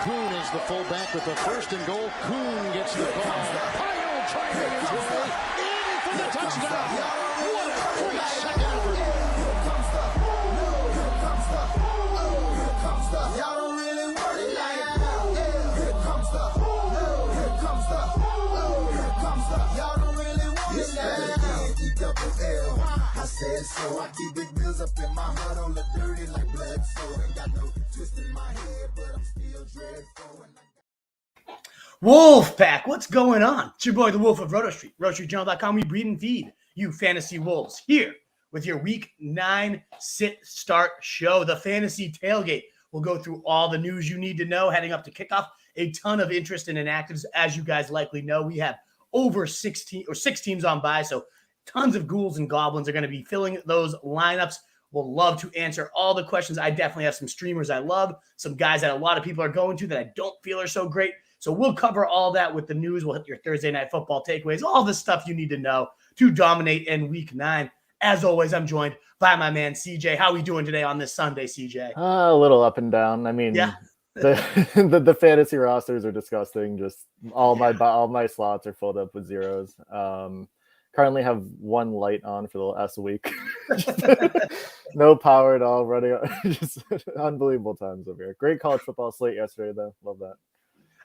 Kuhn is the fullback with the first and goal. Kuhn gets the ball. Pyle driving his way in for the touchdown. What a great second effort. Here comes the. Y'all don't really want it like that. Here comes the. Y'all don't really want it like that. I said so. I keep big bills up in my heart on the dirty like blood. So ain't got no twist in my head, but I'm still dreadful. Wolf Pack, what's going on? It's your boy, the Wolf of Roto Street, RotoStreetJournal.com. We breed and feed you fantasy wolves here with your Week 9 sit-start show, the Fantasy Tailgate. We'll go through all the news you need to know heading up to kickoff. A ton of interest in Inactives. As you guys likely know, we have over 6 teams on bye, so tons of ghouls and goblins are going to be filling those lineups. We'll love to answer all the questions. I definitely have some streamers I love, some guys that a lot of people are going to that I don't feel are so great. So we'll cover all that with the news. We'll hit your Thursday night football takeaways, all the stuff you need to know to dominate in Week 9. As always, I'm joined by my man CJay. How are we doing today on this Sunday, CJay? A little up and down. I mean, yeah. the fantasy rosters are disgusting. Just all my slots are filled up with zeros. Currently have one light on for the last week. No power at all. Running just unbelievable times over here. Great college football slate yesterday, though. Love that.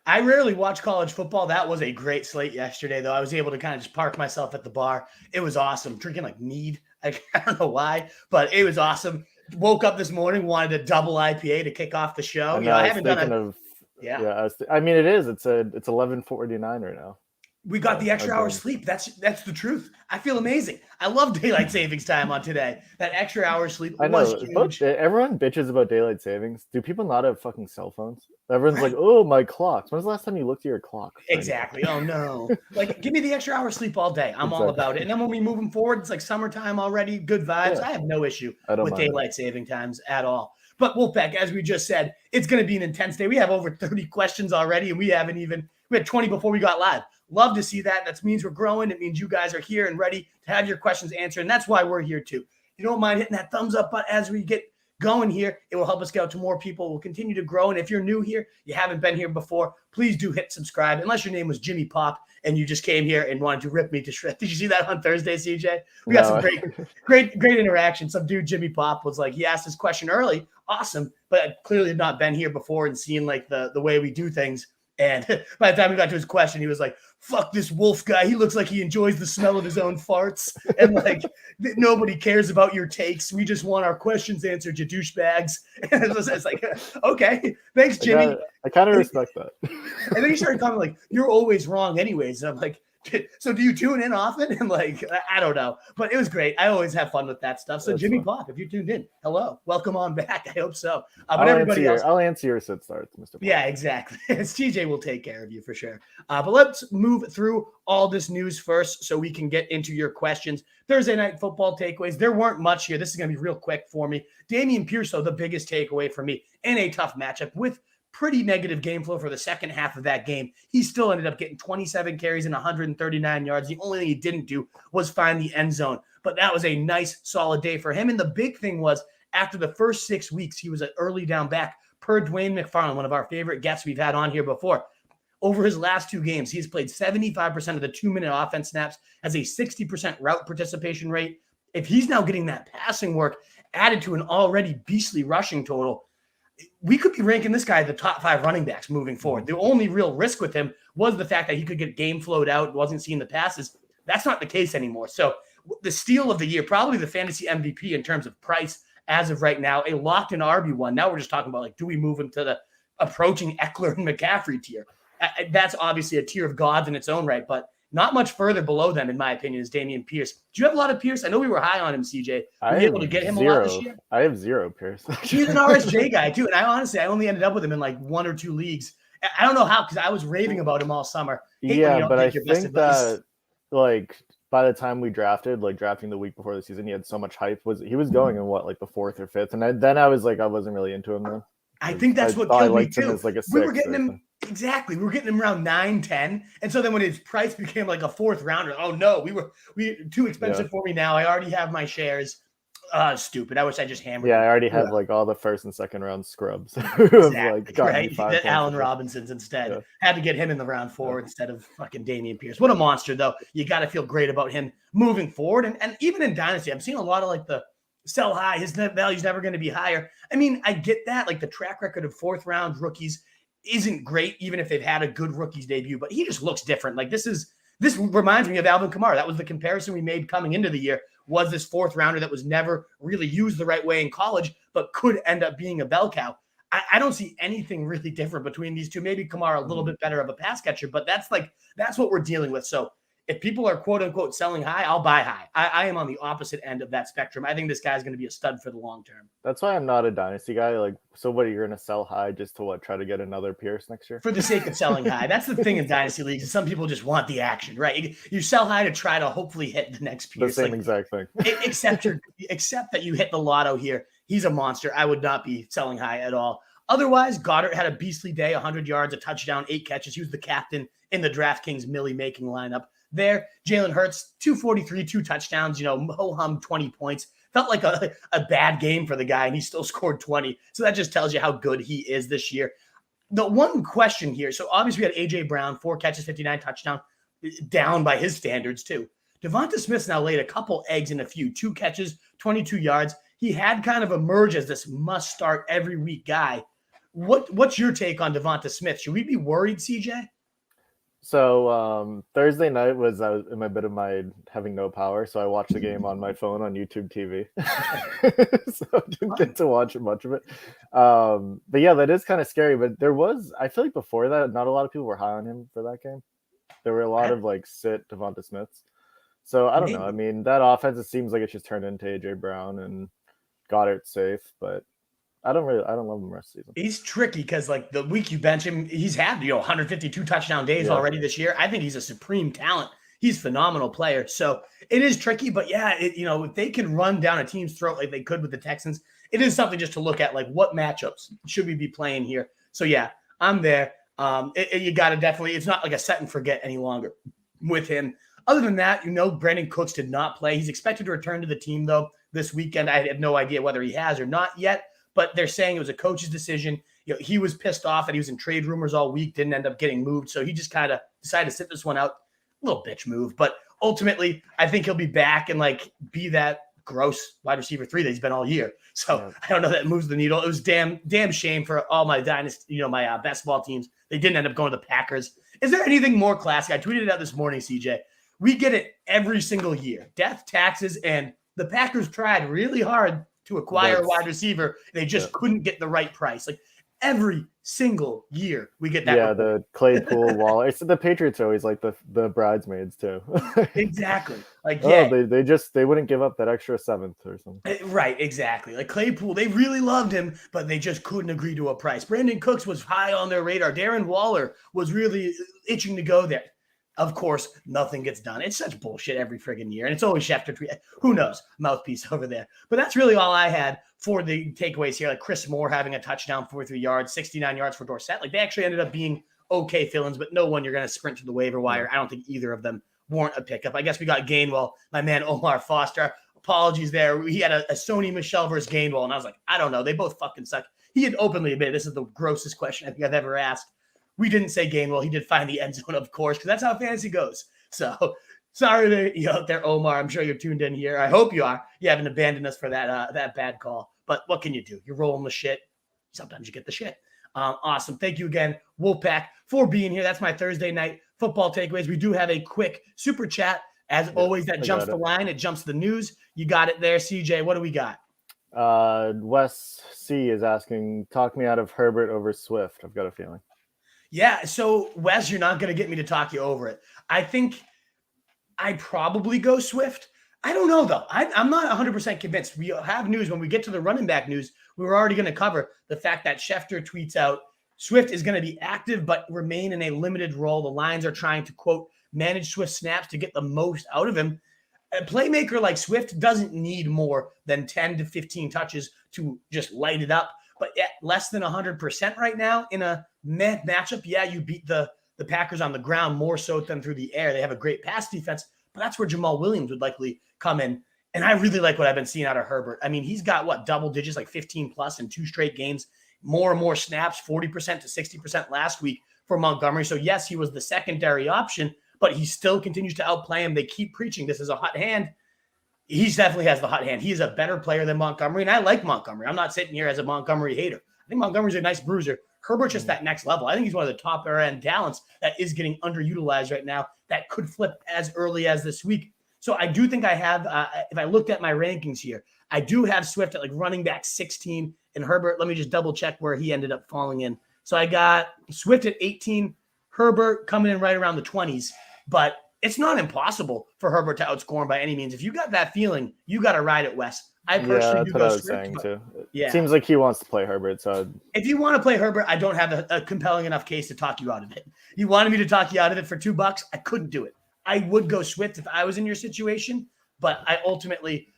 I rarely watch college football. That was a great slate yesterday, though. I was able to kind of just park myself at the bar. It was awesome. Drinking like mead. I don't know why, but it was awesome. Woke up this morning, wanted a double IPA to kick off the show. I haven't done I mean, it is. It's 11:49 right now. We got the extra hour sleep. That's the truth. I feel amazing. I love daylight savings time on today. That extra hour sleep was huge. Everyone bitches about daylight savings. Do people not have fucking cell phones? Everyone's like, oh, my clocks. When's the last time you looked at your clock? Exactly. Oh, no. Like, give me the extra hour sleep all day. I'm all about it. And then when we move them forward, it's like summertime already. Good vibes. Yeah. I have no issue with daylight saving times at all. But Wolfpack, as we just said, it's going to be an intense day. We have over 30 questions already, and we had 20 before we got live. Love to see that. That means we're growing. It means you guys are here and ready to have your questions answered. And that's why we're here too. If you don't mind hitting that thumbs up button as we get going here, it will help us get out to more people. We'll continue to grow. And if you're new here, you haven't been here before, please do hit subscribe. Unless your name was Jimmy Pop and you just came here and wanted to rip me to shreds. Did you see that on Thursday, CJay? We got some great interaction. Some dude, Jimmy Pop, was like, he asked his question early. Awesome. But clearly had not been here before and seen like the way we do things. And by the time we got to his question, he was like, fuck this Wolf guy. He looks like he enjoys the smell of his own farts. And like, nobody cares about your takes. We just want our questions answered, you douchebags. And it's like, okay, thanks, Jimmy. I kind of respect that. And then he started commenting like, you're always wrong anyways. And I'm like, so do you tune in often? And like, I don't know, but it was great. I always have fun with that stuff. So that's Jimmy Pop, if you tuned in, hello, welcome on back. I hope so. But everybody else, I'll answer your sit starts, Mr. Pop. Yeah, exactly. CJay will take care of you for sure. But let's move through all this news first so we can get into your questions. Thursday night football takeaways. There weren't much here. This is going to be real quick for me. Dameon Pierce, though, the biggest takeaway for me in a tough matchup with pretty negative game flow for the second half of that game. He still ended up getting 27 carries and 139 yards. The only thing he didn't do was find the end zone. But that was a nice, solid day for him. And the big thing was, after the first 6 weeks, he was an early down back per Dwayne McFarland, one of our favorite guests we've had on here before. Over his last 2 games, he's played 75% of the 2-minute offense snaps, has a 60% route participation rate. If he's now getting that passing work added to an already beastly rushing total, we could be ranking this guy the top 5 running backs moving forward. The only real risk with him was the fact that he could get game flowed out, wasn't seeing the passes. That's not the case anymore. So the steal of the year, probably the fantasy MVP in terms of price as of right now, a locked-in RB1. Now we're just talking about, like, do we move him to the approaching Eckler and McCaffrey tier? That's obviously a tier of gods in its own right, but not much further below them, in my opinion, is Dameon Pierce. Do you have a lot of Pierce? I know we were high on him, CJay. Were you able to get him a lot this year? I have 0 Pierce. He's an RSJ guy, too. And I only ended up with him in like 1 or 2 leagues. I don't know how, because I was raving about him all summer. Yeah, but I think that, like, by the time we drafting the week before the season, he had so much hype. He was going in what, like the 4th or 5th? And then I was like, I wasn't really into him though. I think that's what killed me too. Like a 6 we were getting him exactly. We were getting him around 9, 10. And so then when his price became like a 4th rounder, oh no, we too expensive for me now. I already have my shares. Stupid. I wish I just hammered. Yeah, I him. already have like all the first and second round scrubs. Exactly, right? Points Allen Robinson's instead. Yeah. Had to get him in the round 4 instead of fucking Dameon Pierce. What a monster, though. You got to feel great about him moving forward. And even in Dynasty, I'm seeing a lot of like the sell high. His net value's never going to be higher. I mean, I get that. Like the track record of 4th round rookies isn't great, even if they've had a good rookie's debut, but he just looks different. Like this reminds me of Alvin Kamara. That was the comparison we made coming into the year, was this 4th rounder that was never really used the right way in college, but could end up being a bell cow. I don't see anything really different between these two. Maybe Kamara a little bit better of a pass catcher, but that's what we're dealing with. So if people are quote unquote selling high, I'll buy high. I am on the opposite end of that spectrum. I think this guy's going to be a stud for the long term. That's why I'm not a dynasty guy. Like, so what, you're going to sell high just to try to get another Pierce next year? For the sake of selling high. That's the thing in dynasty leagues. Some people just want the action, right? You sell high to try to hopefully hit the next Pierce. The same exact thing. except that you hit the lotto here. He's a monster. I would not be selling high at all. Otherwise, Goddard had a beastly day, 100 yards, a touchdown, 8 catches. He was the captain in the DraftKings Millie making lineup. There, Jalen Hurts, 243, 2 touchdowns, ho-hum 20 points. Felt like a bad game for the guy, and he still scored 20. So that just tells you how good he is this year. The one question here, so obviously we had A.J. Brown, 4 catches, 59 touchdown, down by his standards too. Devonta Smith's now laid a couple eggs in a few, 2 catches, 22 yards. He had kind of emerged as this must-start every week guy. What's your take on Devonta Smith? Should we be worried, CJ? So Thursday night I was in my bit of my having no power, so I watched the game on my phone on YouTube TV. So I didn't get to watch much of it. But yeah, that is kind of scary. But I feel like before that, not a lot of people were high on him for that game. There were a lot of like sit Devonta Smiths. So I don't know. I mean, that offense, it seems like it's just turned into AJ Brown and Goddard's safe, but I don't love him the rest of the season. He's tricky because like the week you bench him, he's had 152 touchdown days already this year. I think he's a supreme talent. He's a phenomenal player. So it is tricky, but yeah, if they can run down a team's throat like they could with the Texans, it is something just to look at. Like what matchups should we be playing here? So yeah, I'm there. You got to definitely. It's not like a set and forget any longer with him. Other than that, Brandon Cooks did not play. He's expected to return to the team though this weekend. I have no idea whether he has or not yet. But they're saying it was a coach's decision. He was pissed off that he was in trade rumors all week, didn't end up getting moved. So he just kind of decided to sit this one out. A little bitch move. But ultimately, I think he'll be back and be that gross wide receiver 3 that he's been all year. So I don't know that moves the needle. It was damn shame for all my dynasty, my best ball teams. They didn't end up going to the Packers. Is there anything more classic? I tweeted it out this morning, CJ. We get it every single year. Death, taxes, and the Packers tried really hard to acquire a wide receiver. They just couldn't get the right price. Like every single year we get that. Yeah, the Claypool Waller. It's the Patriots are always like the bridesmaids too. Exactly. They wouldn't give up that extra 7th or something. Right, exactly. Like Claypool, they really loved him, but they just couldn't agree to a price. Brandon Cooks was high on their radar. Darren Waller was really itching to go there. Of course, nothing gets done. It's such bullshit every friggin' year. And it's always Schefter. Who knows? Mouthpiece over there. But that's really all I had for the takeaways here. Like Chris Moore having a touchdown, 43 yards, 69 yards for Dorsett. Like they actually ended up being okay fill-ins, but no one you're going to sprint to the waiver wire. I don't think either of them warrant a pickup. I guess we got Gainwell, my man Omar Foster. Apologies there. He had a Sony Michel versus Gainwell, and I was like, I don't know. They both fucking suck. He had openly admitted this is the grossest question I think I've ever asked. We didn't say Gainwell. He did find the end zone, of course, because that's how fantasy goes. So sorry to you out there, Omar. I'm sure you're tuned in here. I hope you are. You haven't abandoned us for that bad call. But what can you do? You're rolling the shit. Sometimes you get the shit. Awesome. Thank you again, Wolfpack, for being here. That's my Thursday night football takeaways. We do have a quick super chat. As always, that jumps the line. It jumps the news. You got it there, CJ. What do we got? Wes C is asking, talk me out of Herbert over Swift. I've got a feeling. Yeah, so Wes, you're not going to get me to talk you over it. I think I probably go Swift. I don't know, though. I'm not 100% convinced. We have news. When we get to the running back news, we were already going to cover the fact that Schefter tweets out Swift is going to be active but remain in a limited role. The Lions are trying to, quote, manage Swift snaps to get the most out of him. A playmaker like Swift doesn't need more than 10 to 15 touches to just light it up. But at less than 100% right now in a matchup, yeah, you beat the Packers on the ground more so than through the air. They have a great pass defense, but that's where Jamal Williams would likely come in. And I really like what I've been seeing out of Herbert. I mean, he's got double digits, like 15 plus in 2 straight games, more and more snaps, 40% to 60% last week for Montgomery. So yes, he was the secondary option, but he still continues to outplay him. They keep preaching this is a hot hand. He definitely has the hot hand. He is a better player than Montgomery, and I like Montgomery. I'm not sitting here as a Montgomery hater. I think Montgomery's a nice bruiser. Herbert's just that next level. I think he's one of the top end talents that is getting underutilized right now that could flip as early as this week. So I do think I have, if I looked at my rankings here, I do have Swift at like running back 16 and Herbert. Let me just double check where he ended up falling in. So I got Swift at 18, Herbert coming in right around the 20s, but it's not impossible for Herbert to outscore him by any means. If you got that feeling, you got to ride it, Wes. I personally do go what I was Swift, saying too. Yeah. It seems like he wants to play Herbert. So if you want to play Herbert, I don't have a compelling enough case to talk you out of it. You wanted me to talk you out of it for $2. I couldn't do it. I would go Swift if I was in your situation, but I ultimately,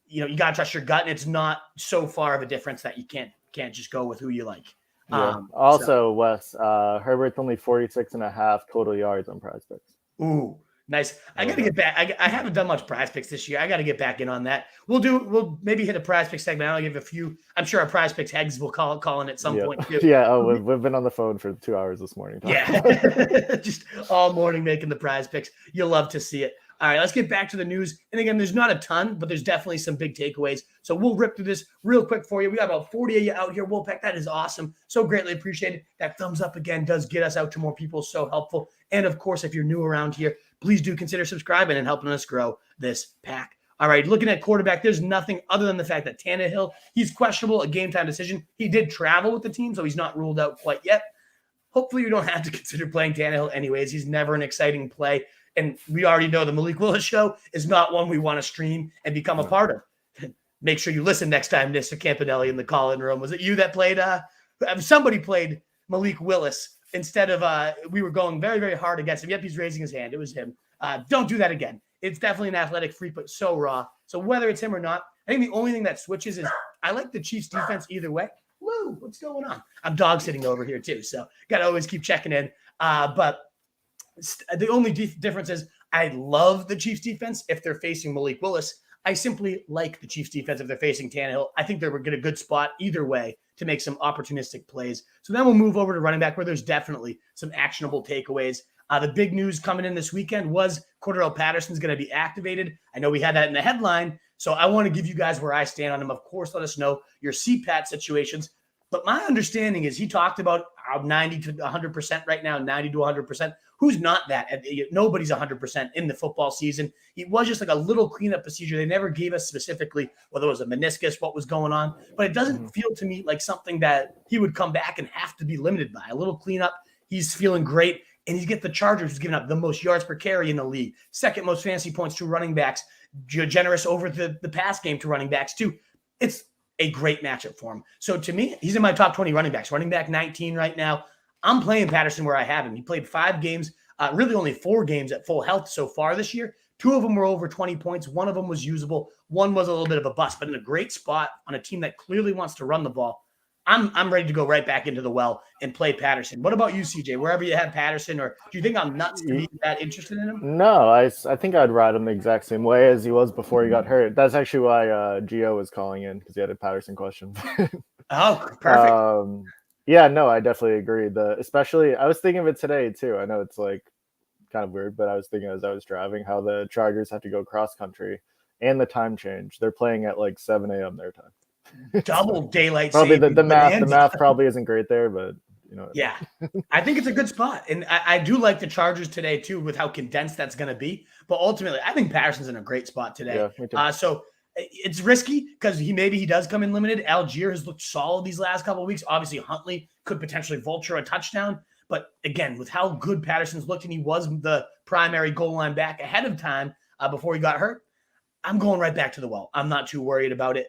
you got to trust your gut, and it's not so far of a difference that you can't just go with who you like. Yeah. Wes, Herbert's only 46.5 total yards on Prize Picks. Ooh, nice. I got to get back. I haven't done much Prize Picks this year. I got to get back in on that. We'll maybe hit a Prize Picks segment. I'll give a few. I'm sure our Prize Picks heads will call in at some point too. Yeah. Oh, we've been on the phone for 2 hours this morning. Yeah. Just all morning making the Prize Picks. You'll love to see it. All right, let's get back to the news. And again, there's not a ton, but there's definitely some big takeaways. So we'll rip through this real quick for you. We got about 40 of you out here, Wolfpack. That is awesome. So greatly appreciated. That thumbs up again does get us out to more people. So helpful. And of course, if you're new around here, please do consider subscribing and helping us grow this pack. All right, looking at quarterback, there's nothing other than the fact that Tannehill, he's questionable, a game time decision. He did travel with the team, so he's not ruled out quite yet. Hopefully you don't have to consider playing Tannehill anyways. He's never an exciting play. And we already know the Malik Willis show is not one we want to stream and become a part of. Make sure you listen next time, Mr. Campanelli in the call-in room. Was it you that played? Somebody played Malik Willis instead of we were going very, very hard against him. Yep, he's raising his hand. It was him. Don't do that again. It's definitely an athletic freak, but so raw. So whether it's him or not, I think the only thing that switches is I like the Chiefs defense either way. Woo, what's going on? I'm dog sitting over here too, so got to always keep checking in. But the only difference is I love the Chiefs defense if they're facing Malik Willis. I simply like the Chiefs defense if they're facing Tannehill. I think they're going to get a good spot either way to make some opportunistic plays. So then we'll move over to running back where there's definitely some actionable takeaways. The big news coming in this weekend was Cordarrelle Patterson is going to be activated. I know we had that in the headline, so I want to give you guys where I stand on him. Of course, let us know your CPAT situations. But my understanding is he talked about 90 to 100% right now, 90 to 100%. Who's not that? Nobody's 100% in the football season. It was just like a little cleanup procedure. They never gave us specifically whether it was a meniscus, what was going on. But it doesn't feel to me like something that he would come back and have to be limited by. A little cleanup. He's feeling great. And he's get the Chargers, who's giving up the most yards per carry in the league. Second most fantasy points to running backs. Generous over the pass game to running backs, too. It's a great matchup for him. So to me, he's in my top 20 running backs. Running back 19 right now. I'm playing Patterson where I have him. He played 5 games, really only 4 games at full health so far this year. 2 of them were over 20 points. 1 of them was usable. 1 was a little bit of a bust, but in a great spot on a team that clearly wants to run the ball. I'm ready to go right back into the well and play Patterson. What about you, CJ? Wherever you have Patterson, or do you think I'm nuts to be that interested in him? No, I think I'd ride him the exact same way as he was before he got hurt. That's actually why Gio was calling in, because he had a Patterson question. Oh, perfect. Yeah, no, I definitely agree. Especially, I was thinking of it today too. I know it's like kind of weird, but I was thinking as I was driving how the Chargers have to go cross country and the time change. They're playing at like 7 a.m. their time. Double daylight probably saving. The math probably isn't great there, but you know. Yeah, I think it's a good spot, and I do like the Chargers today too, with how condensed that's going to be. But ultimately, I think Patterson's in a great spot today. Yeah, me too. So it's risky because he does come in limited. Algier has looked solid these last couple of weeks. Obviously, Huntley could potentially vulture a touchdown, but again, with how good Patterson's looked, and he was the primary goal line back ahead of time before he got hurt, I'm going right back to the well. I'm not too worried about it.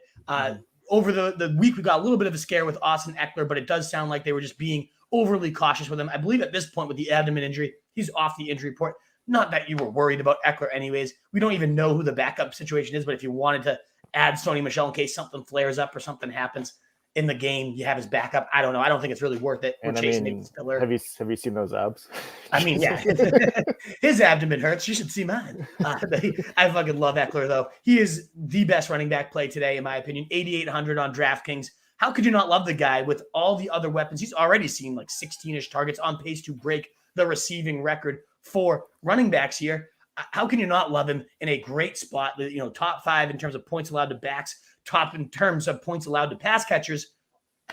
Over the week, we got a little bit of a scare with Austin Eckler, but it does sound like they were just being overly cautious with him. I believe at this point with the abdomen injury, he's off the injury report. Not that you were worried about Eckler anyways. We don't even know who the backup situation is, but if you wanted to add Sony Michel in case something flares up or something happens, in the game, you have his backup. I don't know. I don't think it's really worth it. We're And I chasing mean, Nate Stiller. have you seen those abs? I mean, yeah, his abdomen hurts. You should see mine. I fucking love Eckler, though. He is the best running back play today, in my opinion. 8,800 on DraftKings. How could you not love the guy with all the other weapons? He's already seen like 16-ish targets, on pace to break the receiving record for running backs here. How can you not love him in a great spot? You know, top 5 in terms of points allowed to backs, top in terms of points allowed to pass catchers.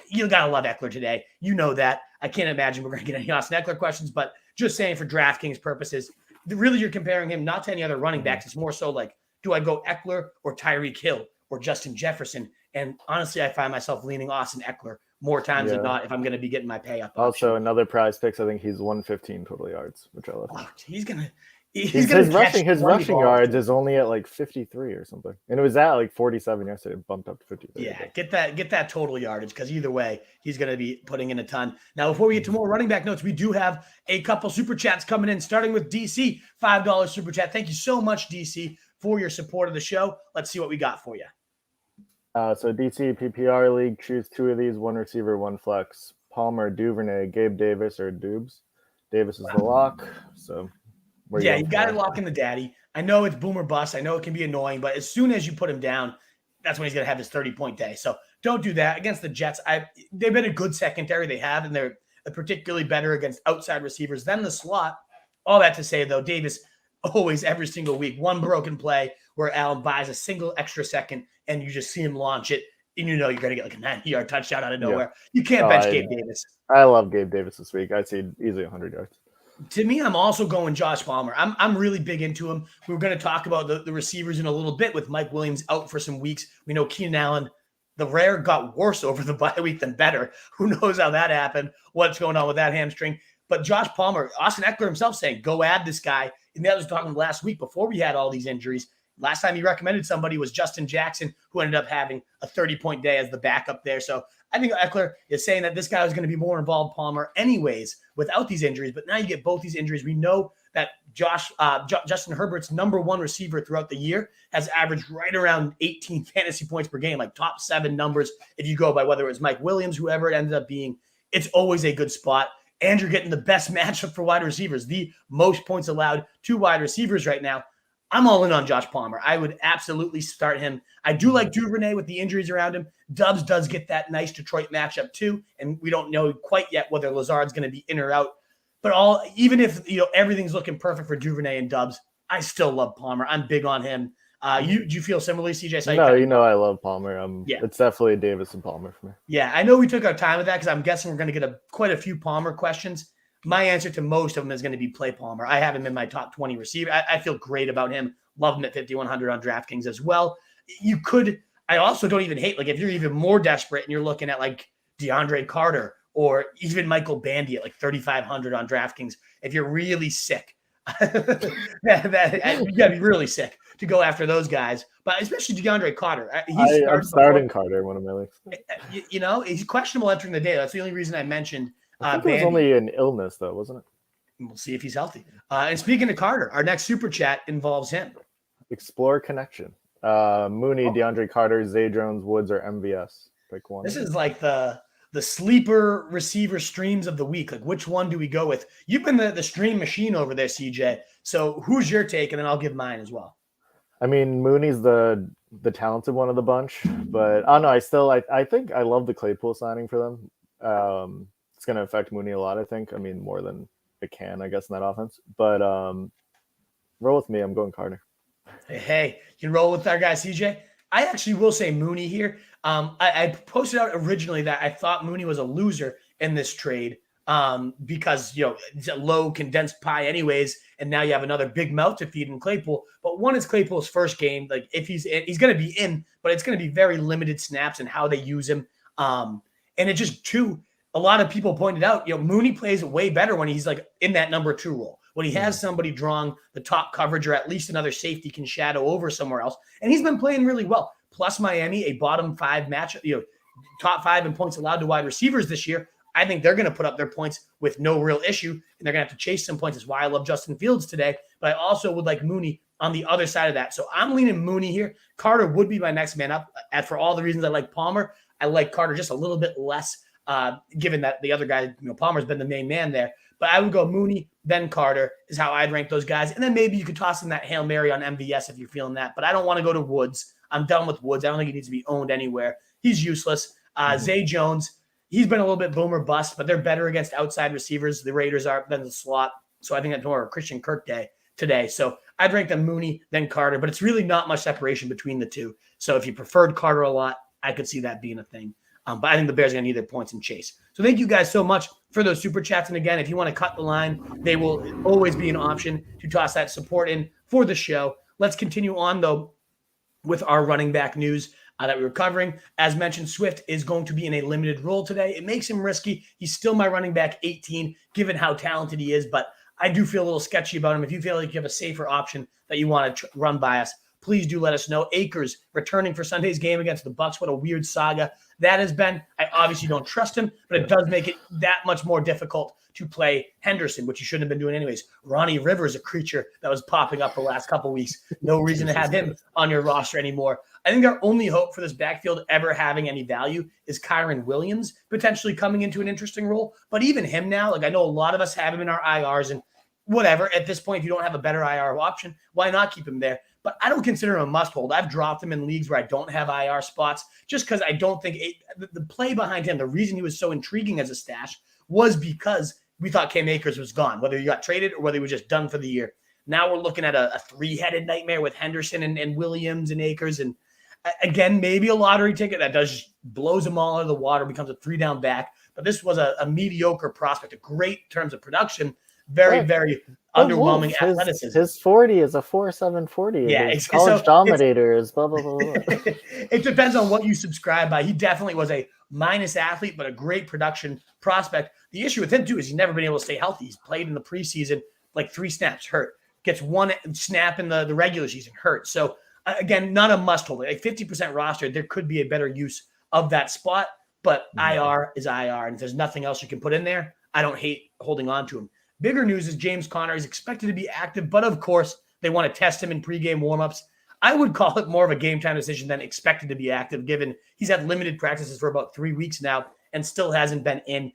You got to love Eckler today. You know that. I can't imagine we're going to get any Austin Eckler questions, but just saying for DraftKings purposes, really you're comparing him not to any other running backs. It's more so like, do I go Eckler or Tyreek Hill or Justin Jefferson? And honestly, I find myself leaning Austin Eckler more times than not if I'm going to be getting my pay up. Also, another prize picks, I think he's 115 total yards, which I love. Oh, his rushing yards is only at like 53 or something, and it was at like 47 yesterday. It bumped up to 53. Yeah, get that total yardage, because either way, he's going to be putting in a ton. Now, before we get to more running back notes, we do have a couple super chats coming in, starting with DC, $5 super chat. Thank you so much, DC, for your support of the show. Let's see what we got for you. So DC PPR league, choose 2 of these: 1 receiver, 1 flex. Palmer, Duvernay, Gabe Davis, or Dubes. Davis is the lock. So. Yeah, you got to lock in the daddy. I know it's boom or bust. I know it can be annoying, but as soon as you put him down, that's when he's going to have his 30-point day. So don't do that against the Jets. They've been a good secondary. They have, and they're particularly better against outside receivers than the slot. All that to say, though, Davis always, every single week, one broken play where Allen buys a single extra second, and you just see him launch it, and you know you're going to get like a 90-yard touchdown out of nowhere. Yeah. You can't bench Gabe Davis. I love Gabe Davis this week. I'd say easily 100 yards. To me, I'm also going Josh Palmer. I'm really big into him. We're going to talk about the receivers in a little bit with Mike Williams out for some weeks. We know Keenan Allen, the rare, got worse over the bye week than better. Who knows how that happened, what's going on with that hamstring. But Josh Palmer, Austin Eckler himself saying, go add this guy. And that was talking last week before we had all these injuries. Last time he recommended somebody was Justin Jackson, who ended up having a 30-point day as the backup there. So I think Eckler is saying that this guy was going to be more involved, Palmer, anyways, without these injuries. But now you get both these injuries. We know that Justin Herbert's number 1 receiver throughout the year has averaged right around 18 fantasy points per game, like top 7 numbers. If you go by whether it was Mike Williams, whoever it ended up being, it's always a good spot. And you're getting the best matchup for wide receivers, the most points allowed to wide receivers right now. I'm all in on Josh Palmer. I would absolutely start him. I do like Duvernay with the injuries around him. Dubs does get that nice Detroit matchup too, and we don't know quite yet whether Lazard's going to be in or out. But even if everything's looking perfect for Duvernay and Dubs, I still love Palmer. I'm big on him. Do you feel similarly, CJ? No, I love Palmer. It's definitely Davis and Palmer for me. Yeah, I know we took our time with that because I'm guessing we're going to get quite a few Palmer questions. My answer to most of them is going to be play Palmer. I have him in my top 20 receiver. I feel great about him. Love him at 5,100 on DraftKings as well. I also don't even hate, like if you're even more desperate and you're looking at like DeAndre Carter or even Michael Bandy at like 3,500 on DraftKings. If you're really sick, you got to be really sick to go after those guys. But especially DeAndre Carter. I'm starting Carter in one of my leagues. He's questionable entering the day. That's the only reason I mentioned. I think it was only an illness, though, wasn't it? We'll see if he's healthy. And speaking of Carter, our next super chat involves him. Explore connection. Mooney, DeAndre Carter, Zay Jones, Woods, or MVS. Pick one. This is like the sleeper receiver streams of the week. Like, which one do we go with? You've been the stream machine over there, CJ. So who's your take? And then I'll give mine as well. I mean, Mooney's the talented one of the bunch, but I think I love the Claypool signing for them. It's going to affect Mooney a lot, I think. I mean, more than it can, I guess, in that offense. But roll with me. I'm going Carter. Hey, you can roll with our guy, CJ. I actually will say Mooney here. I posted out originally that I thought Mooney was a loser in this trade because, it's a low condensed pie anyways, and now you have another big mouth to feed in Claypool. But one is Claypool's first game. Like, if he's going to be in, but it's going to be very limited snaps and how they use him. And it just, a lot of people pointed out, Mooney plays way better when he's like in that number 2 role. When he has somebody drawing the top coverage or at least another safety can shadow over somewhere else. And he's been playing really well. Plus Miami, a bottom 5 match, top 5 in points allowed to wide receivers this year. I think they're going to put up their points with no real issue, and they're going to have to chase some points. That's why I love Justin Fields today. But I also would like Mooney on the other side of that. So I'm leaning Mooney here. Carter would be my next man up. And for all the reasons I like Palmer, I like Carter just a little bit less, given that the other guy, Palmer's been the main man there. But I would go Mooney, then Carter is how I'd rank those guys. And then maybe you could toss in that Hail Mary on MVS if you're feeling that. But I don't want to go to Woods. I'm done with Woods. I don't think he needs to be owned anywhere. He's useless. Zay Jones, he's been a little bit boomer bust, but they're better against outside receivers. The Raiders are than the slot. So I think that's more of a Christian Kirk day today. So I'd rank them Mooney, then Carter, but it's really not much separation between the two. So if you preferred Carter a lot, I could see that being a thing. But I think the Bears are going to need their points and chase. So thank you guys so much for those super chats. And again, if you want to cut the line, they will always be an option to toss that support in for the show. Let's continue on, though, with our running back news that we were covering. As mentioned, Swift is going to be in a limited role today. It makes him risky. He's still my running back 18, given how talented he is. But I do feel a little sketchy about him. If you feel like you have a safer option that you want to run by us, please do let us know. Akers returning for Sunday's game against the Bucs. What a weird saga that has been. I obviously don't trust him, but it does make it that much more difficult to play Henderson, which you shouldn't have been doing anyways. Ronnie Rivers, a creature that was popping up the last couple of weeks. No reason to have him on your roster anymore. I think our only hope for this backfield ever having any value is Kyron Williams potentially coming into an interesting role. But even him now, like I know a lot of us have him in our IRs and whatever. At this point, if you don't have a better IR option, why not keep him there? But I don't consider him a must-hold. I've dropped him in leagues where I don't have IR spots just because I don't think the play behind him, the reason he was so intriguing as a stash was because we thought Cam Akers was gone, whether he got traded or whether he was just done for the year. Now we're looking at a three-headed nightmare with Henderson and Williams and Akers. And again, maybe a lottery ticket that blows them all out of the water, becomes a three-down back. But this was a mediocre prospect, a great in terms of production, very underwhelming athleticism. His 40 is a 4.7 40. Yeah, college dominators, blah, blah, blah, blah. It depends on what you subscribe by. He definitely was a minus athlete, but a great production prospect. The issue with him, too, is he's never been able to stay healthy. He's played in the preseason, like 3 snaps, hurt. Gets 1 snap in the regular season, hurt. So, again, not a must-hold. Like 50% roster, there could be a better use of that spot, but IR is IR. And if there's nothing else you can put in there, I don't hate holding on to him. Bigger news is James Conner is expected to be active, but of course, they want to test him in pregame warmups. I would call it more of a game time decision than expected to be active, given he's had limited practices for about 3 weeks now and still hasn't been in.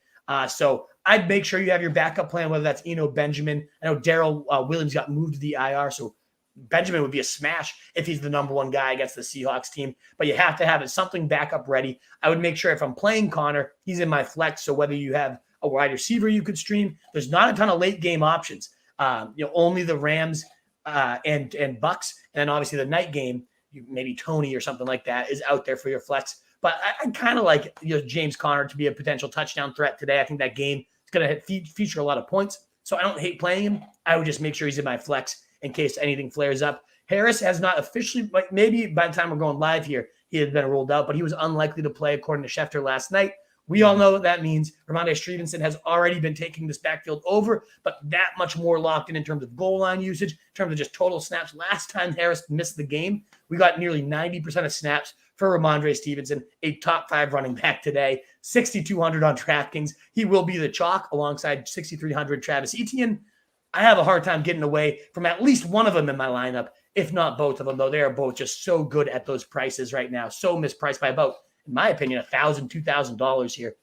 So I'd make sure you have your backup plan, whether that's Eno Benjamin. I know Darrell Williams got moved to the IR, so Benjamin would be a smash if he's the number 1 guy against the Seahawks team. But you have to have it something backup ready. I would make sure if I'm playing Conner, he's in my flex. So whether you have a wide receiver you could stream, there's not a ton of late game options. Only the Rams and Bucs, and then obviously the night game, maybe Tony or something like that is out there for your flex. But I kind of like James Conner to be a potential touchdown threat today. I think that game is going to feature a lot of points, so I don't hate playing him. I would just make sure he's in my flex in case anything flares up. Harris has not officially, like maybe by the time we're going live here, he had been ruled out, but he was unlikely to play according to Schefter last night. We all know what that means. Ramondre Stevenson has already been taking this backfield over, but that much more locked in terms of goal line usage, in terms of just total snaps. Last time Harris missed the game, we got nearly 90% of snaps for Ramondre Stevenson, a top 5 running back today, 6,200 on DraftKings. He will be the chalk alongside 6,300 Travis Etienne. I have a hard time getting away from at least one of them in my lineup, if not both of them, though they are both just so good at those prices right now, so mispriced by about, in my opinion, $1,000, $2,000 here.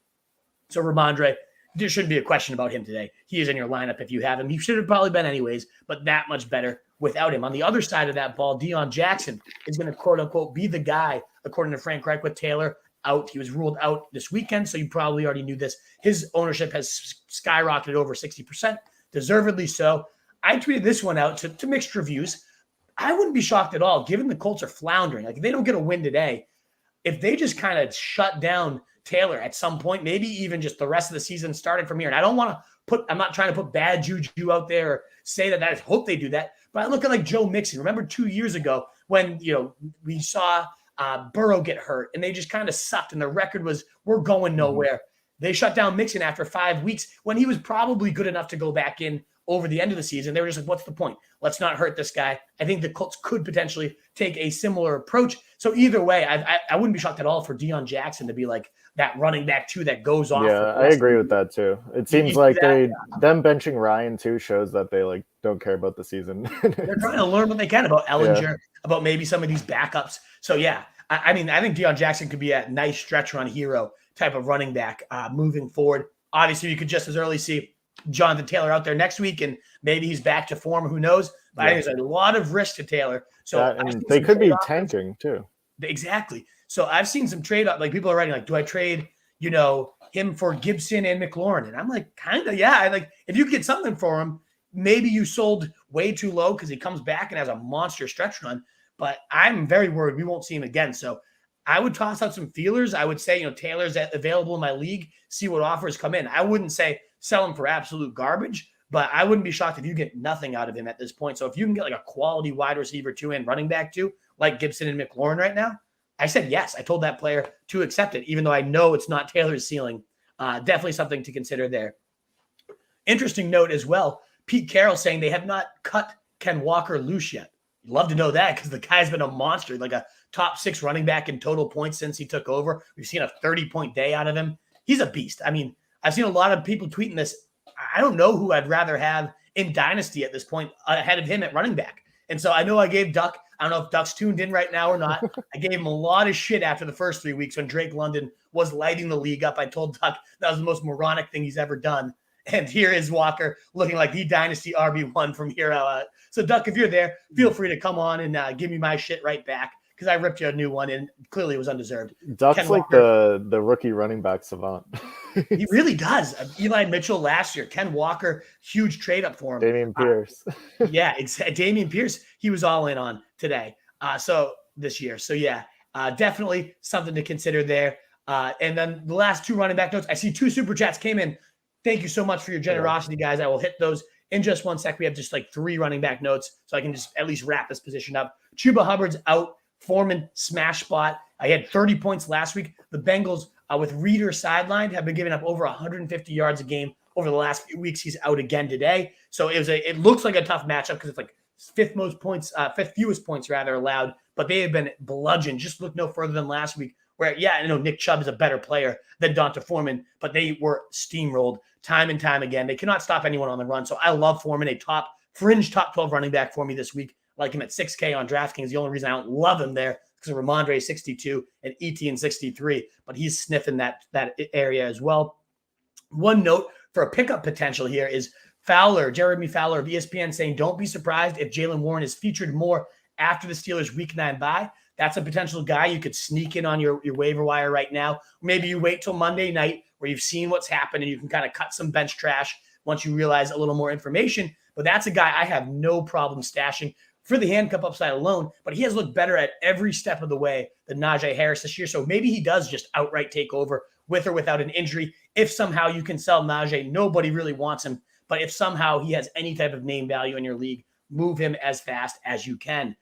So Ramondre, there shouldn't be a question about him today. He is in your lineup if you have him. He should have probably been anyways, but that much better without him. On the other side of that ball, Deon Jackson is going to, quote-unquote, be the guy, according to Frank Reich, with Taylor out. He was ruled out this weekend, so you probably already knew this. His ownership has skyrocketed over 60%, deservedly so. I tweeted this one out to mixed reviews. I wouldn't be shocked at all, given the Colts are floundering. Like, if they don't get a win today, if they just kind of shut down Taylor at some point, maybe even just the rest of the season starting from here. And I don't want to I'm not trying to put bad juju out there or say that I hope they do that. But I look at like Joe Mixon. Remember 2 years ago when, we saw Burrow get hurt and they just kind of sucked and the record was, we're going nowhere. They shut down Mixon after 5 weeks when he was probably good enough to go back in over the end of the season. They were just like, what's the point? Let's not hurt this guy. I think the Colts could potentially take a similar approach. So either way, I wouldn't be shocked at all for Deon Jackson to be like that running back too that goes off. Yeah, I agree with that too. It seems like them benching Ryan too shows that they like don't care about the season. They're trying to learn what they can about Ellinger, about maybe some of these backups. So yeah, I mean, I think Deon Jackson could be a nice stretch run hero type of running back moving forward. Obviously, you could just as early see Jonathan Taylor out there next week, and maybe he's back to form. Who knows? But I think there's a lot of risk to Taylor. So and they could be tanking too. Exactly. So I've seen some trade up. Like people are writing, like, do I trade, him for Gibson and McLaurin? And I'm like, kind of, yeah. Like if you get something for him, maybe you sold way too low because he comes back and has a monster stretch run. But I'm very worried we won't see him again. So I would toss out some feelers. I would say, Taylor's available in my league. See what offers come in. I wouldn't say sell him for absolute garbage, but I wouldn't be shocked if you get nothing out of him at this point. So if you can get like a quality wide receiver 2 and running back 2, like Gibson and McLaurin right now, I said yes. I told that player to accept it, even though I know it's not Taylor's ceiling. Definitely something to consider there. Interesting note as well, Pete Carroll saying they have not cut Ken Walker loose yet. Love to know that because the guy's been a monster, like a top 6 running back in total points since he took over. We've seen a 30-point day out of him. He's a beast. I mean, I've seen a lot of people tweeting this. I don't know who I'd rather have in Dynasty at this point ahead of him at running back. And so I know I gave Duck, I don't know if Duck's tuned in right now or not. I gave him a lot of shit after the first 3 weeks when Drake London was lighting the league up. I told Duck that was the most moronic thing he's ever done. And here is Walker looking like the Dynasty RB1 from here out. So Duck, if you're there, feel free to come on and give me my shit right back because I ripped you a new one and clearly it was undeserved. Duck's Ken like Walker, the rookie running back savant. He really does. Eli Mitchell last year, Ken Walker, huge trade up for him. Damian Pierce. Yeah, Damian Pierce, he was all in on today. So this year. So yeah, definitely something to consider there. And then the last 2 running back notes. I see 2 super chats came in. Thank you so much for your generosity, guys. I will hit those in just one sec. We have just like 3 running back notes, so I can just at least wrap this position up. Chuba Hubbard's out. Foreman smash spot. I had 30 points last week. The Bengals, with Reader sidelined, have been giving up over 150 yards a game over the last few weeks. He's out again today. So it looks like a tough matchup because it's like fifth fewest points rather allowed, but they have been bludgeoned. Just look no further than last week where, yeah, I know Nick Chubb is a better player than Donta Foreman, but they were steamrolled time and time again. They cannot stop anyone on the run. So I love Foreman, a fringe top 12 running back for me this week. I like him at 6K on DraftKings. The only reason I don't love him there because of Ramondre 62 and Etienne 63, but he's sniffing that area as well. One note for a pickup potential here is Jeremy Fowler of ESPN saying, don't be surprised if Jaylen Warren is featured more after the Steelers' Week 9 bye. That's a potential guy you could sneak in on your waiver wire right now. Maybe you wait till Monday night where you've seen what's happened and you can kind of cut some bench trash once you realize a little more information. But that's a guy I have no problem stashing for the handcuff upside alone, but he has looked better at every step of the way than Najee Harris this year. So maybe he does just outright take over with or without an injury. If somehow you can sell Najee, nobody really wants him. But if somehow he has any type of name value in your league, move him as fast as you can.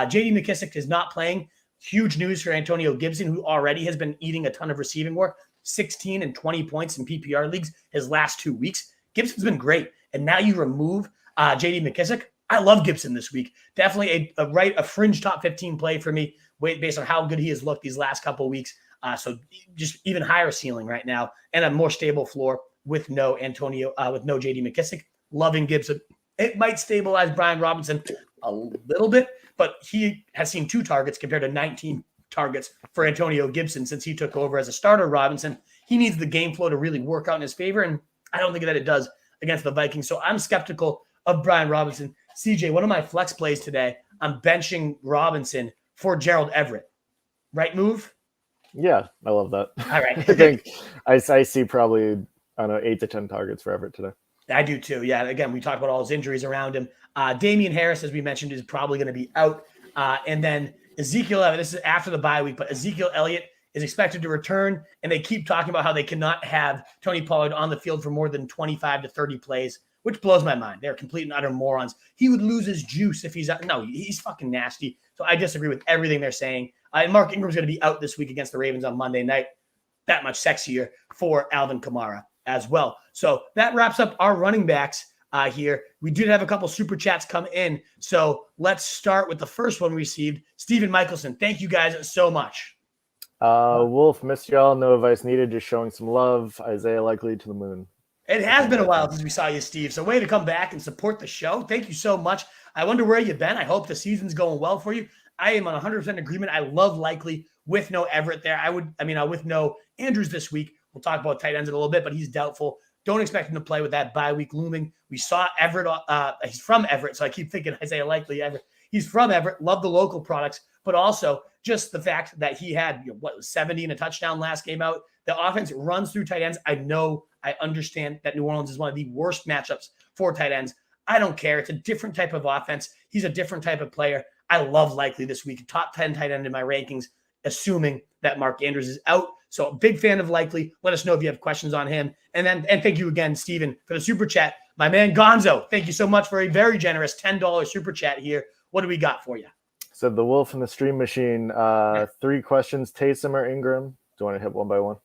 J.D. McKissic is not playing. Huge news for Antonio Gibson, who already has been eating a ton of receiving work, 16 and 20 points in PPR leagues his last 2 weeks. Gibson's been great. And now you remove J.D. McKissic. I love Gibson this week. Definitely a fringe top 15 play for me based on how good he has looked these last couple of weeks. So just even higher ceiling right now and a more stable floor with no J.D. McKissic. Loving Gibson. It might stabilize Brian Robinson a little bit, but he has seen 2 targets compared to 19 targets for Antonio Gibson since he took over as a starter. Robinson, he needs the game flow to really work out in his favor, and I don't think that it does against the Vikings. So I'm skeptical of Brian Robinson. CJ, one of my flex plays today, I'm benching Robinson for Gerald Everett. Right move? Yeah, I love that. All right. I think I see probably, I don't know, 8 to 10 targets for Everett today. I do too. Yeah. Again, we talked about all his injuries around him. Damian Harris, as we mentioned, is probably going to be out. And then Ezekiel Elliott, this is after the bye week, but Ezekiel Elliott is expected to return. And they keep talking about how they cannot have Tony Pollard on the field for more than 25 to 30 plays, which blows my mind. They're complete and utter morons. He would lose his juice if he's out. No, he's fucking nasty. So I disagree with everything they're saying. And Mark Ingram's going to be out this week against the Ravens on Monday night. That much sexier for Alvin Kamara as well. So that wraps up our running backs here. We did have a couple super chats come in. So let's start with the first one we received. Stephen Michelson, thank you guys so much. Wolf, miss y'all. No advice needed. Just showing some love. Isaiah likely to the moon. It has been a while since we saw you, Steve. So way to come back and support the show. Thank you so much. I wonder where you've been. I hope the season's going well for you. I am on 100% agreement. I love Likely with no Everett there. With no Andrews this week. We'll talk about tight ends in a little bit, but he's doubtful. Don't expect him to play with that bye week looming. We saw Everett. He's from Everett, so I keep thinking Isaiah Likely Everett. He's from Everett. Love the local products, but also just the fact that he had 70 and a touchdown last game out. The offense runs through tight ends. I understand that New Orleans is one of the worst matchups for tight ends. I don't care. It's a different type of offense. He's a different type of player. I love Likely this week. Top 10 tight end in my rankings, assuming that Mark Andrews is out. So a big fan of Likely. Let us know if you have questions on him. And thank you again, Steven, for the super chat. My man Gonzo, thank you so much for a very generous $10 super chat here. What do we got for you? So the Wolf and the Stream Machine, 3 questions, Taysom or Ingram? Do you want to hit one by one?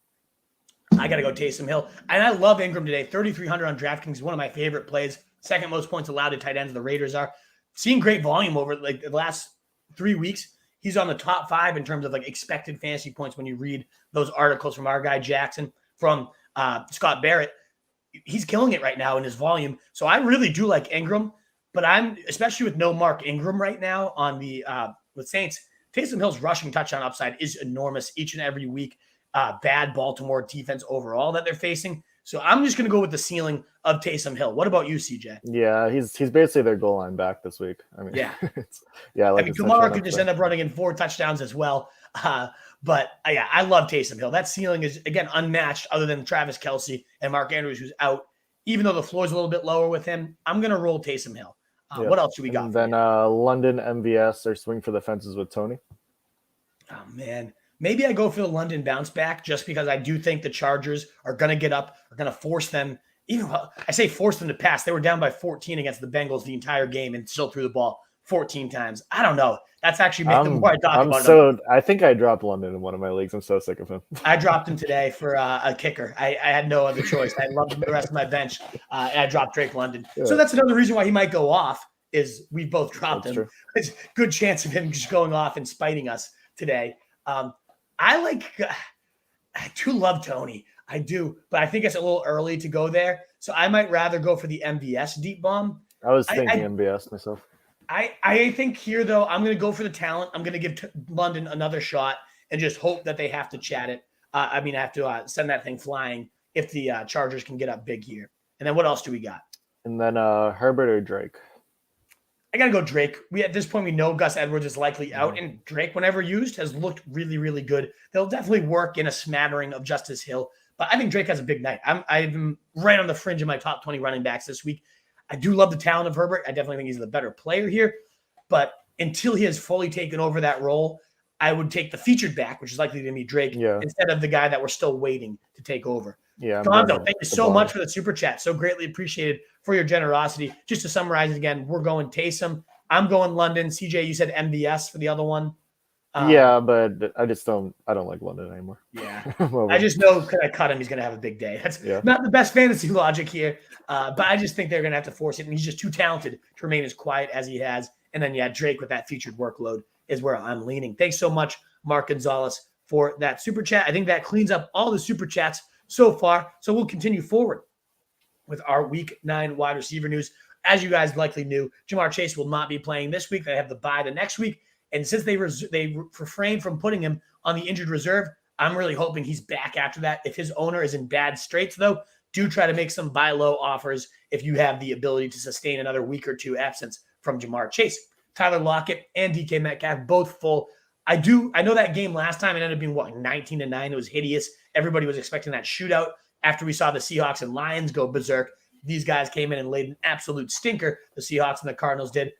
I got to go Taysom Hill. And I love Ingram today. 3,300 on DraftKings is one of my favorite plays. Second most points allowed to tight ends the Raiders are. Seeing great volume over the last 3 weeks. He's on the top 5 in terms of expected fantasy points when you read those articles from our guy Jackson, from Scott Barrett. He's killing it right now in his volume. So I really do like Ingram, but I'm especially with no Mark Ingram right now on the with Saints. Taysom Hill's rushing touchdown upside is enormous each and every week. Bad Baltimore defense overall that they're facing. So I'm just going to go with the ceiling of Taysom Hill. What about you, CJ? Yeah, he's basically their goal line back this week. Kamara could just end up running in 4 touchdowns as well. But I love Taysom Hill. That ceiling is, again, unmatched other than Travis Kelce and Mark Andrews, who's out. Even though the floor is a little bit lower with him, I'm going to roll Taysom Hill. What else do we got? And then London MVS or swing for the fences with Tony. Oh, man. Maybe I go for the London bounce back just because I do think the Chargers are going to get up, are going to force them. I say force them to pass. They were down by 14 against the Bengals the entire game and still threw the ball 14 times. I don't know. That's actually made the more I talk about it. I think I dropped London in one of my leagues. I'm so sick of him. I dropped him today for a kicker. I had no other choice. I loved the rest of my bench. And I dropped Drake London. Yeah. So that's another reason why he might go off is we both dropped him. True. It's a good chance of him just going off and spiting us today. I do love Tony. I do, but I think it's a little early to go there. So I might rather go for the MVS deep bomb. I was thinking MVS myself. I think here, though, I'm going to go for the talent. I'm going to give London another shot and just hope that they have to chat it. Have to send that thing flying if the Chargers can get up big here. And then what else do we got? And then Herbert or Drake? I got to go Drake. At this point, we know Gus Edwards is likely out, and Drake, whenever used, has looked really, really good. They'll definitely work in a smattering of Justice Hill, but I think Drake has a big night. I'm right on the fringe of my top 20 running backs this week. I do love the talent of Herbert. I definitely think he's the better player here, but until he has fully taken over that role, I would take the featured back, which is likely to be Drake, instead of the guy that we're still waiting to take over. Yeah, Gonzo, thank you so much for the super chat. So greatly appreciated for your generosity. Just to summarize it again, we're going Taysom. I'm going London. CJ, you said MVS for the other one. But I don't like London anymore. Yeah. I just know because I cut him, he's going to have a big day. That's not the best fantasy logic here. But I just think they're going to have to force it. And he's just too talented to remain as quiet as he has. And then, Drake with that featured workload is where I'm leaning. Thanks so much, Mark Gonzalez, for that super chat. I think that cleans up all the super chats so far. So we'll continue forward with our week 9 wide receiver news. As you guys likely knew, Ja'Marr Chase will not be playing this week. They have the bye the next week. And since they refrained from putting him on the injured reserve, I'm really hoping he's back after that. If his owner is in bad straits, though, do try to make some buy low offers if you have the ability to sustain another week or two absence from Ja'Marr Chase. Tyler Lockett and DK Metcalf, both full. I know that game last time, it ended up being, 19-9. It was hideous. Everybody was expecting that shootout after we saw the Seahawks and Lions go berserk. These guys came in and laid an absolute stinker. The Seahawks and the Cardinals did.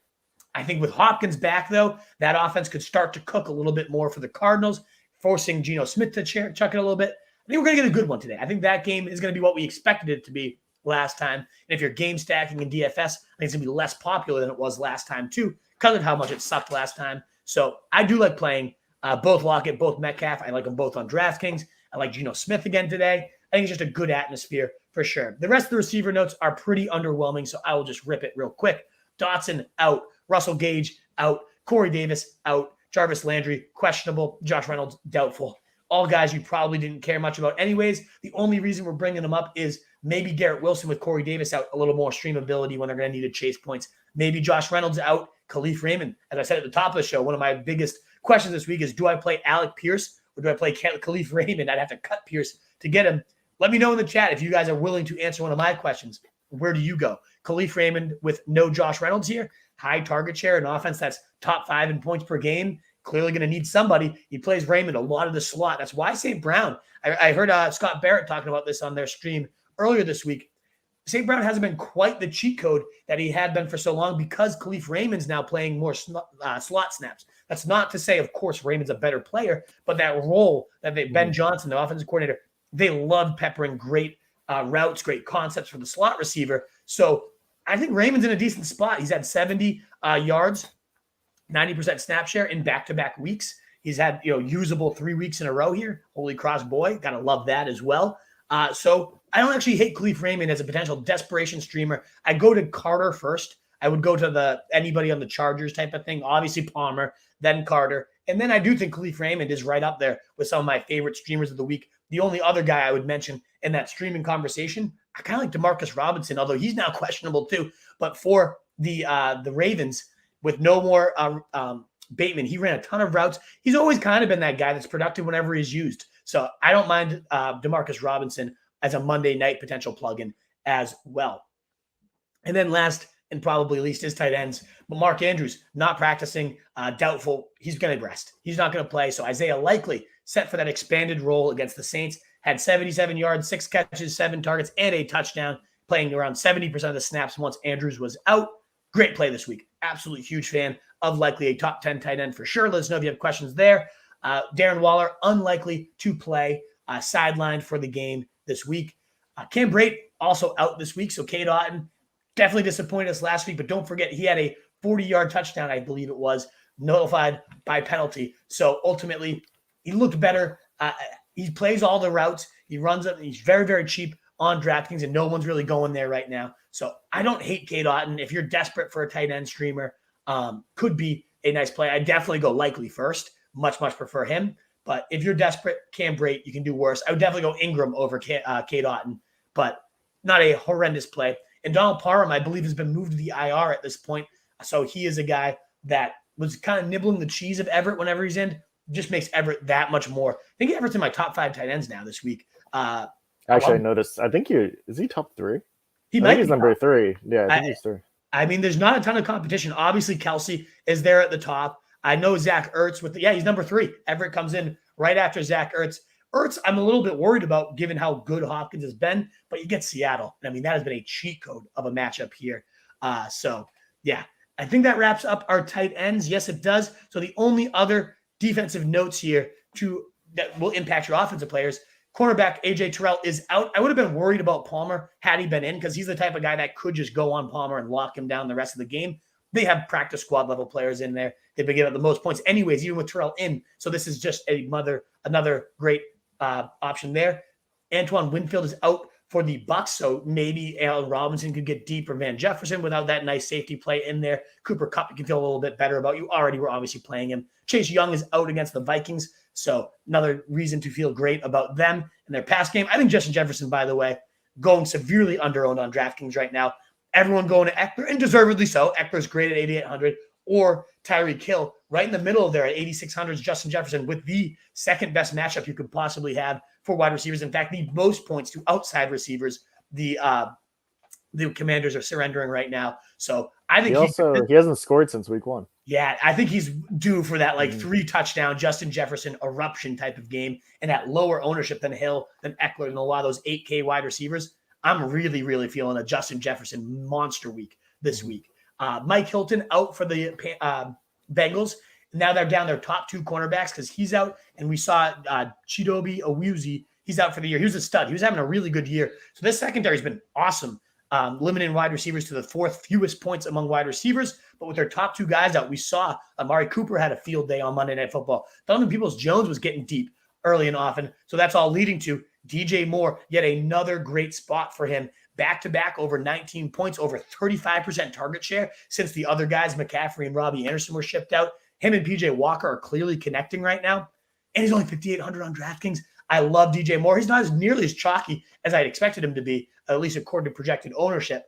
I think with Hopkins back, though, that offense could start to cook a little bit more for the Cardinals, forcing Geno Smith to chuck it a little bit. I think we're going to get a good one today. I think that game is going to be what we expected it to be last time. And if you're game stacking in DFS, I think it's going to be less popular than it was last time, too, because of how much it sucked last time. So I do like playing both Lockett, both Metcalf. I like them both on DraftKings. I like Geno Smith again today. I think it's just a good atmosphere for sure. The rest of the receiver notes are pretty underwhelming, so I will just rip it real quick. Dotson out. Russell Gage out. Corey Davis out. Jarvis Landry questionable. Josh Reynolds doubtful. All guys you probably didn't care much about anyways. The only reason we're bringing them up is maybe Garrett Wilson with Corey Davis out, a little more streamability when they're going to need to chase points. Maybe Josh Reynolds out. Kalif Raymond, as I said at the top of the show, one of my biggest question this week is, do I play Alec Pierce or do I play Kalif Raymond? I'd have to cut Pierce to get him. Let me know in the chat if you guys are willing to answer one of my questions. Where do you go? Kalif Raymond with no Josh Reynolds here, high target share, an offense that's top 5 in points per game. Clearly going to need somebody. He plays Raymond a lot of the slot. That's why St. Brown. I heard Scott Barrett talking about this on their stream earlier this week. St. Brown hasn't been quite the cheat code that he had been for so long because Kalif Raymond's now playing more slot snaps. That's not to say, of course, Raymond's a better player, but that role that Ben Johnson, the offensive coordinator, they love peppering great routes, great concepts for the slot receiver. So I think Raymond's in a decent spot. He's had 70 yards, 90% snap share in back-to-back weeks. He's had, usable 3 weeks in a row here. Holy Cross boy. Got to love that as well. So I don't actually hate Kalif Raymond as a potential desperation streamer. I go to Carter first. I would go to anybody on the Chargers type of thing. Obviously Palmer, then Carter. And then I do think Kalif Raymond is right up there with some of my favorite streamers of the week. The only other guy I would mention in that streaming conversation, I kind of like Demarcus Robinson, although he's now questionable too. But for the Ravens, with no more Bateman, he ran a ton of routes. He's always kind of been that guy that's productive whenever he's used. So I don't mind Demarcus Robinson as a Monday night potential plug-in as well. And then last and probably least is tight ends. But Mark Andrews, not practicing, doubtful. He's going to rest. He's not going to play. So Isaiah Likely set for that expanded role against the Saints, had 77 yards, 6 catches, 7 targets, and a touchdown, playing around 70% of the snaps once Andrews was out. Great play this week. Absolutely huge fan of Likely, a top 10 tight end for sure. Let us know if you have questions there. Darren Waller, unlikely to play, sidelined for the game this week. Cam Brate also out this week. So Cade Otton definitely disappointed us last week, but don't forget he had a 40-yard touchdown, I believe it was, notified by penalty. So ultimately, he looked better. He plays all the routes. He runs it. He's very, very cheap on DraftKings, and no one's really going there right now. So I don't hate Cade Otton. If you're desperate for a tight end streamer, could be a nice play. I definitely go Likely first. Much prefer him. But if you're desperate, Cam Brate, you can do worse. I would definitely go Ingram over Cade Otton, but not a horrendous play. And Donald Parham, I believe, has been moved to the IR at this point. So he is a guy that was kind of nibbling the cheese of Everett whenever he's in. Just makes Everett that much more. I think Everett's in my top 5 tight ends now this week. Actually, I noticed. I think is he top 3? He might be he's number 3. Yeah, I think he's 3. I mean, there's not a ton of competition. Obviously, Kelsey is there at the top. I know Zach Ertz he's number 3. Everett comes in right after Zach Ertz. Ertz, I'm a little bit worried about given how good Hopkins has been, but you get Seattle. And I mean, that has been a cheat code of a matchup here. So yeah, I think that wraps up our tight ends. Yes, it does. So the only other defensive notes here that will impact your offensive players, cornerback AJ Terrell is out. I would have been worried about Palmer had he been in because he's the type of guy that could just go on Palmer and lock him down the rest of the game. They have practice squad level players in there. They've been giving up the most points anyways, even with Terrell in. So this is just another great option there. Antoine Winfield is out for the Bucs, so maybe Allen Robinson could get deep or Van Jefferson without that nice safety play in there. Cooper Kupp, you can feel a little bit better about. You already were obviously playing him. Chase Young is out against the Vikings, so another reason to feel great about them and their pass game. I think Justin Jefferson, by the way, going severely underowned on DraftKings right now. Everyone going to Eckler, and deservedly so. Eckler's great at 8,800, or Tyreek Hill right in the middle of there at 8,600 is Justin Jefferson with the second best matchup you could possibly have for wide receivers. In fact, the most points to outside receivers the Commanders are surrendering right now. So I think he hasn't scored since week 1. Yeah, I think he's due for that 3-touchdown Justin Jefferson eruption type of game and that lower ownership than Hill, than Eckler, and a lot of those 8K wide receivers. I'm really, really feeling a Justin Jefferson monster week this week. Mike Hilton out for the Bengals. Now they're down their top 2 cornerbacks because he's out. And we saw Chidobe Awuzie. He's out for the year. He was a stud. He was having a really good year. So this secondary has been awesome, limiting wide receivers to the 4th fewest points among wide receivers. But with their top 2 guys out, we saw Amari Cooper had a field day on Monday Night Football. Donovan Peoples-Jones was getting deep early and often. So that's all leading to DJ Moore, yet another great spot for him. Back-to-back over 19 points, over 35% target share since the other guys, McCaffrey and Robbie Anderson, were shipped out. Him and PJ Walker are clearly connecting right now. And he's only 5,800 on DraftKings. I love DJ Moore. He's not nearly as chalky as I'd expected him to be, at least according to projected ownership.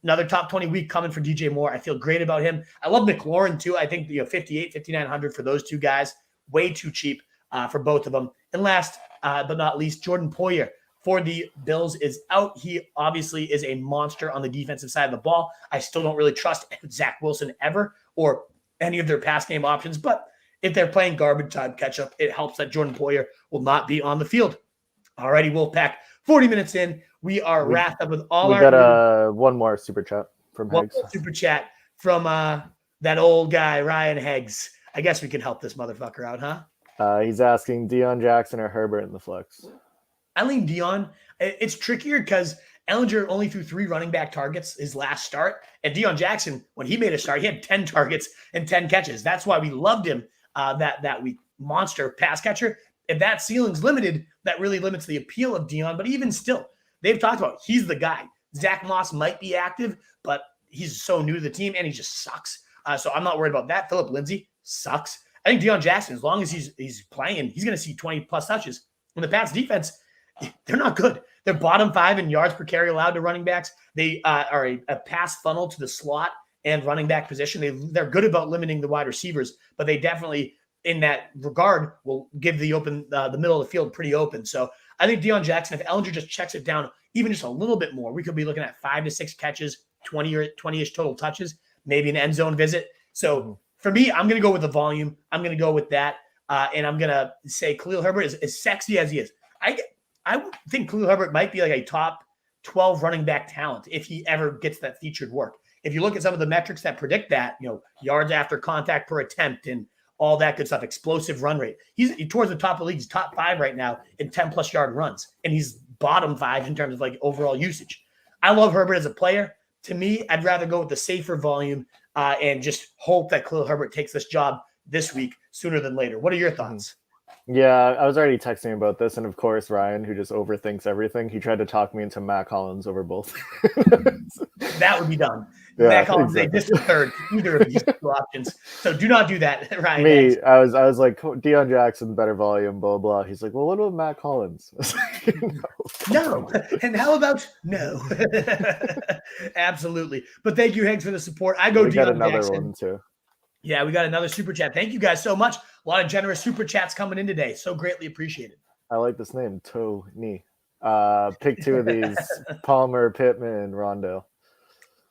Another top 20 week coming for DJ Moore. I feel great about him. I love McLaurin too. I think 58, 5,900 for those two guys, way too cheap for both of them. And last but not least, Jordan Poyer for the Bills is out. He obviously is a monster on the defensive side of the ball. I still don't really trust Zach Wilson ever or any of their pass game options, but if they're playing garbage time catch-up, it helps that Jordan Poyer will not be on the field. Alrighty, Wolfpack, 40 minutes in. We are wrapped up with all we our... We got one more super chat from Heggs. Super chat from that old guy, Ryan Heggs. I guess we can help this motherfucker out, huh? He's asking Deon Jackson or Herbert in the flex. I lean Deon. It's trickier because Ehlinger only threw 3 running back targets his last start. And Deon Jackson, when he made a start, he had 10 targets and 10 catches. That's why we loved him that week. Monster pass catcher. If that ceiling's limited, that really limits the appeal of Deon. But even still, they've talked about he's the guy. Zach Moss might be active, but he's so new to the team and he just sucks. So I'm not worried about that. Phillip Lindsay sucks. I think Deon Jackson, as long as he's playing, he's going to see 20-plus touches. And the Pats defense, they're not good. They're bottom 5 in yards per carry allowed to running backs. They are a pass funnel to the slot and running back position. They're good about limiting the wide receivers, but they definitely, in that regard, will give the middle of the field pretty open. So I think Deon Jackson, if Ehlinger just checks it down even just a little bit more, we could be looking at 5 to 6 catches, 20-ish total touches, maybe an end zone visit. So for me, I'm going to go with the volume. I'm going to go with that. And I'm going to say Khalil Herbert is as sexy as he is. I would think Khalil Herbert might be like a top 12 running back talent if he ever gets that featured work. If you look at some of the metrics that predict that, yards after contact per attempt and all that good stuff, explosive run rate. He's towards the top of the league. He's top 5 right now in 10-plus yard runs, and he's bottom 5 in terms of like overall usage. I love Herbert as a player. To me, I'd rather go with the safer volume and just hope that Khalil Herbert takes this job this week sooner than later. What are your thoughts? Yeah, I was already texting about this, and of course, Ryan, who just overthinks everything, he tried to talk me into Matt Collins over both. That would be done. Yeah, Matt Collins, exactly. this is third, either of these 2 options. So do not do that, Ryan. Me, I was like, Deon Jackson, better volume, blah, blah. He's like, well, what about Matt Collins? No. And how about no? Absolutely. But thank you, Heggs, for the support. I go We got Deon another Jackson. one, too. Yeah, we got another super chat. Thank you guys so much. A lot of generous super chats coming in today. So greatly appreciated. I like this name, Tony. Pick 2 of these, Palmer, Pittman, Rondale.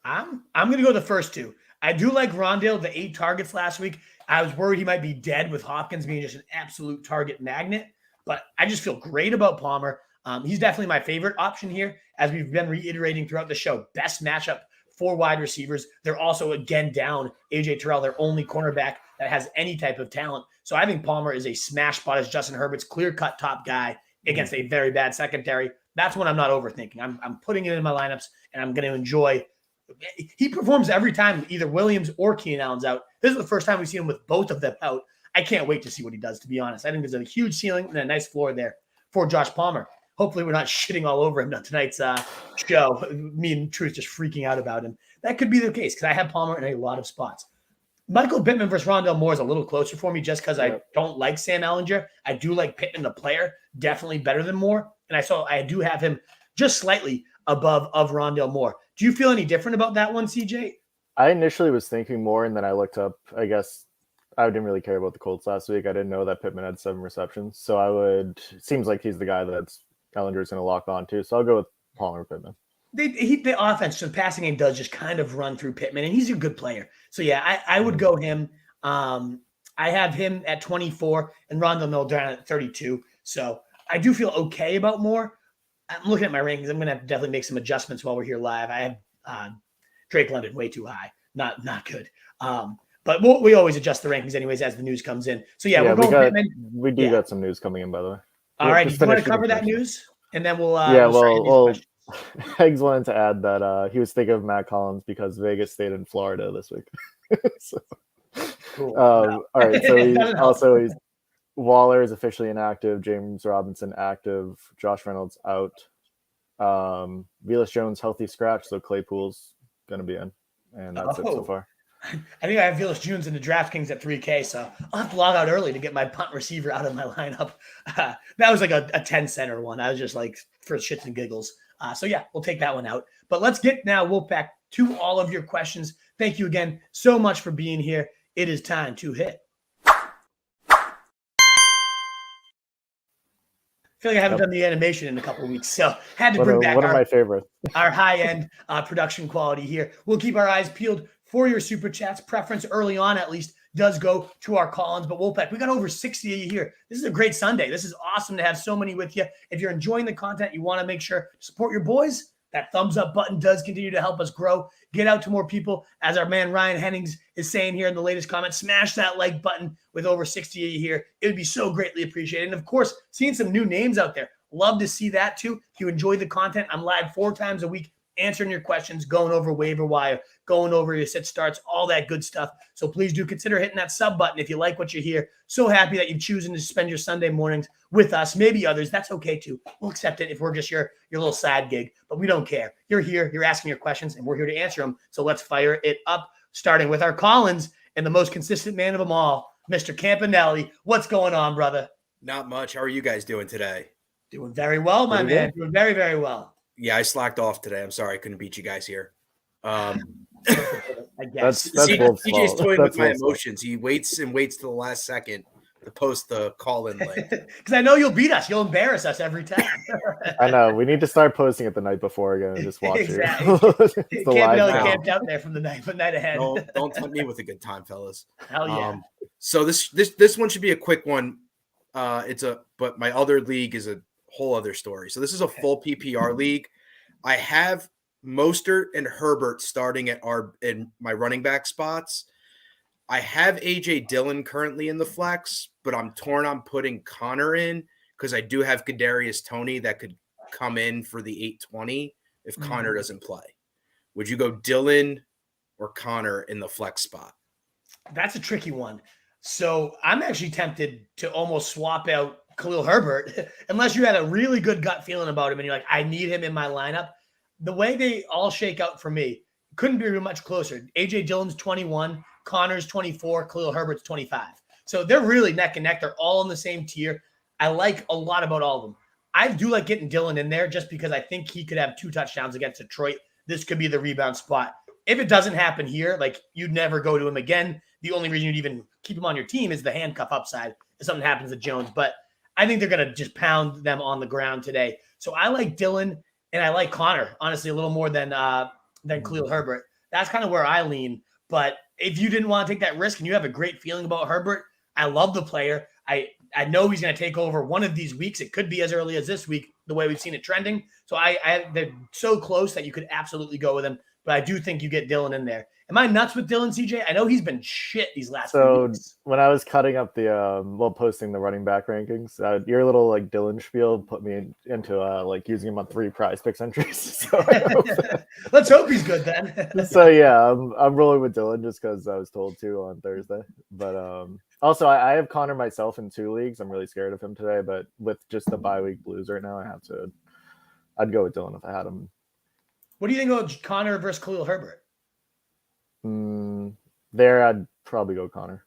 I'm going to go the first 2. I do like Rondale, the 8 targets last week. I was worried he might be dead with Hopkins being just an absolute target magnet, but I just feel great about Palmer. He's definitely my favorite option here, as we've been reiterating throughout the show. Best matchup for wide receivers. They're also, again, down A.J. Terrell, their only cornerback that has any type of talent. So I think Palmer is a smash spot as Justin Herbert's clear-cut top guy against a very bad secondary. That's when I'm not overthinking. I'm putting it in my lineups, and I'm going to enjoy. He performs every time either Williams or Keenan Allen's out. This is the first time we've seen him with both of them out. I can't wait to see what he does, to be honest. I think there's a huge ceiling and a nice floor there for Josh Palmer. Hopefully we're not shitting all over him on tonight's show. Me and Truth just freaking out about him. That could be the case because I have Palmer in a lot of spots. Michael Pittman versus Rondale Moore is a little closer for me just because I don't like Sam Ehlinger. I do like Pittman, the player, definitely better than Moore. And I do have him just slightly above of Rondale Moore. Do you feel any different about that one, CJ? I initially was thinking more, and then I looked up, I guess, I didn't really care about the Colts last week. I didn't know that Pittman had 7 receptions. So it seems like he's the guy that's Ellinger's going to lock on to. So I'll go with Palmer Pittman. The offense, the passing game does just kind of run through Pittman, and he's a good player. So, yeah, I would go him. I have him at 24 and Rondale Moore down at 32. So I do feel okay about Moore. I'm looking at my rankings. I'm going to have to definitely make some adjustments while we're here live. I have Drake London way too high. Not good. But we always adjust the rankings anyways as the news comes in. So, yeah, we're going Pittman. We do got some news coming in, by the way. All right. Do you want to cover that news? And then we'll Heggs wanted to add that he was thinking of Matt Collins because Vegas stayed in Florida this week. So, cool. All right. So he's Waller is officially inactive. James Robinson active. Josh Reynolds out. Velus Jones healthy scratch. So Claypool's gonna be in, and that's it so far. I think I have Velus Jones in the DraftKings at 3K, so I'll have to log out early to get my punt receiver out of my lineup. That was like a 10 center one. I was just like for shits and giggles. So yeah, we'll take that one out. But let's get now, Wolfpack, to all of your questions. Thank you again so much for being here. It is time to hit. I feel like I haven't done the animation in a couple of weeks, so had to bring back one of my favorites. Our high-end production quality here. We'll keep our eyes peeled for your super chats. Preference early on, at least, does go to our call-ins. But Wolfpack, we got over 60 of you here. This is a great Sunday. This is awesome to have so many with you. If you're enjoying the content, you want to make sure to support your boys. That thumbs up button does continue to help us grow. Get out to more people. As our man Ryan Hennings is saying here in the latest comment, smash that like button with over 60 of you here. It would be so greatly appreciated. And of course, seeing some new names out there. Love to see that too. If you enjoy the content, I'm live 4 times a week answering your questions, going over waiver wire, going over your sit starts, all that good stuff. So please do consider hitting that sub button if you like what you hear. So happy that you're choosing to spend your Sunday mornings with us. Maybe others. That's okay too. We'll accept it if we're just your little side gig, but we don't care. You're here. You're asking your questions, and we're here to answer them. So let's fire it up, starting with our call-ins and the most consistent man of them all, Mr. Campanelli. What's going on, brother? Not much. How are you guys doing today? Doing very well, my man. Doing very, very well. Yeah, I slacked off today. I'm sorry I couldn't beat you guys here. I guess. That's CJ's toying with my emotions. He waits and waits to the last second to post the call-in link. Because I know you'll beat us. You'll embarrass us every time. I know. We need to start posting it the night before again and just watch exactly. it. Can't be camped out there from the night ahead. Don't tempt me with a good time, fellas. Hell yeah. So this one should be a quick one. But my other league is a whole other story. So this is a full PPR league. I have Mostert and Herbert starting in my running back spots. I have AJ Dillon currently in the flex, but I'm torn on putting Connor in because I do have Kadarius Toney that could come in for the 820 if Connor doesn't play. Would you go Dillon or Connor in the flex spot? That's a tricky one. So I'm actually tempted to almost swap out Khalil Herbert, unless you had a really good gut feeling about him and you're like, I need him in my lineup. The way they all shake out for me couldn't be much closer. AJ Dillon's 21, Connor's 24, Khalil Herbert's 25. So they're really neck and neck. They're all in the same tier. I like a lot about all of them. I do like getting Dillon in there just because I think he could have 2 touchdowns against Detroit. This could be the rebound spot. If it doesn't happen here, like you'd never go to him again. The only reason you'd even keep him on your team is the handcuff upside if something happens to Jones. But I think they're going to just pound them on the ground today. So I like Dillon and I like Connor, honestly, a little more than Khalil Herbert. That's kind of where I lean. But if you didn't want to take that risk and you have a great feeling about Herbert, I love the player. I know he's going to take over one of these weeks. It could be as early as this week, the way we've seen it trending. So they're so close that you could absolutely go with him. But I do think you get Dillon in there. Am I nuts with Dillon, CJ? I know he's been shit these last few weeks. When I was cutting up posting the running back rankings, your little like Dillon spiel put me into using him on 3 prize picks entries. So Let's hope he's good then. So yeah, I'm rolling with Dillon just because I was told to on Thursday. But also I have Connor myself in 2 leagues. I'm really scared of him today, but with just the bye week blues right now, I'd go with Dillon if I had him. What do you think about Connor versus Khalil Herbert? There, I'd probably go Connor.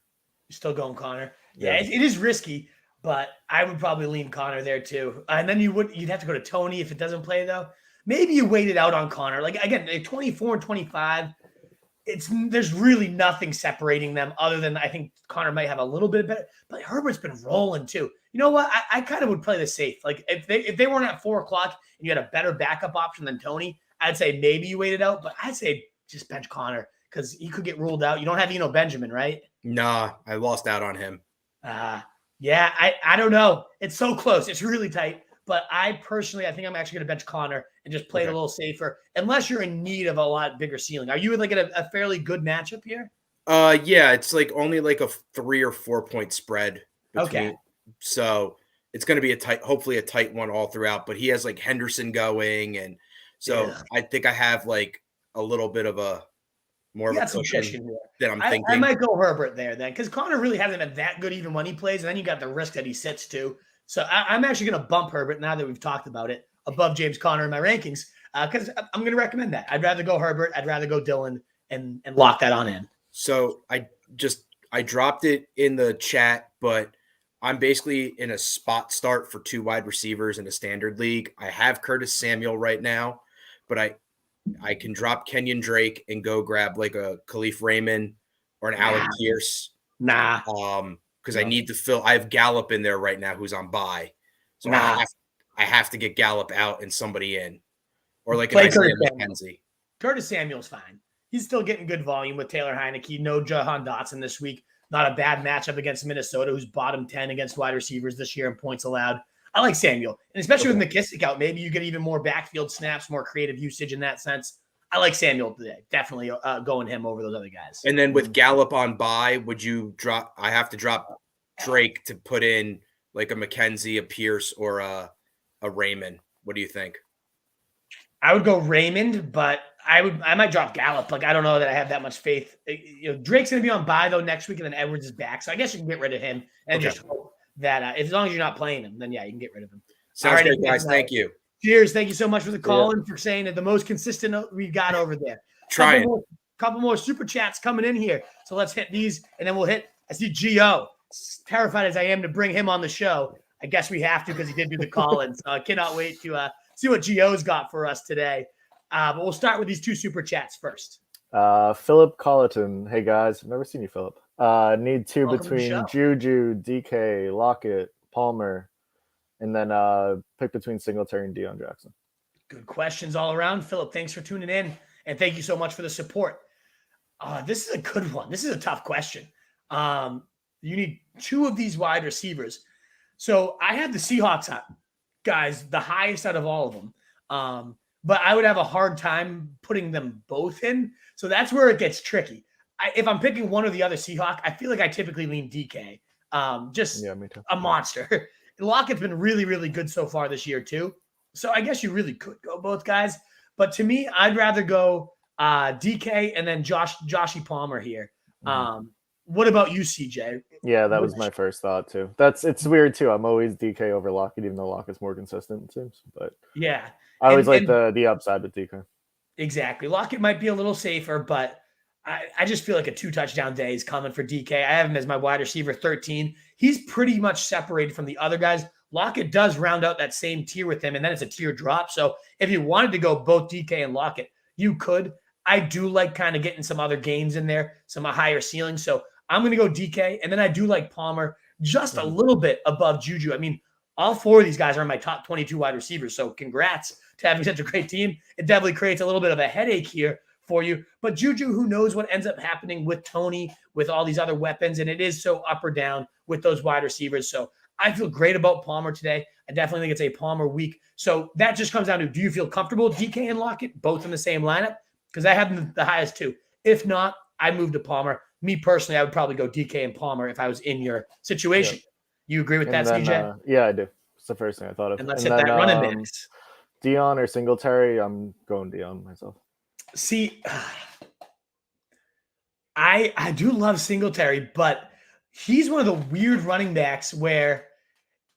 You're still going Connor? Yeah, it is risky, but I would probably lean Connor there too. And then you'd have to go to Toney if it doesn't play though. Maybe you wait it out on Connor. Like again, 24 and 25. There's really nothing separating them other than I think Connor might have a little bit better, but Herbert's been rolling too. You know what? I kind of would play this safe. Like if they weren't at 4:00 and you had a better backup option than Toney, I'd say maybe you wait it out, but I'd say just bench Connor because he could get ruled out. You don't have Benjamin, right? Nah, I lost out on him. Yeah, I don't know. It's so close. It's really tight. But I think I'm actually going to bench Connor and just play it a little safer, unless you're in need of a lot bigger ceiling. Are you like in a fairly good matchup here? Yeah, it's like only like a 3 or 4 point spread. Okay. So it's going to be hopefully a tight one all throughout. But he has like Henderson going, and so I think I have like a little bit of a more of a cushion that I'm thinking. I might go Herbert there then, because Connor really hasn't been that good even when he plays, and then you got the risk that he sits too. So I'm actually going to bump Herbert now that we've talked about it above James Conner in my rankings because I'm going to recommend that. I'd rather go Herbert. I'd rather go Dillon and lock that on in. So I dropped it in the chat, but I'm basically in a spot start for 2 wide receivers in a standard league. I have Curtis Samuel right now, but I can drop Kenyan Drake and go grab like a Kalif Raymond or an Alec Pierce. Nah. Because I need to fill. I have Gallup in there right now who's on bye. So I have to get Gallup out and somebody in. Or like an Isaiah McKenzie. Curtis Samuel's fine. He's still getting good volume with Taylor Heineke. No Jahan Dotson this week. Not a bad matchup against Minnesota, who's bottom 10 against wide receivers this year in points allowed. I like Samuel. And especially with McKissick out, maybe you get even more backfield snaps, more creative usage in that sense. I like Samuel today. Definitely going him over those other guys. And then with Gallup on bye, would you drop – I have to drop Drake to put in like a McKenzie, a Pierce, or a Raymond. What do you think? I would go Raymond, but I might drop Gallup. Like, I don't know that I have that much faith. Drake's going to be on bye, though, next week, and then Edwards is back. So I guess you can get rid of him and just hope that as long as you're not playing him, then, yeah, you can get rid of him. Sounds great, guys. Thank you. Cheers. Thank you so much for the call and for saying that the most consistent we've got over there. Trying. Couple more super chats coming in here. So let's hit these, and then we'll hit – I see Gio. Terrified as I am to bring him on the show, I guess we have to because he did do the call-in. So I cannot wait to see what Gio's got for us today. But we'll start with these 2 super chats first. Philip Colleton. Hey, guys. I've never seen you, Philip. Need 2 Welcome between Juju, DK, Lockett, Palmer, and then pick between Singletary and Deon Jackson. Good questions all around. Philip, thanks for tuning in, and thank you so much for the support. This is a good one. This is a tough question. You need 2 of these wide receivers. So I have the Seahawks guys, the highest out of all of them. But I would have a hard time putting them both in. So that's where it gets tricky. If I'm picking one or the other Seahawk, I feel like I typically lean DK. Me too. A monster. Lockett's been really, really good so far this year too. So I guess you really could go both guys. But to me, I'd rather go DK and then Joshy Palmer here. What about you, CJ? Yeah, that was my first thought too. It's weird too. I'm always DK over Lockett, even though Lockett's more consistent, it seems. But yeah, I always like the upside with DK. Exactly. Lockett might be a little safer, but I just feel like a 2-touchdown day is coming for DK. I have him as my wide receiver 13. He's pretty much separated from the other guys. Lockett does round out that same tier with him, and then it's a tier drop. So if you wanted to go both DK and Lockett, you could. I do like kind of getting some other gains in there, some higher ceilings. So I'm going to go DK, and then I do like Palmer just a little bit above Juju. I mean, all 4 of these guys are in my top 22 wide receivers, so congrats to having such a great team. It definitely creates a little bit of a headache here for you. But Juju, who knows what ends up happening with Tony, with all these other weapons, and it is so up or down with those wide receivers. So I feel great about Palmer today. I definitely think it's a Palmer week. So that just comes down to, do you feel comfortable DK and Lockett both in the same lineup? Because I have them the highest 2. If not, I move to Palmer. Me personally, I would probably go DK and Palmer if I was in your situation. Yep. You agree with that, CJ? Yeah, I do. It's the first thing I thought of. And let's hit that running backs. Deon or Singletary, I'm going Deon myself. See, I do love Singletary, but he's one of the weird running backs where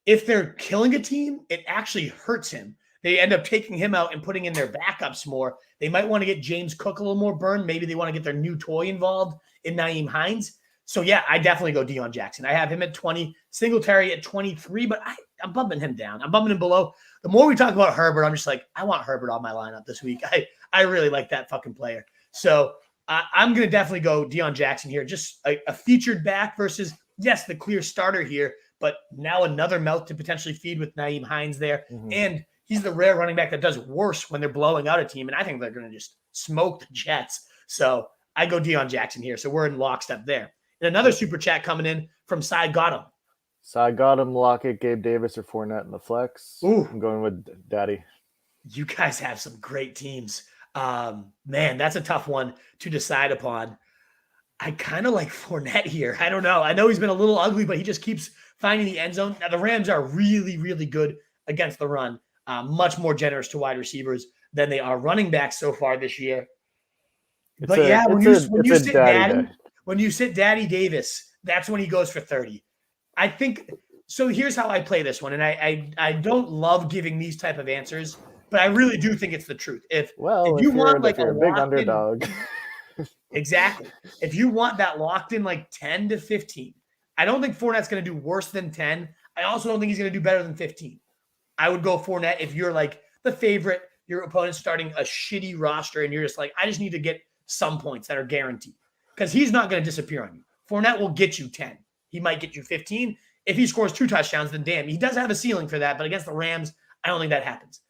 if they're killing a team, it actually hurts him. They end up taking him out and putting in their backups more. They might want to get James Cook a little more burned. Maybe they want to get their new toy involved in Nyheim Hines. So, yeah, I definitely go Deon Jackson. I have him at 20, Singletary at 23, but I'm bumping him down. I'm bumping him below. The more we talk about Herbert, I'm just like, I want Herbert on my lineup this week. I really like that fucking player. So I'm going to definitely go Deon Jackson here. Just a featured back versus, yes, the clear starter here, but now another mouth to potentially feed with Nyheim Hines there. Mm-hmm. And he's the rare running back that does worse when they're blowing out a team, and I think they're going to just smoke the Jets. So I go Deon Jackson here. So we're in lockstep there. And another super chat coming in from Cy Gotham. Cy Gotham, Lockett, Gabe Davis, or Fournette in the flex. Ooh. I'm going with Daddy. You guys have some great teams. Man, that's a tough one to decide upon. I kind of like Fournette here. I don't know. I know he's been a little ugly, but he just keeps finding the end zone. Now, the Rams are really, really good against the run. Much more generous to wide receivers than they are running backs so far this year. When you sit Daddy Davis, that's when he goes for 30. I think so. Here's how I play this one, and I don't love giving these type of answers, but I really do think it's the truth. If you want like a big underdog, exactly. If you want that locked in like 10 to 15, I don't think Fournette's going to do worse than 10. I also don't think he's going to do better than 15. I would go Fournette if you're like the favorite, your opponent's starting a shitty roster, and you're just like, I just need to get some points that are guaranteed. Because he's not going to disappear on you. Fournette will get you 10. He might get you 15. If he scores 2 touchdowns, then damn, he does have a ceiling for that. But against the Rams, I don't think that happens.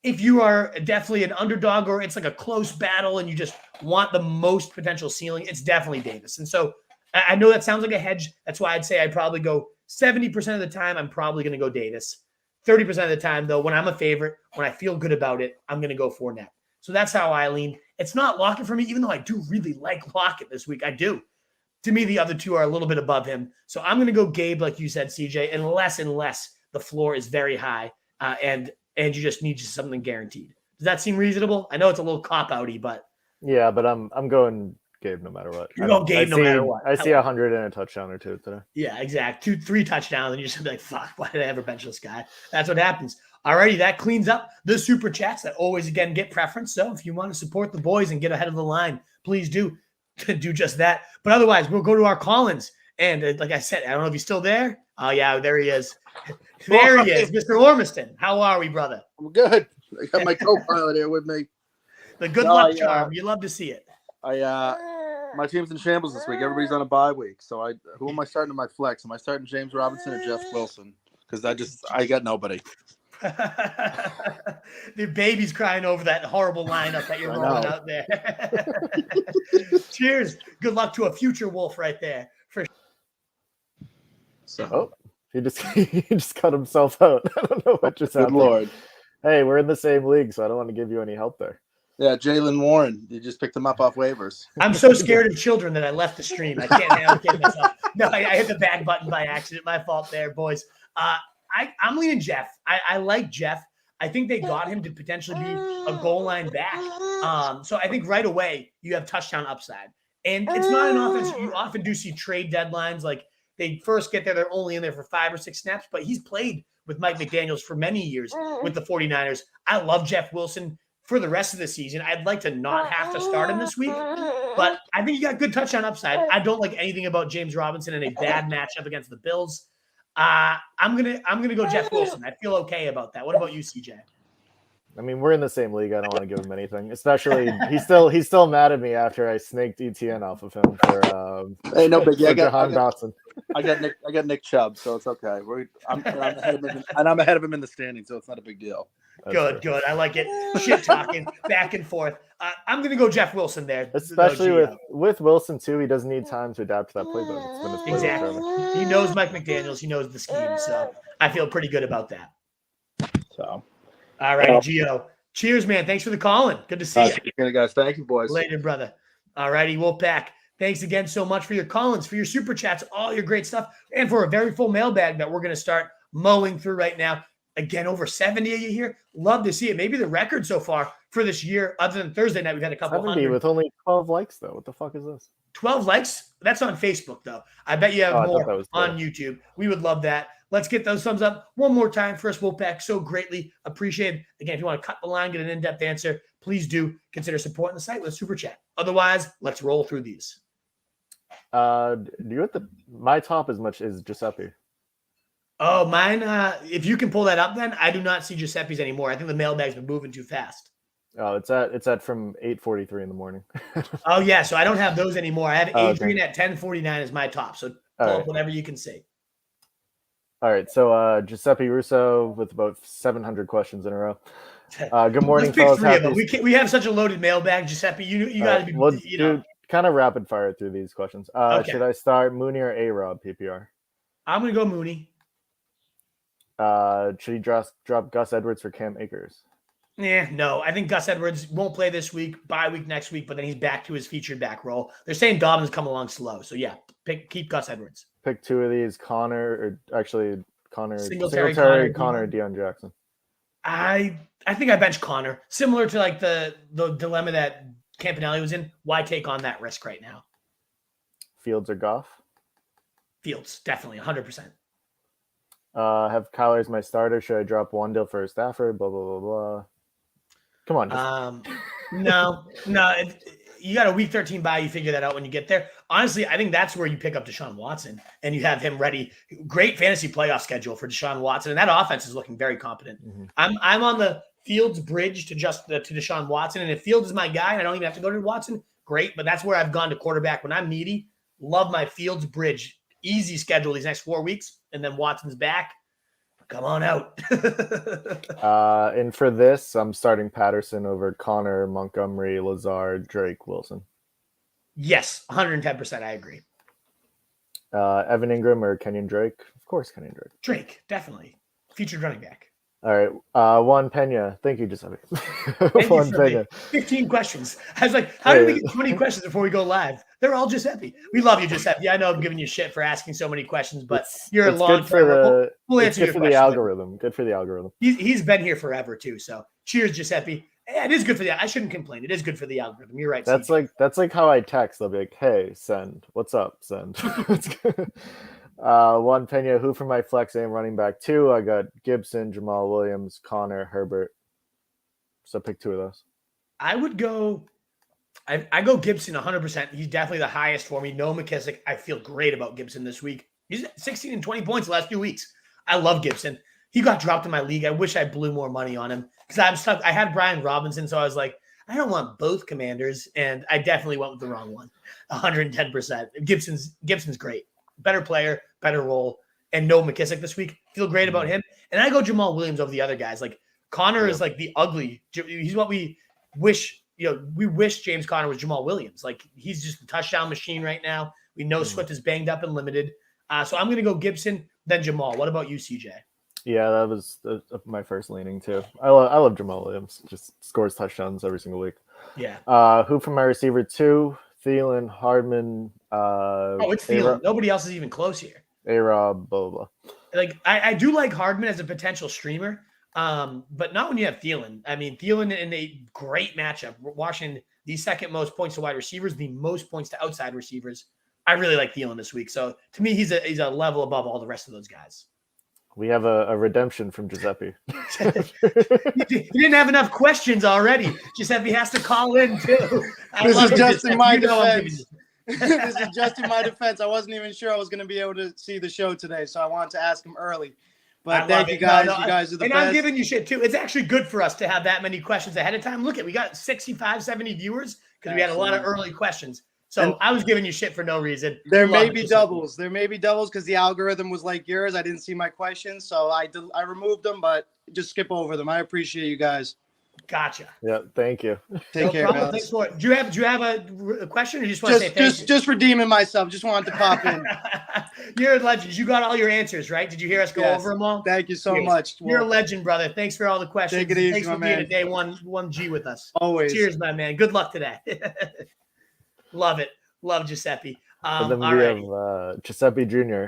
If you are definitely an underdog or it's like a close battle and you just want the most potential ceiling, it's definitely Davis. And so I know that sounds like a hedge. That's why I'd say I'd probably go 70% of the time, I'm probably going to go Davis. 30% of the time, though, when I'm a favorite, when I feel good about it, I'm going to go Fournette. So that's how I lean. It's not Lockett for me, even though I do really like Lockett this week. I do. To me, the other two are a little bit above him. So I'm going to go Gabe, like you said, CJ, unless the floor is very high and you just need something guaranteed. Does that seem reasonable? I know it's a little cop-outy, but. Yeah, but I'm going Gabe no matter what. You're going Gabe no matter what. I see 100 and a touchdown or two today. Yeah, exactly. 2-3 touchdowns, and you're just like, fuck, why did I ever bench this guy? That's what happens. Alrighty, that cleans up the super chats that always, again, get preference. So if you want to support the boys and get ahead of the line, please do just that. But otherwise, we'll go to our call-ins. And like I said, I don't know if he's still there. Oh, yeah, there he is. There he is, Mr. Ormiston. How are we, brother? I'm good. I got my co-pilot here with me. The good luck charm. You love to see it. My team's in shambles this week. Everybody's on a bye week. So who am I starting in my flex? Am I starting James Robinson or Jeff Wilson? Because I got nobody. The baby's crying over that horrible lineup that you're rolling out there. Cheers. Good luck to a future Wolf right there. He just cut himself out. I don't know what just happened. Good Lord. Hey, we're in the same league, so I don't want to give you any help there. Yeah, Jalen Warren. You just picked him up off waivers. I'm so scared of children that I left the stream. I can't handle myself. No, I hit the back button by accident. My fault there, boys. I'm leaning Jeff. I like Jeff. I think they got him to potentially be a goal line back. So I think right away you have touchdown upside. And it's not an offense. You often do see trade deadlines. Like they first get there, they're only in there for 5 or 6 snaps. But he's played with Mike McDaniels for many years with the 49ers. I love Jeff Wilson for the rest of the season. I'd like to not have to start him this week. But I think you got good touchdown upside. I don't like anything about James Robinson in a bad matchup against the Bills. I'm gonna go Jeff Wilson. I feel okay about that. What about you, CJ? I mean, we're in the same league. I don't want to give him anything. Especially he's still mad at me after I snaked ETN off of him for hey, no big. I got Nick Chubb, so it's okay. I'm ahead of him in the standing, so it's not a big deal. That's good. I like it. Shit talking back and forth. I'm going to go Jeff Wilson there. Especially with Wilson, too. He doesn't need time to adapt to that playbook. It's been his playbook exactly. forever. He knows Mike McDaniels. He knows the scheme. So I feel pretty good about that. So, all right, Gio. Cheers, man. Thanks for the call-in. Good to see you. Good, guys. Thank you, boys. Later, brother. All righty, Wolfpack. Thanks again so much for your call-ins, for your super chats, all your great stuff, and for a very full mailbag that we're going to start mowing through right now. Again, over 70 of you here. Love to see it. Maybe the record so far for this year, other than Thursday night, we've had a couple 70 hundred. with only 12 likes, though. What the fuck is this? 12 likes? That's on Facebook, though. I bet you have more on YouTube. We would love that. Let's get those thumbs up one more time for us, Wolfpack. So greatly appreciated. Again, if you want to cut the line, get an in-depth answer, please do consider supporting the site with a super chat. Otherwise, let's roll through these. My top is Giuseppe. Oh, mine. If you can pull that up, then I do not see Giuseppe's anymore. I think the mailbag's been moving too fast. Oh, it's at from 8:43 in the morning. Oh yeah, so I don't have those anymore. I have Adrian at 10:49 as my top. So pull up whatever you can see. All right, so Giuseppe Russo with about 700 questions in a row. Good morning, Let's pick fellas. 3 of them. We have such a loaded mailbag, Giuseppe. You got to be. Well, dude, kind of rapid fire through these questions. Okay. Should I start Mooney or A-Rob PPR? I'm gonna go Mooney. Should he drop Gus Edwards for Cam Akers? No. I think Gus Edwards won't play this week, bye week next week, but then he's back to his featured back role. They're saying Dobbins come along slow. So yeah, keep Gus Edwards. Pick 2 of these, Connor Singletary, Connor, Deon Jackson. I think I bench Connor. Similar to like the dilemma that Campanelli was in. Why take on that risk right now? Fields or Goff? Fields, definitely, 100%. Have Kyler as my starter. Should I drop Wandale for Stafford? Blah, blah, blah, blah. Come on. No. you got a week 13 bye. You figure that out when you get there. Honestly, I think that's where you pick up Deshaun Watson and you have him ready. Great fantasy playoff schedule for Deshaun Watson, and that offense is looking very competent. Mhm. I'm on the Fields bridge to Deshaun Watson, and if Fields is my guy, and I don't even have to go to Watson, great. But that's where I've gone to quarterback when I'm needy. Love my Fields bridge. Easy schedule these next 4 weeks, and then Watson's back. Come on out. And for this, I'm starting Patterson over Connor, Montgomery, Lazard, Drake, Wilson. Yes, 110%. I agree. Evan Ingram or Kenyan Drake? Of course, Kenyan Drake. Drake, definitely. Featured running back. All right. Juan Pena. Thank you, Giuseppe. Thank Juan you for Pena. 15 questions. I was like, how did we get 20 questions before we go live? They're all Giuseppe. We love you, Giuseppe. I know I'm giving you shit for asking so many questions, but you're a long good for the we'll it's answer good your for question. the algorithm. Good for the algorithm. He's been here forever too. So cheers, Giuseppe. Yeah, it is good for the. I shouldn't complain. It is good for the algorithm. You're right. That's CJ. like how I text. I'll be like, "Hey, send. What's up? Send." Juan Pena. Who for my flex aim running back 2? I got Gibson, Jamal Williams, Connor, Herbert. So pick 2 of those. I would go. I go Gibson 100%. He's definitely the highest for me. No McKissick. I feel great about Gibson this week. He's at 16 and 20 points the last few weeks. I love Gibson. He got dropped in my league. I wish I blew more money on him because I'm stuck. I had Brian Robinson, so I was like, I don't want both commanders, and I definitely went with the wrong one. 110%. Gibson's great. Better player, better role, and no McKissick this week. Feel great about him. And I go Jamal Williams over the other guys. Like Connor is like the ugly. He's what we wish. We wish James Conner was Jamal Williams. Like he's just a touchdown machine right now. We know Swift is banged up and limited. So I'm going to go Gibson, then Jamal. What about you, CJ? Yeah, that was my first leaning too. I love Jamal Williams. Just scores touchdowns every single week. Yeah. Who from my receiver 2? Thielen, Hardman. It's Thielen. Nobody else is even close here. A-Rob, blah, blah, blah. Like I do like Hardman as a potential streamer, but not when you have Thielen. I mean, Thielen in a great matchup. Washington, the second most points to wide receivers, the most points to outside receivers. I really like Thielen this week. So to me, he's a level above all the rest of those guys. We have a redemption from Giuseppe. You didn't have enough questions already. Giuseppe has to call in too. This is just in my defense. This is just in my defense. I wasn't even sure I was going to be able to see the show today, so I wanted to ask him early. But thank you guys. You guys are the best. And I'm giving you shit too. It's actually good for us to have that many questions ahead of time. Look we got 65, 70 viewers because we had a lot of early questions. So I was giving you shit for no reason. There may be doubles. There may be doubles because the algorithm was like yours. I didn't see my questions, so I removed them, but just skip over them. I appreciate you guys. Gotcha. Yeah, thank you. Take care, man. Thanks for it. Do you have a question, or you just want to say thank you? Just redeeming myself. Just wanted to pop in. You're a legend. You got all your answers, right? Did you hear us go over them all? Thank you so much. You're a legend, brother. Thanks for all the questions. Take it easy, Thanks for my being man. a day one G with us. Always. Cheers, my man. Good luck today. Love it. Love Giuseppe. And then we have Giuseppe Jr.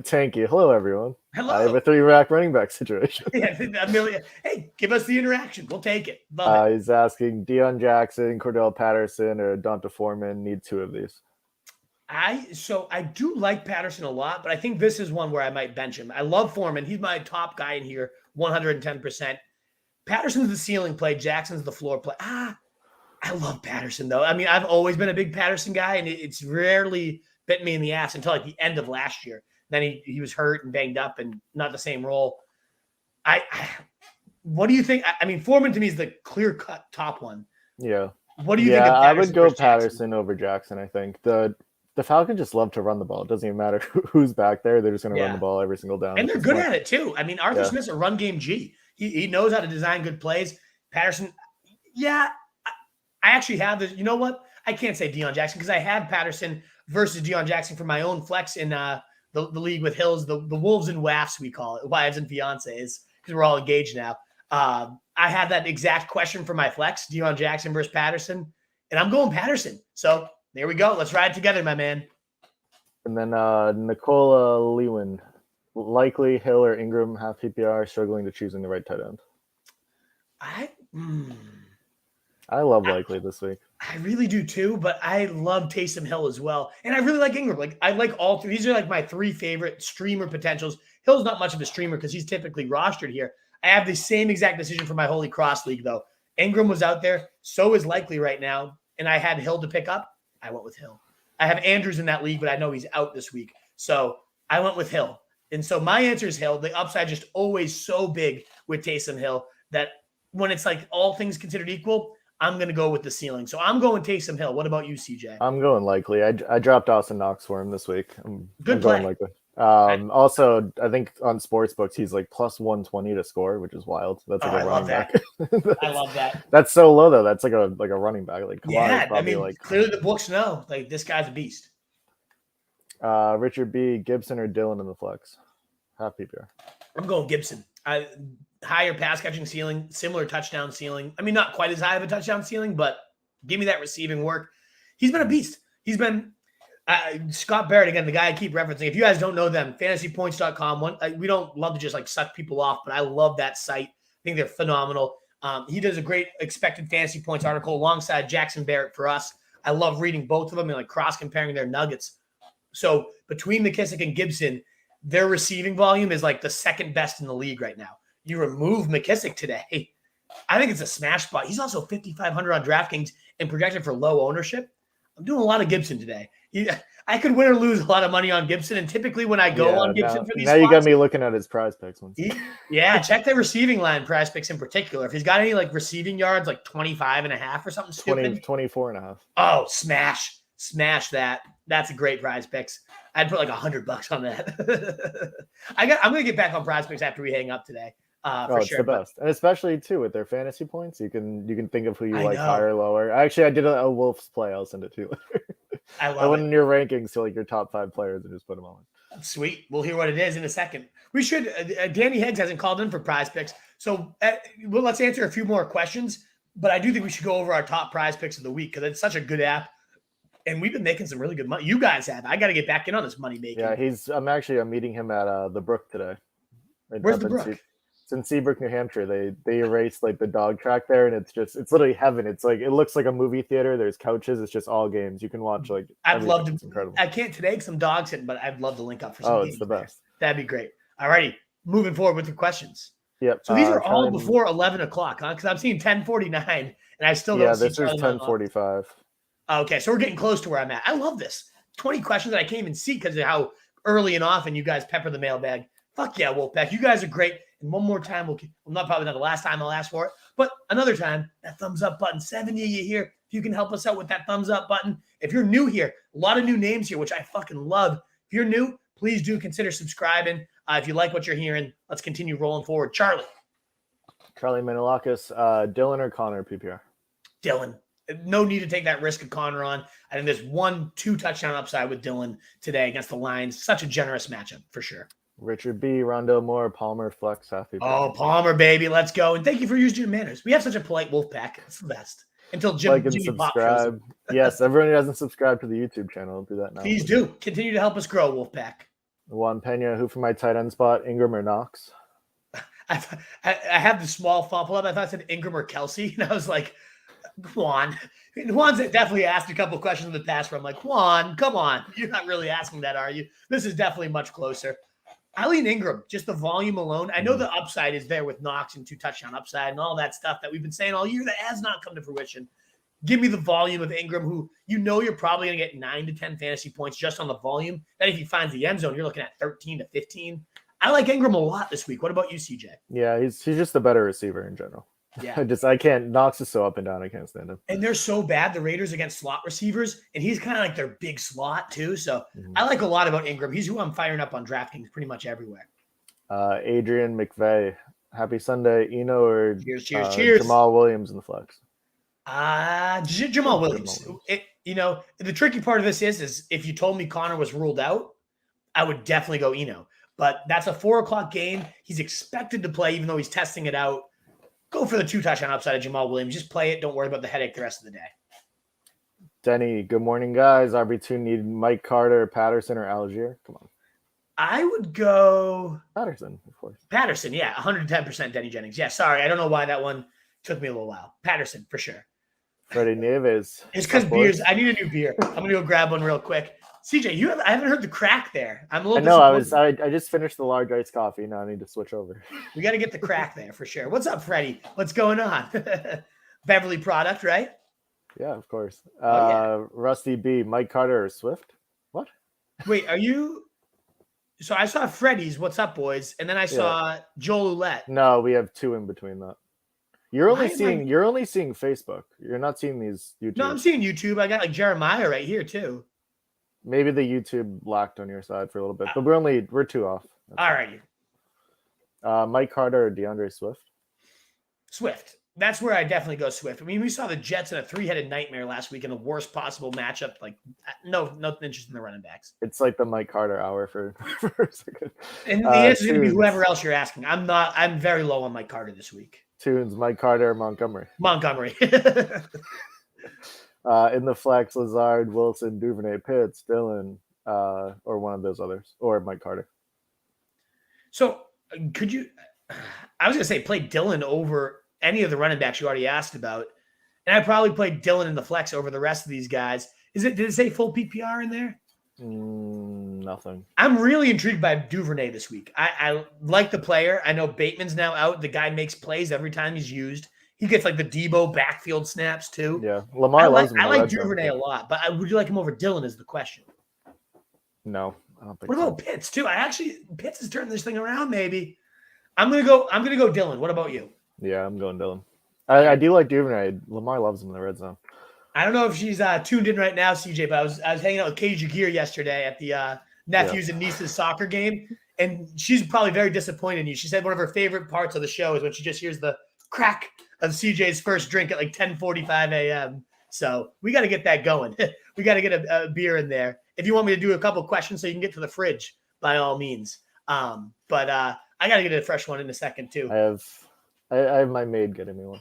Thank you. Hello, everyone. Hello. I have a 3-rack running back situation. Hey, give us the interaction. We'll take it. Love it. He's asking Deon Jackson, Cordarrelle Patterson, or Donta Foreman. Need 2 of these. I do like Patterson a lot, but I think this is one where I might bench him. I love Foreman. He's my top guy in here, 110%. Patterson's the ceiling play. Jackson's the floor play. I love Patterson, though. I mean, I've always been a big Patterson guy, and it's rarely bit me in the ass until like the end of last year. Then he was hurt and banged up and not the same role. What do you think? I mean, Foreman to me is the clear-cut top one. Yeah. What do you think of Patterson? I would go Patterson over Jackson, I think. The Falcons just love to run the ball. It doesn't even matter who's back there. They're just going to run the ball every single down. And they're good at it, too. I mean, Arthur Smith's a run game G. He knows how to design good plays. Patterson, I actually have this. You know what? I can't say Deon Jackson because I had Patterson versus Deon Jackson for my own flex in the league with Hills, the Wolves and Wafts, we call it, wives and fiancés, because we're all engaged now. I had that exact question for my flex, Deon Jackson versus Patterson, and I'm going Patterson. So there we go. Let's ride together, my man. And then Nicola Lewin, likely Hill or Ingram, half PPR, struggling to choosing the right tight end. I love Likely this week. I really do too, but I love Taysom Hill as well. And I really like Ingram. Like I like all 3. These are like my 3 favorite streamer potentials. Hill's not much of a streamer because he's typically rostered here. I have the same exact decision for my Holy Cross League, though. Ingram was out there. So is Likely right now. and I had Hill to pick up, I went with Hill. I have Andrews in that league, but I know he's out this week. So I went with Hill. And so my answer is Hill. The upside just always so big with Taysom Hill that when it's like all things considered equal, I'm going to go with the ceiling. So I'm going Taysom Hill. What about you, CJ? I'm going likely. I dropped Austin Knox for him this week. I'm Good going play. likely. Also, I think on sportsbooks he's like plus 120 to score, which is wild. That's like a running back. I love that. That's so low though. That's like a running back. Like yeah, I mean, clearly the books know like this guy's a beast. Richard B, Gibson or Dillon in the flex. Half PPR. I'm going Gibson. Higher pass catching ceiling, similar touchdown ceiling. I mean, not quite as high of a touchdown ceiling, but give me that receiving work. He's been a beast. He's been Scott Barrett, again, the guy I keep referencing. If you guys don't know them, fantasypoints.com. We don't love to just like suck people off, but I love that site. I think they're phenomenal. He does a great expected fantasy points article alongside Jackson Barrett for us. I love reading both of them and like cross comparing their nuggets. So between McKissick and Gibson, their receiving volume is like the second best in the league right now. You remove McKissick today, I think it's a smash spot. He's also 5,500 on DraftKings and projected for low ownership. I'm doing a lot of Gibson today. I could win or lose a lot of money on Gibson, and typically when I go on Gibson for these now you got me looking at his prize picks. Check the receiving line prize picks in particular. If he's got any like receiving yards, like 25.5 or something stupid. 24.5. Oh, smash that. That's a great prize picks. I'd put like $100 on that. I'm going to get back on prize picks after we hang up today. It's the best. And especially too with their fantasy points, you can think of who you like higher or lower. Actually, I did a Wolf's play. I'll send it to you later. I went in your rankings to like your top 5 players and just put them on. Sweet. We'll hear what it is in a second. We should. Danny Higgs hasn't called in for prize picks, so let's answer a few more questions. But I do think we should go over our top prize picks of the week because it's such a good app, and we've been making some really good money. You guys have. I got to get back in on this money making. Yeah, I'm meeting him at the Brook today. Where's the Brook? It's in Seabrook, New Hampshire. They erased like the dog track there, and it's literally heaven. It's like it looks like a movie theater. There's couches. It's just all games. You can watch like. I'd love to. It's incredible. I can't today because some dogs hitting, but I'd love to link up for some games. It's the best. That'd be great. All righty, moving forward with the questions. Yep. So these are all before 11 o'clock, huh? Because I'm seeing 10:49, and I still don't see. Yeah, this is 10:45. Okay, so we're getting close to where I'm at. I love this. 20 questions that I can't even see because of how early and often you guys pepper the mailbag. Fuck yeah, Wolfpack. You guys are great. And one more time, probably not the last time I'll ask for it, but another time, that thumbs up button. 70 of you here. If you can help us out with that thumbs up button. If you're new here, a lot of new names here, which I fucking love. If you're new, please do consider subscribing. If you like what you're hearing, let's continue rolling forward. Charlie Manilakis, Dillon or Connor PPR? Dillon. No need to take that risk of Connor on. I think there's 1-2 touchdown upside with Dillon today against the Lions. Such a generous matchup for sure. Richard B, Rondell Moore, Palmer, Flex, happy. Oh, Palmer, baby, let's go! And thank you for using your manners. We have such a polite Wolfpack. It's the best. Until Jimmy subscribe. Yes, everyone who hasn't subscribed to the YouTube channel, do that now. Please do. Continue to help us grow, Wolfpack. Juan Pena, who for my tight end spot, Ingram or Knox? I have the small font pull up. I thought it said Ingram or Kelsey, and I was like, Juan's definitely asked a couple questions in the past where I'm like, Juan, come on. You're not really asking that, are you? This is definitely much closer. Eileen Ingram, just the volume alone. I know the upside is there with Knox and 2 touchdown upside and all that stuff that we've been saying all year that has not come to fruition. Give me the volume of Ingram, who you're probably going to get 9 to 10 fantasy points just on the volume. Then if he finds the end zone, you're looking at 13 to 15. I like Ingram a lot this week. What about you, CJ? Yeah, he's just a better receiver in general. Yeah. I can't. Knox is so up and down. I can't stand him. And they're so bad, the Raiders, against slot receivers, and he's kind of like their big slot too. So I like a lot about Ingram. He's who I'm firing up on DraftKings pretty much everywhere. Adrian McVeigh, happy Sunday. Eno or cheers. Jamal Williams in the flex. Jamal Williams. The tricky part of this is if you told me Connor was ruled out, I would definitely go Eno. But that's a 4:00 game. He's expected to play, even though he's testing it out. Go for the 2 touchdown upside of Jamal Williams. Just play it. Don't worry about the headache the rest of the day. Denny, good morning, guys. RB2 need Mike Carter, Patterson, or Algier. Come on. I would go Patterson, of course. Patterson, yeah, 110% Denny Jennings. Yeah, sorry. I don't know why that one took me a little while. Patterson, for sure. Freddie Nieves. It's because beers. I need a new beer. I'm going to go grab one real quick. CJ, I haven't heard the crack there. I'm a little disappointed. I just finished the large iced coffee. Now I need to switch over. We got to get the crack there for sure. What's up, Freddie? What's going on? Beverly product, right? Yeah, of course. Oh, yeah. Rusty B, Mike Carter or Swift? What? Wait, are you? So I saw Freddy's. What's up, boys? And then I saw Joel Ouellette. No, we have 2 in between that. You're Why only seeing Facebook. You're not seeing these YouTube. No, I'm seeing YouTube. I got like Jeremiah right here too. Maybe the YouTube lacked on your side for a little bit, but we're 2 off. All righty. Mike Carter or DeAndre Swift? Swift. That's where I definitely go Swift. I mean, we saw the Jets in a 3-headed nightmare last week in the worst possible matchup. Like, no interest in the running backs. It's like the Mike Carter hour for a second. And the answer is going to be whoever else you're asking. I'm very low on Mike Carter this week. Tunes, Mike Carter, Montgomery. In the flex, Lazard, Wilson, Duvernay, Pitts, Dillon, or one of those others, or Mike Carter. So could you? I was going to say play Dillon over any of the running backs you already asked about, and I probably played Dillon in the flex over the rest of these guys. Did it say full PPR in there? Nothing. I'm really intrigued by Duvernay this week. I like the player. I know Bateman's now out. The guy makes plays every time he's used. He gets like the Debo backfield snaps too. Yeah, Lamar loves him. I like Duvernay a lot, but would you like him over Dillon is the question. No, I don't think. What about Pitts too? Pitts is turning this thing around. Maybe I'm gonna go Dillon. What about you? Yeah, I'm going Dillon. I do like Duvernay. Lamar loves him in the red zone. I don't know if she's tuned in right now, CJ, but I was hanging out with Katie Jagir yesterday at the nephews and nieces soccer game, and she's probably very disappointed in you. She said one of her favorite parts of the show is when she just hears the crack of CJ's first drink at like 10:45 a.m. So we got to get that going. We got to get a beer in there. If you want me to do a couple questions so you can get to the fridge, by all means. But I got to get a fresh one in a second too. I have my maid getting me one.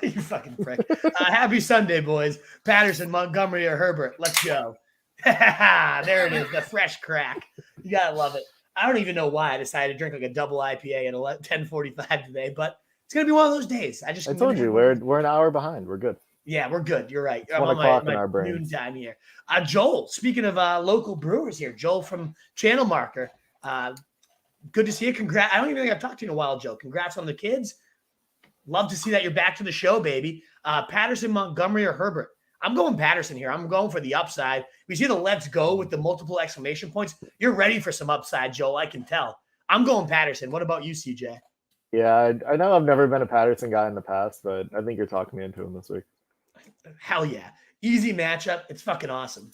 You fucking prick. Happy Sunday, boys. Patterson, Montgomery, or Herbert. Let's go. There it is, the fresh crack. You got to love it. I don't even know why I decided to drink like a double IPA at 10:45 today, but it's going to be one of those days. I told you, we're an hour behind. We're good. Yeah, we're good. You're right. It's 1 o'clock in our brains. Noontime here. Joel, speaking of local brewers here, Joel from Channel Marker. Good to see you. Congrats. I don't even think I've talked to you in a while, Joe. Congrats on the kids. Love to see that you're back to the show, baby. Patterson, Montgomery, or Herbert? I'm going Patterson here. I'm going for the upside. We see the let's go with the multiple exclamation points. You're ready for some upside, Joel. I can tell. I'm going Patterson. What about you, CJ? Yeah, I know I've never been a Patterson guy in the past, but I think you're talking me into him this week. Hell yeah. Easy matchup. It's fucking awesome.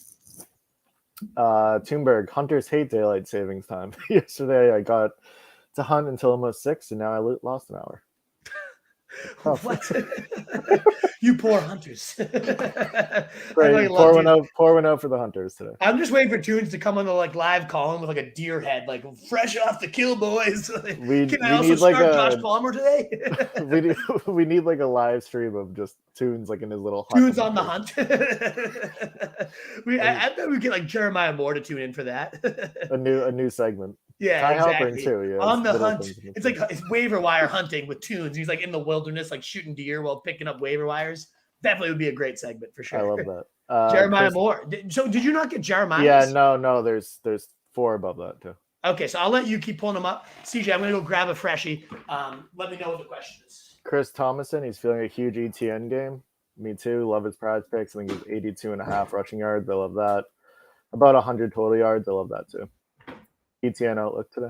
Thunberg, hunters hate daylight savings time. Yesterday I got to hunt until almost 6, and now I lost an hour. What? You poor hunters. Great. Pour one out for the hunters today. I'm just waiting for Tunes to come on the live column with like a deer head, like fresh off the kill, boys. Can I also start Josh Palmer today? we need like a live stream of just Tunes like in his little hut. Tunes on the hunt. I bet we get like Jeremiah Moore to tune in for that. a new segment. Yeah, exactly. Too, yeah. On the hunt. It's like it's waiver wire hunting with Tunes. He's like in the wilderness, like shooting deer while picking up waiver wires. Definitely would be a great segment for sure. I love that. Jeremiah Moore. So did you not get Jeremiah? Yeah, no. There's 4 above that too. Okay, so I'll let you keep pulling them up. CJ, I'm gonna go grab a freshie. Let me know what the question is. Chris Thomason, he's feeling a huge ETN game. Me too. Love his prize picks. I think he's 82.5 rushing yards. I love that. About 100 total yards. I love that too. ETN outlook today.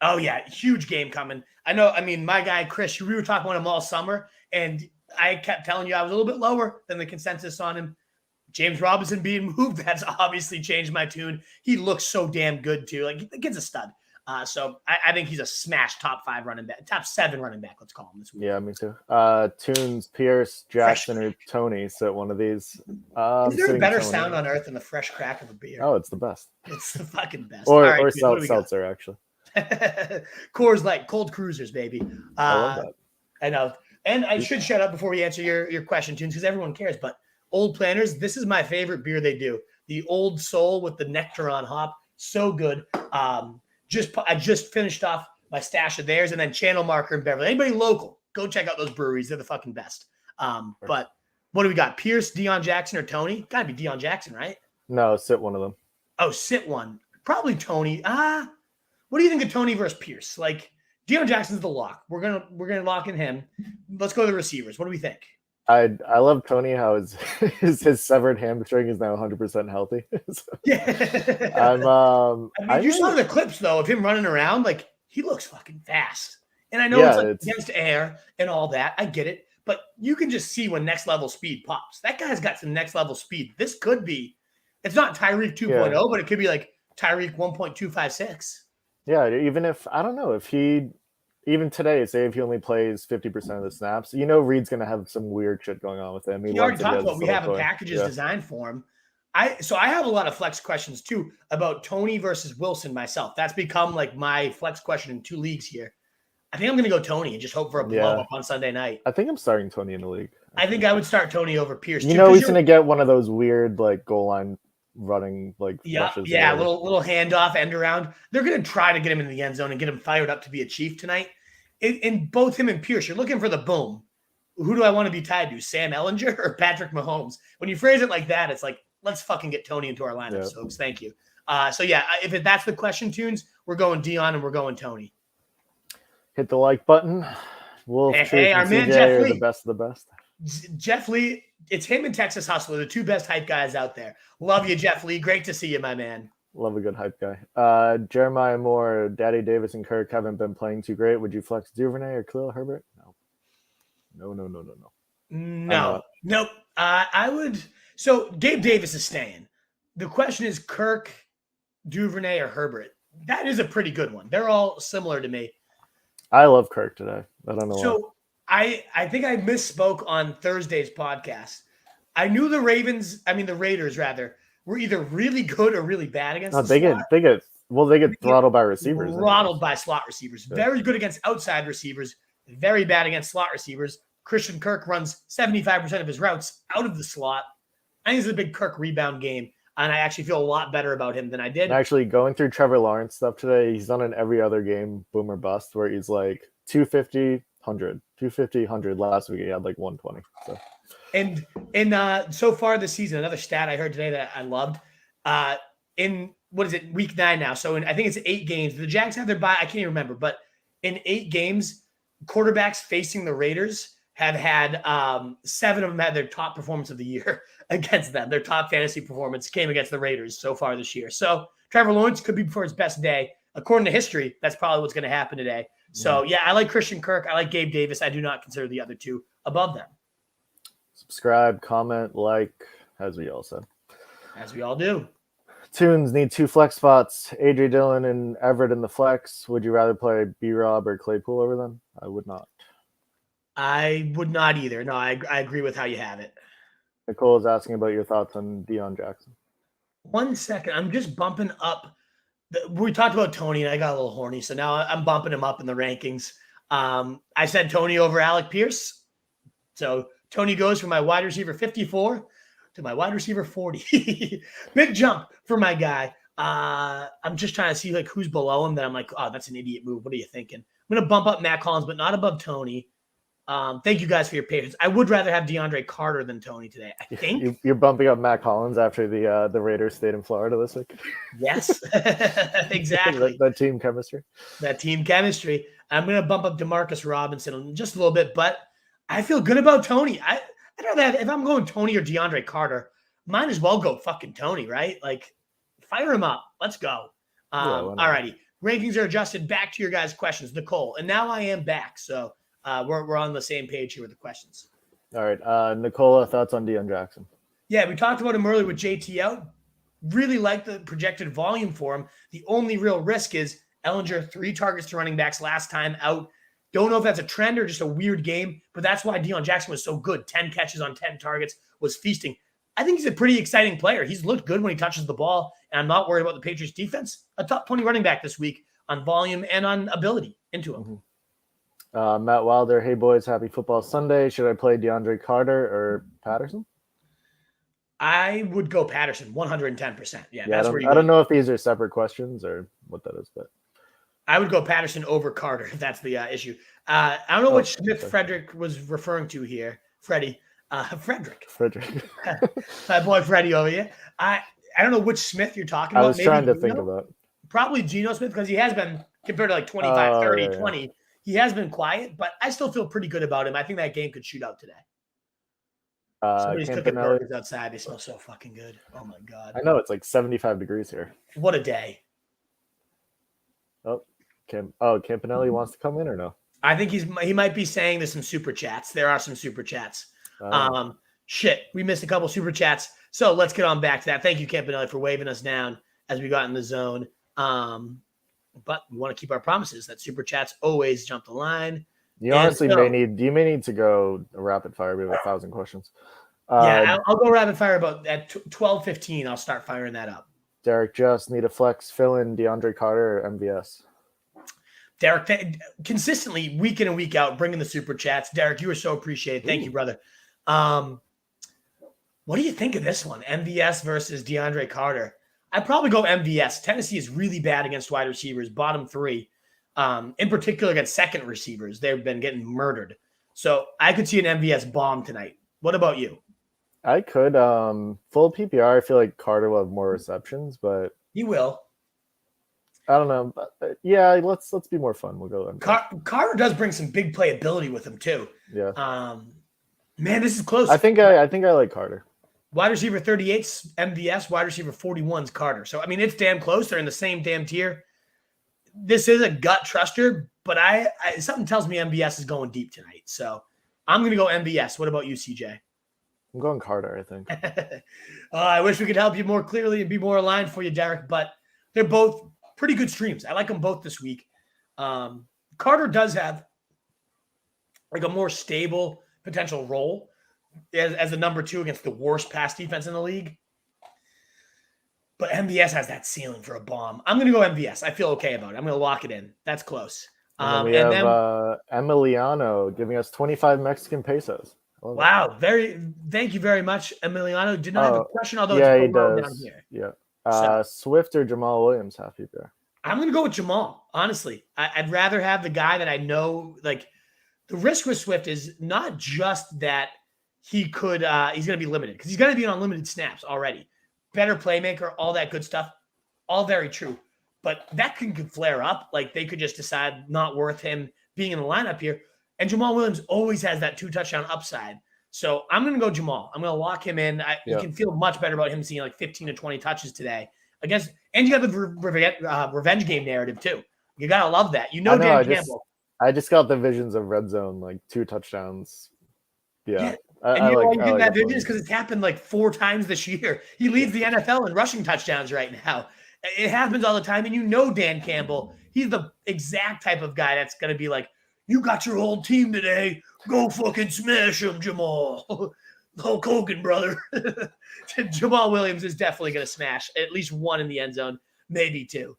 Oh yeah, huge game coming. I know. I mean, my guy Chris, we were talking about him all summer, and I kept telling you I was a little bit lower than the consensus on him. James Robinson being moved, that's obviously changed my tune. He looks so damn good too. Like the kid's a stud. So I think he's a smash top 5 running back, top 7 running back. Let's call him this week. Yeah, me too. Tunes, Pierce, Jackson, or Tony. So one of these. Is there a better sound on earth than the fresh crack of a beer? Oh, it's the best. It's the fucking best. Or seltzer, actually. Coors Light, cold cruisers, baby. I love that. I know. And I should shut up before we answer your question, Tunes, because everyone cares. But Old Planters, this is my favorite beer they do. The Old Soul with the nectar on hop. So good. I just finished off my stash of theirs, and then Channel Marker in Beverly. Anybody local, go check out those breweries. They're the fucking best. But what do we got? Pierce, Deon Jackson, or Tony? Gotta be Deon Jackson, right? No, sit one of them. Oh, sit one. Probably Tony. What do you think of Tony versus Pierce? Like Deon Jackson's the lock. We're gonna lock in him. Let's go to the receivers. What do we think? I love Tony how his severed hamstring is now 100% healthy. So Yeah. I'm You saw the clips though of him running around. Like he looks fucking fast. And I know it's like against air and all that. I get it. But you can just see when next level speed pops. That guy's got some next level speed. This could be, it's not Tyreek 2.0, but it could be like Tyreek 1.256. Yeah, even if, I don't know, even today, say if he only plays 50% of the snaps, Reed's going to have some weird shit going on with him. He already talked about we have a packages designed for him. I have a lot of flex questions too about Tony versus Wilson myself. That's become like my flex question in 2 leagues here. I think I'm going to go Tony and just hope for a blow up on Sunday night. I think I'm starting Tony in the league. I think I would start Tony over Pierce. He's going to get one of those weird like goal line running like little handoff end around. They're going to try to get him in the end zone and get him fired up to be a Chief tonight. In both him and Pierce, you're looking for the boom. Who do I want to be tied to, Sam Ellinger or Patrick Mahomes? When you phrase it like that, it's like, let's fucking get Tony into our lineup, folks. Thank you. If that's the question, Tunes, we're going Deon and we're going Tony. Hit the like button. Wolf, hey, our man Jeff Lee. The best of the best. Jeff Lee, it's him and Texas Hustler, the 2 best hype guys out there. Love you, Jeff Lee. Great to see you, my man. Love a good hype guy. Jeremiah Moore, Daddy Davis, and Kirk haven't been playing too great. Would you flex Duvernay or Khalil Herbert? No. Nope. I would. So Gabe Davis is staying. The question is Kirk, Duvernay, or Herbert. That is a pretty good one. They're all similar to me. I love Kirk today. I don't know why. So I think I misspoke on Thursday's podcast. I knew the Raiders rather, were either really good or really bad against the slot. They get throttled by receivers. Throttled by slot receivers. Yeah. Very good against outside receivers. Very bad against slot receivers. Christian Kirk runs 75% of his routes out of the slot. I think this is a big Kirk rebound game, and I actually feel a lot better about him than I did. Actually, going through Trevor Lawrence stuff today, he's done in every other game, boom or bust, where he's like 250, 100, 250, 100. Last week he had like 120. So. And so far this season, another stat I heard today that I loved. In what is it, week 9 now? So I think it's 8 games. The Jags have their bye. I can't even remember, but in 8 games, quarterbacks facing the Raiders have had 7 of them had their top performance of the year against them. Their top fantasy performance came against the Raiders so far this year. So Trevor Lawrence could be for his best day. According to history, that's probably what's going to happen today. So I like Christian Kirk. I like Gabe Davis. I do not consider the other 2 above them. Subscribe, comment, like, as we all said. As we all do. Tunes need 2 flex spots. A.J. Dillon and Everett in the flex. Would you rather play B-Rob or Claypool over them? I would not. I would not either. No, I agree with how you have it. Nicole is asking about your thoughts on Deon Jackson. 1 second. I'm just bumping up. We talked about Tony, and I got a little horny, so now I'm bumping him up in the rankings. I said Tony over Alec Pierce. So Tony goes from my wide receiver 54 to my wide receiver 40. Big jump for my guy. I'm just trying to see like who's below him. Then I'm like, oh, that's an idiot move. What are you thinking? I'm going to bump up Matt Collins, but not above Tony. Thank you guys for your patience. I would rather have DeAndre Carter than Tony today. I think you're bumping up Matt Collins after the Raiders stayed in Florida this week. Yes, exactly. that team chemistry. That team chemistry. I'm going to bump up Demarcus Robinson just a little bit, but I feel good about Tony. I'd rather have, if I'm going Tony or DeAndre Carter, might as well go fucking Tony, right? Like, fire him up. Let's go. All righty. Rankings are adjusted. Back to your guys' questions, Nicole. And now I am back, so we're on the same page here with the questions. All right. Nicola, thoughts on Deon Jackson? Yeah, we talked about him earlier with JT out. Really like the projected volume for him. The only real risk is Ellinger, 3 targets to running backs last time out. Don't know if that's a trend or just a weird game, but that's why Deon Jackson was so good. 10 catches on 10 targets, was feasting. I think he's a pretty exciting player. He's looked good when he touches the ball, and I'm not worried about the Patriots defense. A top 20 running back this week on volume and on ability into him. Mm-hmm. Matt Wilder, hey boys, happy football Sunday. Should I play DeAndre Carter or Patterson? I would go Patterson, 110%. Yeah, that's I don't know if these are separate questions or what that is, but I would go Patterson over Carter if that's the issue. I don't know which Smith Frederick was referring to here. Frederick. My boy Freddie over here. I don't know which Smith you're talking about. I was trying to think about. Probably Geno Smith because he has been, compared to like 25, 30, 20, he has been quiet, but I still feel pretty good about him. I think that game could shoot out today. Somebody's cooking Campanelli. burgers outside. They smell so fucking good. Oh my god. I know it's like 75 degrees here. What a day. Oh, Campanelli wants to come in or no? I think he might be saying there's some super chats. There are some super chats. Shit, we missed a couple super chats. So let's get on back to that. Thank you, Campanelli, for waving us down as we got in the zone. But we want to keep our promises that super chats always jump the line. You honestly may need to go rapid fire. We have 1,000 questions. I'll go rapid fire about at 12:15. I'll start firing that up. Derek, just need a flex fill in DeAndre Carter or MVS. Derek, consistently week in and week out, bringing the super chats. Derek, you are so appreciated. Thank you, brother. What do you think of this one? MVS versus DeAndre Carter. I'd probably go MVS. Tennessee is really bad against wide receivers, bottom three. In particular against second receivers. They've been getting murdered. So I could see an MVS bomb tonight. What about you? I could. Full PPR, I feel like Carter will have more receptions, but He will. I don't know. But, yeah, let's be more fun. We'll go. Carter does bring some big playability with him too. Yeah. Man, this is close. I think I like Carter. Wide receiver 38's MVS, wide receiver 41's Carter. So I mean, it's damn close. They're in the same damn tier. This is a gut truster, but I something tells me MVS is going deep tonight. So I'm going to go MVS. What about you, CJ? I'm going Carter, I think. I wish we could help you more clearly and be more aligned for you, Derek, but they're both pretty good streams. I like them both this week. Carter does have like a more stable potential role as a number 2 against the worst pass defense in the league. But MVS has that ceiling for a bomb. I'm going to go MVS. I feel okay about it. I'm going to lock it in. That's close. And we have Emiliano giving us 25 Mexican pesos. Wow. Thank you very much, Emiliano. Did not have a question, although he it's down does. here. Yeah. Swift or Jamal Williams, half PPR. I'm going to go with Jamal, honestly. I'd rather have the guy that I know. Like, the risk with Swift is not just that he's going to be limited, because he's going to be on limited snaps already. Better playmaker, all that good stuff, all very true. But that could flare up. Like, they could just decide not worth him being in the lineup here. And Jamal Williams always has that 2-touchdown upside. So I'm going to go Jamal. I'm going to lock him in. You can feel much better about him seeing like 15 to 20 touches today. And you got the revenge game narrative too. You got to love that. Dan Campbell. I just got the visions of red zone, like 2 touchdowns. Yeah. And you get that vision is because it's happened like 4 times this year. He leads the NFL in rushing touchdowns right now. It happens all the time. And Dan Campbell, he's the exact type of guy that's going to be like, you got your whole team today. Go fucking smash him, Jamal. Hulk Hogan, brother. Jamal Williams is definitely going to smash at least 1 in the end zone, maybe 2.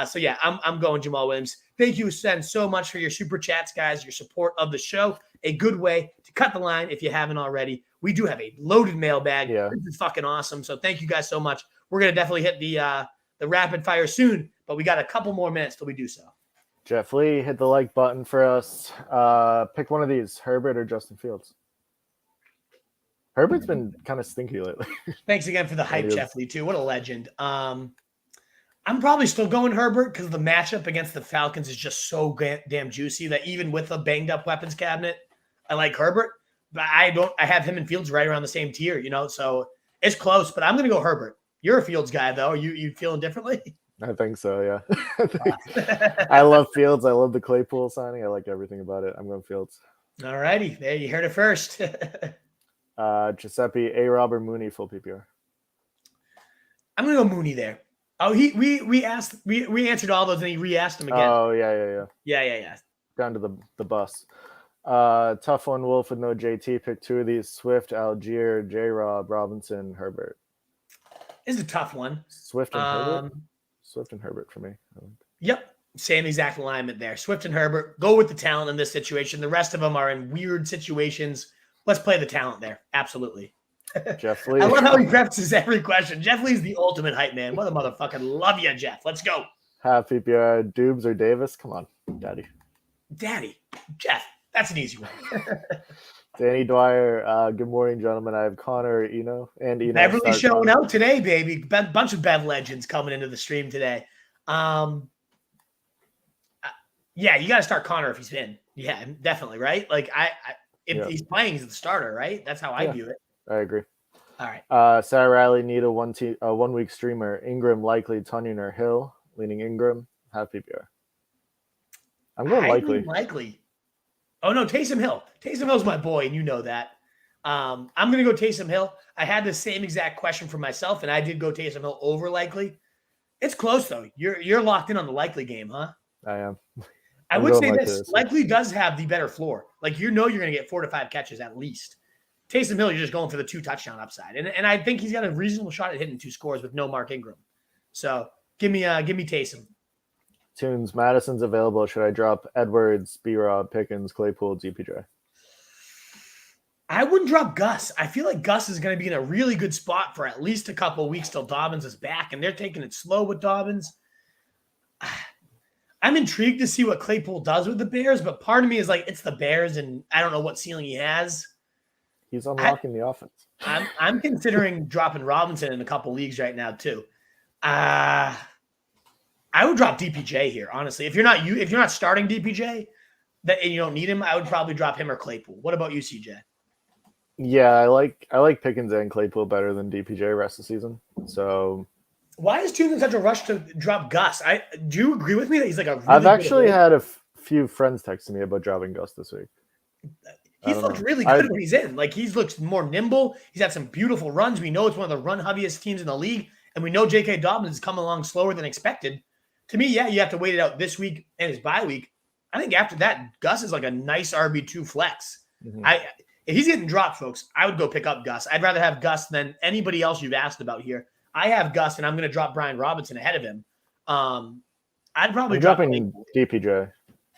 So yeah, I'm going Jamal Williams. Thank you, Sen, so much for your super chats, guys, your support of the show. A good way to cut the line if you haven't already. We do have a loaded mailbag. Yeah. This is fucking awesome. So thank you guys so much. We're going to definitely hit the rapid fire soon, but we got a couple more minutes till we do so. Jeff Lee, hit the like button for us. Pick one of these, Herbert or Justin Fields. Herbert's been kind of stinky lately. Thanks again for the hype, Jeff Lee, too. What a legend. I'm probably still going Herbert because the matchup against the Falcons is just so damn juicy that even with a banged-up weapons cabinet, I like Herbert. But I have him and Fields right around the same tier, so it's close. But I'm going to go Herbert. You're a Fields guy, though. Are you feeling differently? I think so, yeah. I love Fields. I love the Claypool signing. I like everything about it. I'm going Fields. All righty. There, you heard it first. Giuseppe, A-Rob, or Mooney, full PPR? I'm going to go Mooney there. Oh, we answered all those, and he re-asked them again. Oh, yeah. Yeah. Down to the bus. Tough one, Wolf with no JT. Pick 2 of these, Swift, Algier, J-Rob, Robinson, Herbert. This is a tough one. Swift and Herbert? Swift and Herbert for me. Yep. Same exact alignment there. Swift and Herbert. Go with the talent in this situation. The rest of them are in weird situations. Let's play the talent there. Absolutely. Jeff Lee. I love how he prefaces every question. Jeff Lee's the ultimate hype man. What a motherfucking love you, Jeff. Let's go. Half PPR, Dubes or Davis? Come on, Daddy. Jeff. That's an easy one. Danny Dwyer, good morning, gentlemen. I have Connor, Eno. Beverly showing out today, baby. Bunch of Bev legends coming into the stream today. Yeah, you got to start Connor if he's in. Yeah, definitely, right? Like, if he's playing, he's the starter, right? That's how I view it. I agree. All right. Sarah Riley need a 1 week streamer. Ingram likely, Tunyon or Hill. Leaning Ingram. Have PPR. I'm going likely. Likely. Oh no, Taysom Hill. Taysom Hill's my boy, and you know that. I'm gonna go Taysom Hill. I had the same exact question for myself, and I did go Taysom Hill over likely. It's close though. You're locked in on the likely game, huh? I am. I would say this. Likely does have the better floor. Like you're going to get 4 to 5 catches at least. Taysom Hill, you're just going for the 2 touchdown upside, and I think he's got a reasonable shot at hitting 2 scores with no Mark Ingram. So give me Taysom. Tunes, Madison's available. Should I drop Edwards, B-Rob, Pickens, Claypool, DPJ? I wouldn't drop Gus. I feel like Gus is going to be in a really good spot for at least a couple of weeks till Dobbins is back, and they're taking it slow with Dobbins. I'm intrigued to see what Claypool does with the Bears, but part of me is like, it's the Bears, and I don't know what ceiling he has. He's unlocking the offense. I'm considering dropping Robinson in a couple leagues right now too. I would drop DPJ here, honestly. If you're not starting DPJ, and you don't need him, I would probably drop him or Claypool. What about you, CJ? Yeah, I like Pickens and Claypool better than DPJ rest of the season. So why is Tune in such a rush to drop Gus? Do you agree with me that he's like a really I've actually had a few friends texting me about dropping Gus this week. He's looked really good when he's in. Like he's looked more nimble. He's had some beautiful runs. We know it's one of the run heaviest teams in the league, and we know J.K. Dobbins is coming along slower than expected. To me, yeah, you have to wait it out this week and his bye week. I think after that, Gus is like a nice RB2 flex. Mm-hmm. If he's getting dropped, folks, I would go pick up Gus. I'd rather have Gus than anybody else you've asked about here. I have Gus, and I'm going to drop Brian Robinson ahead of him. I'd probably drop dropping DPJ.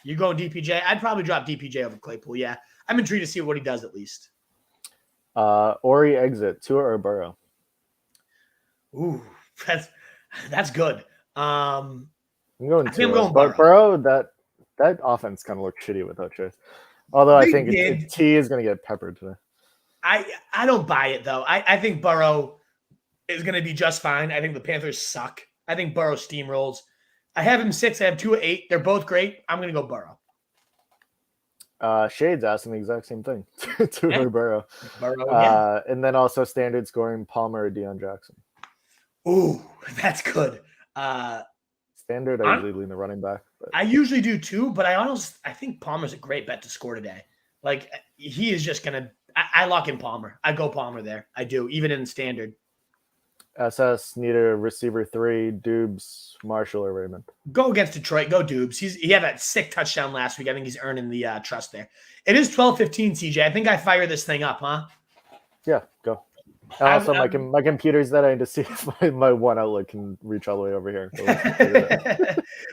You going DPJ? I'd probably drop DPJ over Claypool. Yeah, I'm intrigued to see what he does at least. Ori exit, Tua or Burrow? Ooh, that's good. I'm going Burrow. But Burrow, that offense kind of looked shitty without Chase. Although I think T is going to get peppered today. I don't buy it though. I think Burrow is going to be just fine. I think the Panthers suck. I think Burrow steamrolls. I have him 6. I have 2 at 8. They're both great. I'm going to go Burrow. Shades asking the exact same thing. Tua or Burrow. And then also standard scoring Palmer or Deon Jackson. Ooh, that's good. Standard, I usually lean the running back. But. I usually do too, but I think Palmer's a great bet to score today. Like he is just gonna. I lock in Palmer. I go Palmer there. I do, even in standard. SS need a receiver 3. Dubes, Marshall or Raymond. Go against Detroit. Go Dubes. He had that sick touchdown last week. I think he's earning the trust there. It is 12:15, CJ. I think I fire this thing up, huh? Yeah, go. Also, my computer's that I need to see if my one outlet can reach all the way over here. So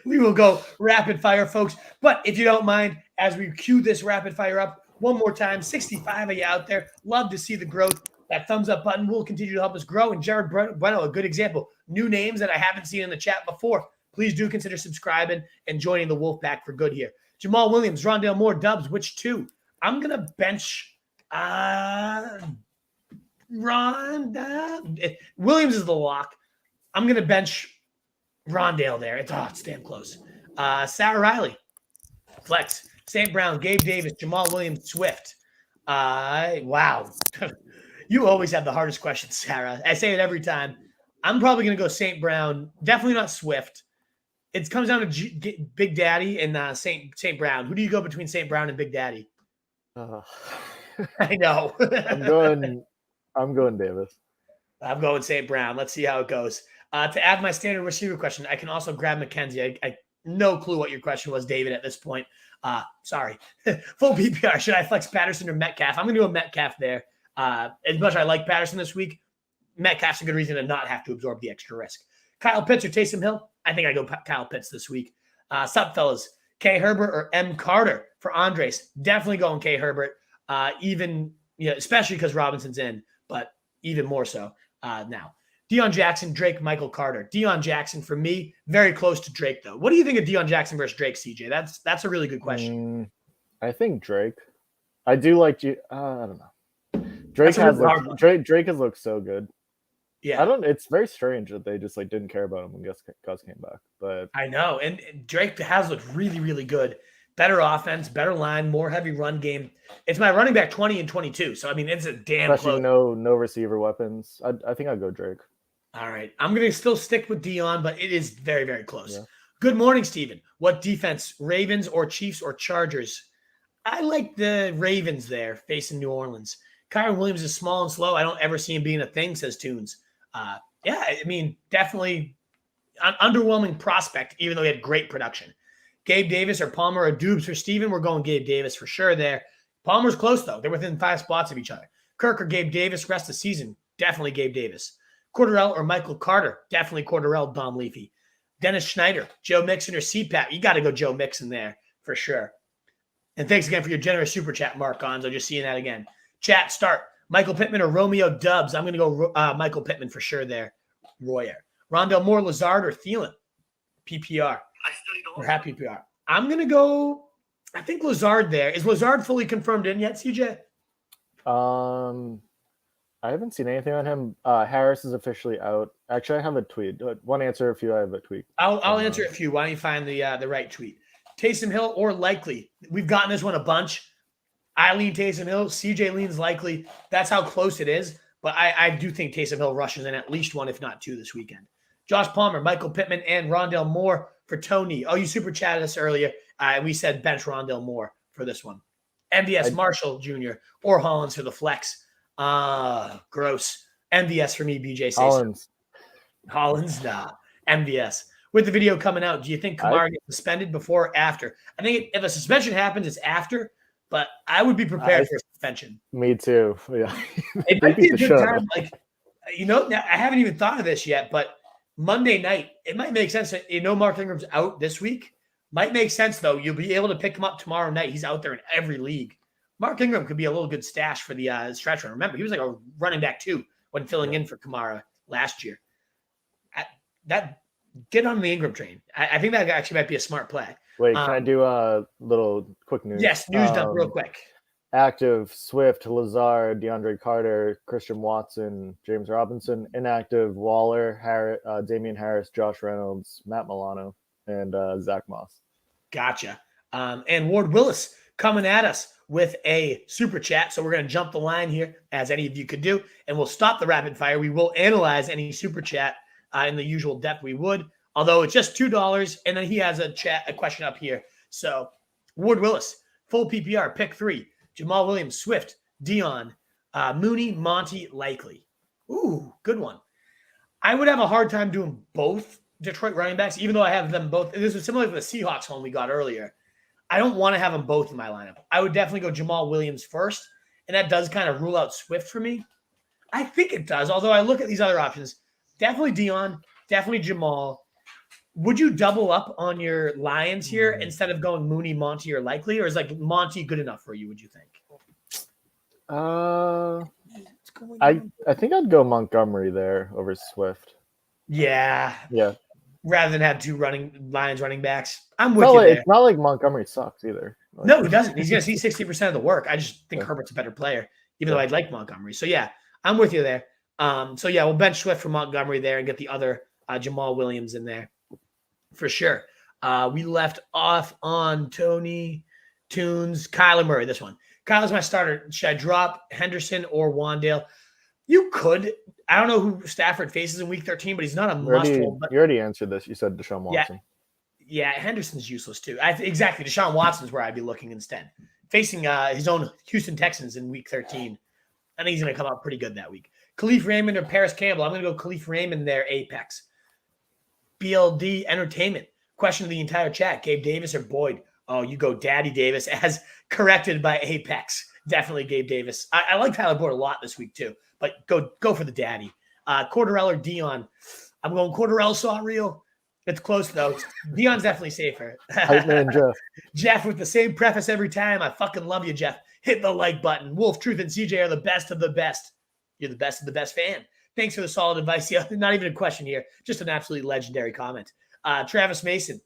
we will go rapid fire, folks. But if you don't mind, as we cue this rapid fire up one more time, 65 of you out there, love to see the growth. That thumbs up button will continue to help us grow. And Jared Bueno, a good example. New names that I haven't seen in the chat before. Please do consider subscribing and joining the Wolf Pack for good here. Jamal Williams, Rondale Moore, Dubs, which 2? I'm going to bench Rondale. Williams is the lock. I'm going to bench Rondale there. It's damn close. Sarah Riley, flex. St. Brown, Gabe Davis, Jamal Williams, Swift. Wow. You always have the hardest questions, Sarah. I say it every time. I'm probably going to go St. Brown. Definitely not Swift. It comes down to Big Daddy and St. Brown. Who do you go between St. Brown and Big Daddy? I know. I'm going Davis. I'm going St. Brown. Let's see how it goes. To add my standard receiver question, I can also grab McKenzie. I no clue what your question was, David, at this point. Sorry. Full PPR. Should I flex Patterson or Metcalf? I'm going to do a Metcalf there. As much as I like Patterson this week, Metcalf's a good reason to not have to absorb the extra risk. Kyle Pitts or Taysom Hill? I think I go Kyle Pitts this week. Sup, fellas? K. Herbert or M. Carter for Andres? Definitely going K. Herbert. Especially because Robinson's in, but even more so now. Deon Jackson, Drake, Michael Carter. Deon Jackson for me, very close to Drake though. What do you think of Deon Jackson versus Drake, CJ? That's a really good question. I think Drake. I do like you. I don't know. Drake has looked so good. Yeah, it's very strange that they just didn't care about him when Gus came back. But I know, and Drake has looked really, really good. better offense, better line, more heavy run game. It's my running back 20 and 22. So, I mean, it's a damn Especially close. no receiver weapons. I think I'd go Drake. All right. I'm going to still stick with Deon, but it is very, very close. Yeah. Good morning, Steven. What defense, Ravens or Chiefs or Chargers? I like the Ravens there facing New Orleans. Kyron Williams is small and slow. I don't ever see him being a thing, says Tunes. Yeah, I mean, definitely an underwhelming prospect, even though he had great production. Gabe Davis or Palmer or Dubes for Steven? We're going Gabe Davis for sure there. Palmer's close, though. They're within 5 spots of each other. Kirk or Gabe Davis, rest of the season? Definitely Gabe Davis. Cordarrelle or Michael Carter? Definitely Cordarrelle, Dom Leafy. Dennis Schneider, Joe Mixon or CPAP? You got to go Joe Mixon there for sure. And thanks again for your generous super chat, Mark Gonzo. Just seeing that again. Chat, start. Michael Pittman or Romeo Dubs? I'm going to go Michael Pittman for sure there. Royer. Rondell Moore, Lazard, or Thielen? PPR. Or happy PPR. I'm going to go, I think Lazard there. Is Lazard fully confirmed in yet, CJ? I haven't seen anything on him. Harris is officially out. Actually, I have a tweet. One answer, a few. I have a tweet. I'll answer a few. Why don't you find the right tweet? Taysom Hill or Likely? We've gotten this one a bunch. I lean Taysom Hill. CJ leans Likely. That's how close it is. But I do think Taysom Hill rushes in at least 1, if not 2, this weekend. Josh Palmer, Michael Pittman, and Rondell Moore for Tony. Oh, you super chatted us earlier. We said bench Rondell Moore for this one. MVS Marshall Jr. or Hollins for the flex. Gross. MVS for me, BJ. Hollins, nah. MVS. With the video coming out, do you think Kamara gets suspended before or after? I think if a suspension happens, it's after, but I would be prepared for a suspension. Me too. Yeah. It might be a good time. Like, I haven't even thought of this yet, but Monday night, it might make sense that Mark Ingram's out this week. Might make sense, though. You'll be able to pick him up tomorrow night. He's out there in every league. Mark Ingram could be a little good stash for the stretch run. Remember, he was like a running back too when filling in for Kamara last year. Get on the Ingram train. I think that actually might be a smart play. Wait, can I do a little quick news? Yes, news dump real quick. Active, Swift, Lazard, DeAndre Carter, Christian Watson, James Robinson. Inactive, Waller, Damian Harris, Josh Reynolds, Matt Milano, and Zach Moss. Gotcha. And Ward Willis coming at us with a super chat. So we're going to jump the line here, as any of you could do, and we'll stop the rapid fire. We will analyze any super chat in the usual depth we would, although it's just $2. And then he has a question up here. So Ward Willis, full PPR, pick 3. Jamal Williams, Swift, Deon, Mooney, Monty, Likely. Ooh, good one. I would have a hard time doing both Detroit running backs, even though I have them both. This was similar to the Seahawks one we got earlier. I don't want to have them both in my lineup. I would definitely go Jamal Williams first, and that does kind of rule out Swift for me. I think it does, although I look at these other options. Definitely Deon, definitely Jamal. Would you double up on your Lions here instead of going Mooney, Monty, or Likely, or is like Monty good enough for you, would you think? I think I'd go Montgomery there over Swift. Yeah. Rather than have 2 Lions running backs. I'm with you there. It's not like Montgomery sucks either. No, he doesn't. He's going to see 60% of the work. I just think Herbert's a better player, even though I'd like Montgomery. So, yeah, I'm with you there. We'll bench Swift for Montgomery there and get the other Jamal Williams in there for sure. We left off on Tony, Tunes, Kyler Murray, this one. Kyler's my starter. Should I drop Henderson or Wandale? You could. I don't know who Stafford faces in week 13, but he's not a must-hold. You already answered this. You said Deshaun Watson. Yeah, Henderson's useless too. Exactly. Deshaun Watson's where I'd be looking instead. Facing his own Houston Texans in week 13. I think he's going to come out pretty good that week. Kalif Raymond or Paris Campbell? I'm going to go Kalif Raymond there, Apex. BLD Entertainment. Question of the entire chat. Gabe Davis or Boyd? Oh, you go Daddy Davis as corrected by Apex. Definitely Gabe Davis. I like Tyler Boyd a lot this week too, but go for the daddy. Cordarrelle or Deon? I'm going Cordarrelle saw real. It's close though. Deon's definitely safer. Jeff with the same preface every time. I fucking love you, Jeff. Hit the like button. Wolf, Truth, and CJ are the best of the best. You're the best of the best fan. Thanks for the solid advice. Yeah, not even a question here. Just an absolutely legendary comment. Travis Mason.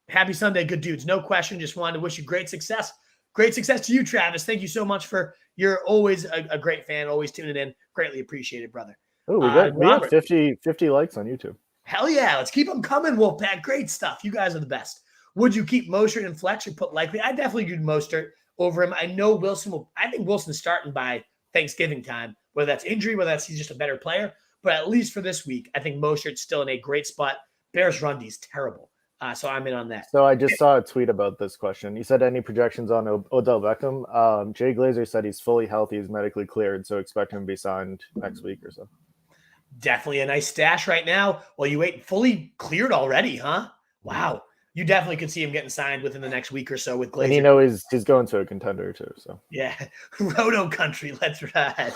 Happy Sunday, good dudes. No question. Just wanted to wish you great success. Great success to you, Travis. Thank you so much for you're always a great fan, always tuning in. Greatly appreciated, brother. Oh, we got 50 likes on YouTube. Hell yeah. Let's keep them coming, Wolfpack. Great stuff. You guys are the best. Would you keep Mostert and flex or put Likely? I definitely do Mostert over him. I know Wilson will. I think Wilson's starting by Thanksgiving time, whether that's injury, whether that's he's just a better player. But at least for this week, I think Mostert's still in a great spot. Bears run D's terrible. So I'm in on that. So I just saw a tweet about this question. You said any projections on Odell Beckham? Jay Glazer said he's fully healthy, he's medically cleared, so expect him to be signed next week or so. Definitely a nice stash right now. Well, you wait, fully cleared already, huh? Wow. You definitely could see him getting signed within the next week or so with Glazer. And he's going to a contender too. So yeah, Roto country, let's ride.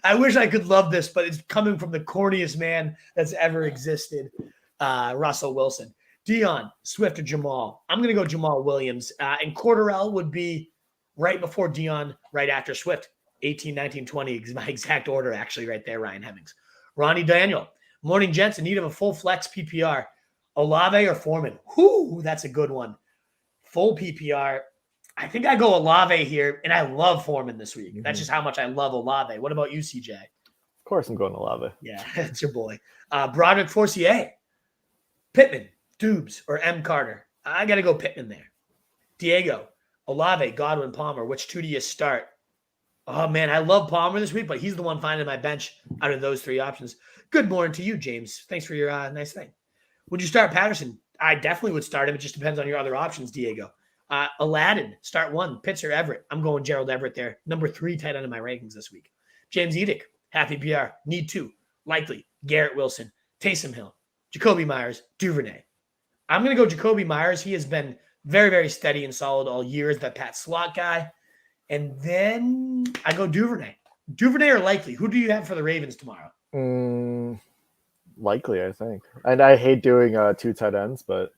I wish I could love this, but it's coming from the corniest man that's ever existed, Russell Wilson. Deon, Swift, or Jamal? I'm going to go Jamal Williams. And Cordarrelle would be right before Deon, right after Swift. 18, 19, 20 is my exact order, actually, right there, Ryan Hemmings. Ronnie Daniel, morning, gents, in need of a full flex PPR. Olave or Foreman? Whoo, that's a good one. Full PPR. I think I go Olave here, and I love Foreman this week. That's just how much I love Olave. What about you, CJ? Of course I'm going Olave. Yeah, it's your boy. Broderick Forcier, Pittman, Dubes, or M. Carter? I got to go Pittman there. Diego, Olave, Godwin, Palmer. Which two do you start? Oh, man, I love Palmer this week, but he's the one finding my bench out of those three options. Good morning to you, James. Thanks for your nice thing. Would you start Patterson? I definitely would start him. It just depends on your other options, Diego. Aladdin, start one. Pitts or Everett? I'm going Gerald Everett there. Number 3 tight end in my rankings this week. James Edick, happy PR. Need 2. Likely. Garrett Wilson. Taysom Hill. Jacoby Myers. Duvernay. I'm going to go Jacoby Myers. He has been very, very steady and solid all year as that Pat slot guy. And then I go Duvernay. Duvernay or Likely? Who do you have for the Ravens tomorrow? Likely, I think. And I hate doing 2 tight ends, but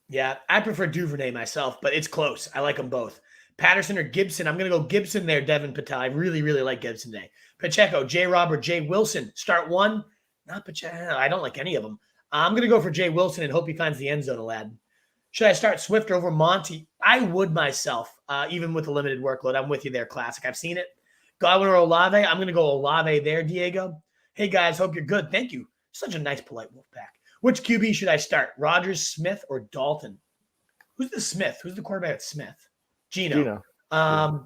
yeah, I prefer Duvernay myself, but it's close. I like them both. Patterson or Gibson? I'm going to go Gibson there, Devin Patel. I really, really like Gibson today. Pacheco, J. Rob, or Jay Wilson. Start one. Not Pacheco. I don't like any of them. I'm going to go for Jay Wilson and hope he finds the end zone, Aladdin. Should I start Swift over Monty? I would myself, even with a limited workload. I'm with you there, Classic. I've seen it. Godwin or Olave? I'm going to go Olave there, Diego. Hey, guys, hope you're good. Thank you. Such a nice, polite wolf pack. Which QB should I start? Rodgers, Smith, or Dalton? Who's the Smith? Who's the quarterback at Smith? Geno. I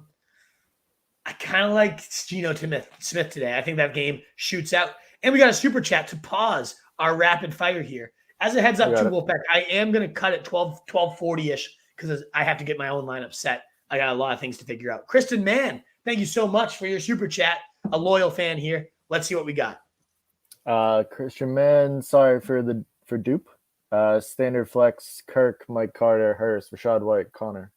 kind of like Geno Smith today. I think that game shoots out. And we got a super chat to pause our rapid fire here. As a heads up to Wolfpack, I am going to cut at 12:40-ish because I have to get my own lineup set. I got a lot of things to figure out. Kristen Mann, thank you so much for your super chat. A loyal fan here. Let's see what we got. Christian Mann, sorry for dupe. Standard flex, Kirk, Mike Carter, Hurst, Rashad White, Connor.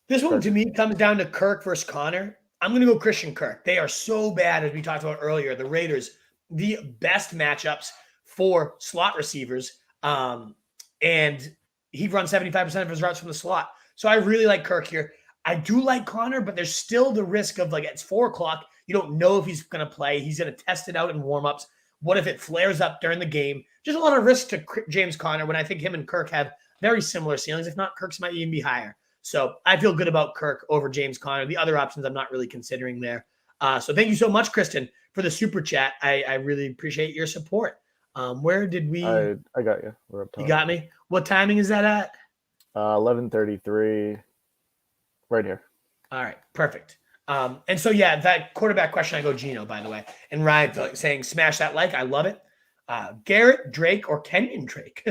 This one to me comes down to Kirk versus Connor. I'm going to go Christian Kirk. They are so bad, as we talked about earlier. The Raiders, the best matchups for slot receivers. And he runs 75% of his routes from the slot. So I really like Kirk here. I do like Connor, but there's still the risk of, like, it's 4 o'clock. You don't know if he's going to play. He's going to test it out in warmups. What if it flares up during the game? Just a lot of risk to James Conner when I think him and Kirk have very similar ceilings. If not, Kirk's might even be higher. So I feel good about Kirk over James Conner. The other options I'm not really considering there. So thank you so much, Kristen, for the super chat. I really appreciate your support. Where did we? I got you. We're up top. You got me. What timing is that at? 11:33. Right here. All right, perfect. And so, yeah, that quarterback question, I go Geno, by the way. And Ryan saying, smash that like. I love it. Garrett, Drake, or Kenyan Drake?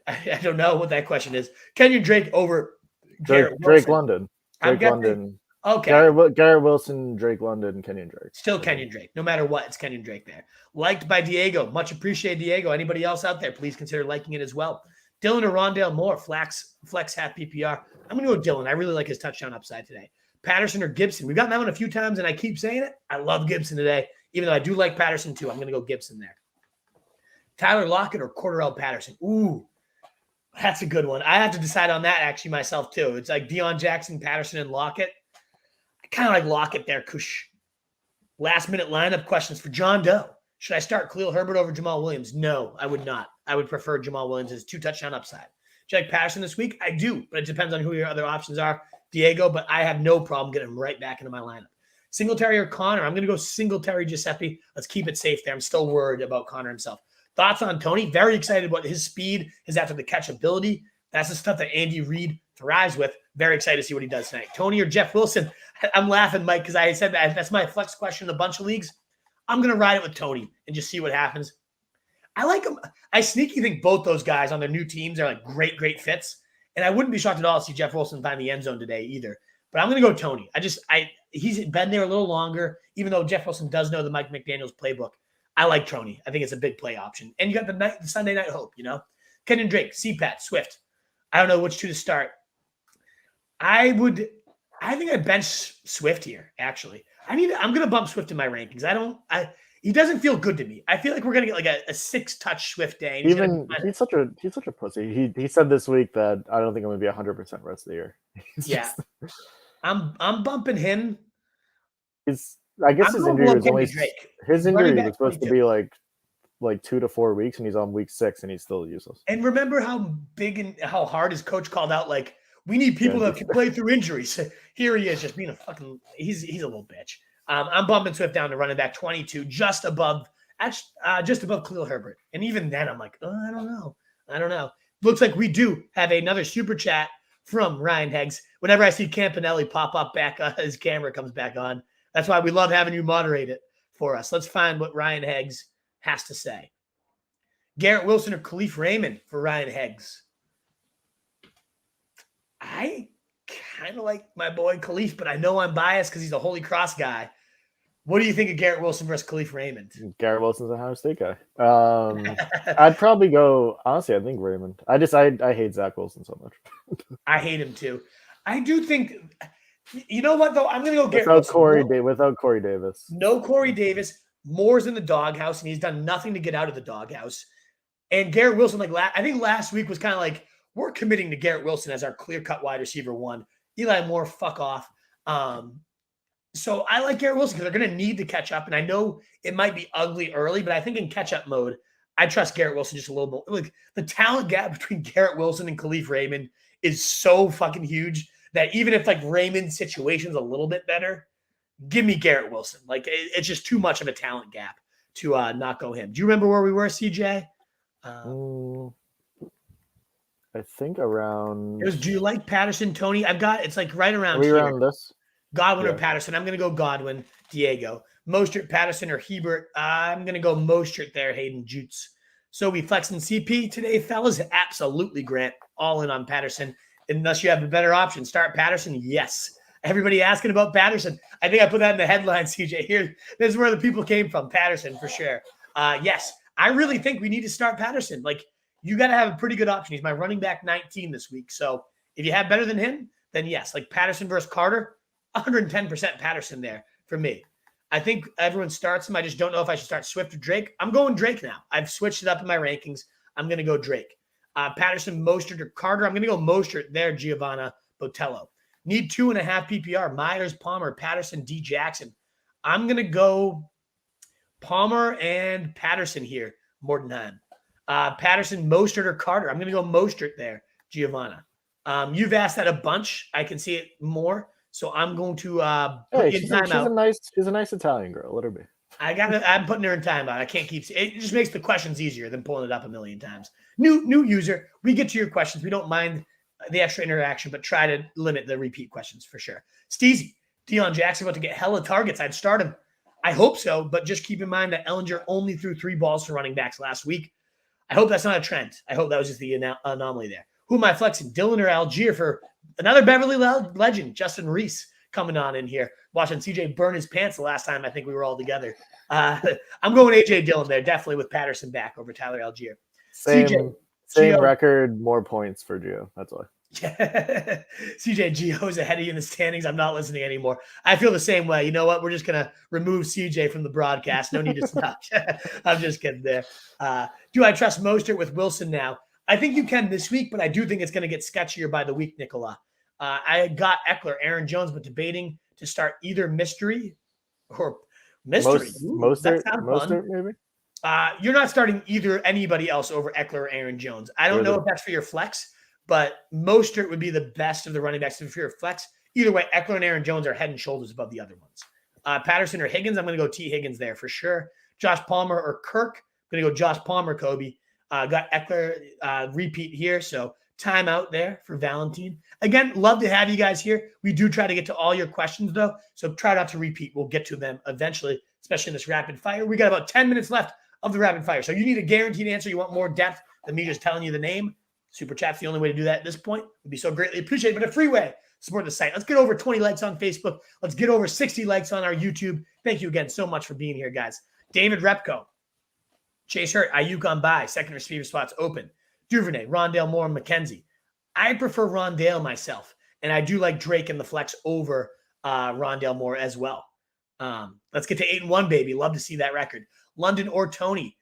I don't know what that question is. Kenyan Drake over Garrett Drake London. Drake London. Okay. Garrett Wilson, Drake London, Kenyan Drake. Still Kenyan Drake. No matter what, it's Kenyan Drake there. Liked by Diego. Much appreciated, Diego. Anybody else out there, please consider liking it as well. Dylan or Rondale Moore, flex half PPR. I'm going to go Dylan. I really like his touchdown upside today. Patterson or Gibson. We've gotten that one a few times, and I keep saying it. I love Gibson today, even though I do like Patterson too. I'm going to go Gibson there. Tyler Lockett or Cordarrelle Patterson. Ooh, that's a good one. I have to decide on that actually myself too. It's like Deon Jackson, Patterson, and Lockett. I kind of like Lockett there, Kush. Last minute lineup questions for John Doe. Should I start Khalil Herbert over Jamal Williams? No, I would not. I would prefer Jamal Williams' 2 touchdown upside. Do you like Patterson this week? I do, but it depends on who your other options are, Diego, but I have no problem getting him right back into my lineup. Singletary or Connor? I'm going to go Singletary, Giuseppe. Let's keep it safe there. I'm still worried about Connor himself. Thoughts on Tony? Very excited about his speed, his after the catch ability. That's the stuff that Andy Reid thrives with. Very excited to see what he does tonight. Tony or Jeff Wilson? I'm laughing, Mike, because I said that's my flex question in a bunch of leagues. I'm going to ride it with Tony and just see what happens. I like him. I sneaky think both those guys on their new teams are like great fits. And I wouldn't be shocked at all to see Jeff Wilson find the end zone today either. But I'm going to go Tony. He's been there a little longer, even though Jeff Wilson does know the Mike McDaniels playbook. I like Tony. I think it's a big play option. And you got the Sunday night hope, Kenyan Drake, CPAT, Swift. I don't know which two to start. I think I'd bench Swift here, actually. I'm going to bump Swift in my rankings. He doesn't feel good to me. I feel like we're going to get like a 6-touch Swift day. He's such a pussy. He said this week that I don't think I'm going to be 100% rest of the year. I'm bumping him. I guess his injury was supposed to be like 2 to 4 weeks, and he's on week 6, and he's still useless. And remember how big and how hard his coach called out, like, we need people that can play through injuries. Here he is, just being he's a little bitch. I'm bumping Swift down to running back 22, just above Khalil Herbert. And even then, I'm like, I don't know. Looks like we do have another super chat from Ryan Heggs. Whenever I see Campanelli pop up back, his camera comes back on. That's why we love having you moderate it for us. Let's find what Ryan Heggs has to say. Garrett Wilson or Kalif Raymond for Ryan Heggs? I kind of like my boy Kalif, but I know I'm biased because he's a Holy Cross guy. What do you think of Garrett Wilson versus Kalif Raymond? Garrett Wilson's a Ohio State guy. I'd probably go, honestly, I think Raymond. I hate Zach Wilson so much. I hate him too. I do think, you know what, though? I'm going to go Garrett Wilson. Without Corey Davis. No Corey Davis. Moore's in the doghouse, and he's done nothing to get out of the doghouse. And Garrett Wilson, I think last week was kind of like, we're committing to Garrett Wilson as our clear-cut wide receiver 1. Eli Moore, fuck off. So I like Garrett Wilson because they're going to need to catch up. And I know it might be ugly early, but I think in catch-up mode, I trust Garrett Wilson just a little more. Like, the talent gap between Garrett Wilson and Kalif Raymond is so fucking huge that even if Raymond's situation's a little bit better, give me Garrett Wilson. It's just too much of a talent gap to not go him. Do you remember where we were, CJ? I think around. Do you like Patterson, Tony? It's right around. Are we here. Around this? Godwin or Patterson? I'm going to go Godwin, Diego. Mostert, Patterson, or Hebert? I'm going to go Mostert there, Hayden Jutes. So we flexing CP today, fellas? Absolutely, Grant. All in on Patterson. Unless you have a better option. Start Patterson? Yes. Everybody asking about Patterson. I think I put that in the headline, CJ. This is where the people came from. Patterson, for sure. Yes. I really think we need to start Patterson. You got to have a pretty good option. He's my running back 19 this week. So if you have better than him, then yes. Patterson versus Carter, 110% Patterson there for me. I think everyone starts him. I just don't know if I should start Swift or Drake. I'm going Drake now. I've switched it up in my rankings. I'm going to go Drake. Patterson, Mostert, or Carter. I'm going to go Mostert there, Giovanna Botello. Need 2.5 PPR. Myers, Palmer, Patterson, D. Jackson. I'm going to go Palmer and Patterson here, Mortenheim. Patterson, Mostert, or Carter. I'm going to go Mostert there, Giovanna. You've asked that a bunch. I can see it more. So I'm going to put you in timeout. She's a nice Italian girl. Let her be. I'm putting her in timeout. I can't keep it. Just makes the questions easier than pulling it up a million times. New user. We get to your questions. We don't mind the extra interaction, but try to limit the repeat questions for sure. Steezy, Deon Jackson about to get hella targets. I'd start him. I hope so, but just keep in mind that Ellinger only threw 3 balls to running backs last week. I hope that's not a trend. I hope that was just the anomaly there. Who am I flexing? Dylan or Algier for another Beverly legend, Justin Reese, coming on in here. Watching CJ burn his pants the last time I think we were all together. I'm going A.J. Dillon there, definitely with Patterson back over Tyler Algier. Same record, more points for Gio. That's why. Yeah. CJ, Gio's ahead of you in the standings. I'm not listening anymore. I feel the same way. You know what? We're just going to remove CJ from the broadcast. No need to stop. I'm just kidding there. Do I trust Mostert with Wilson now? I think you can this week, but I do think it's going to get sketchier by the week, Nicola. I got Eckler, Aaron Jones, but debating to start either mystery or mystery. Mostert, maybe? You're not starting anybody else over Eckler or Aaron Jones. I don't know if that's for your flex, but Mostert would be the best of the running backs for your flex. Either way, Eckler and Aaron Jones are head and shoulders above the other ones. Patterson or Higgins, I'm going to go T. Higgins there for sure. Josh Palmer or Kirk. Going to go Josh Palmer, Kobe. Got Eckler repeat here. So timeout there for Valentine. Again, love to have you guys here. We do try to get to all your questions, though. So try not to repeat. We'll get to them eventually, especially in this rapid fire. We got about 10 minutes left of the rapid fire. So you need a guaranteed answer. You want more depth than me just telling you the name. Super Chat's the only way to do that at this point. Would be so greatly appreciated. But a free way to support the site. Let's get over 20 likes on Facebook. Let's get over 60 likes on our YouTube. Thank you again so much for being here, guys. David Repko. Chase Hurt, Ayuk on bye. Second receiver spots open. Duvernay, Rondale Moore, and McKenzie. I prefer Rondale myself, and I do like Drake in the flex over Rondale Moore as well. Let's get to 8-1, baby. Love to see that record. London or Tony.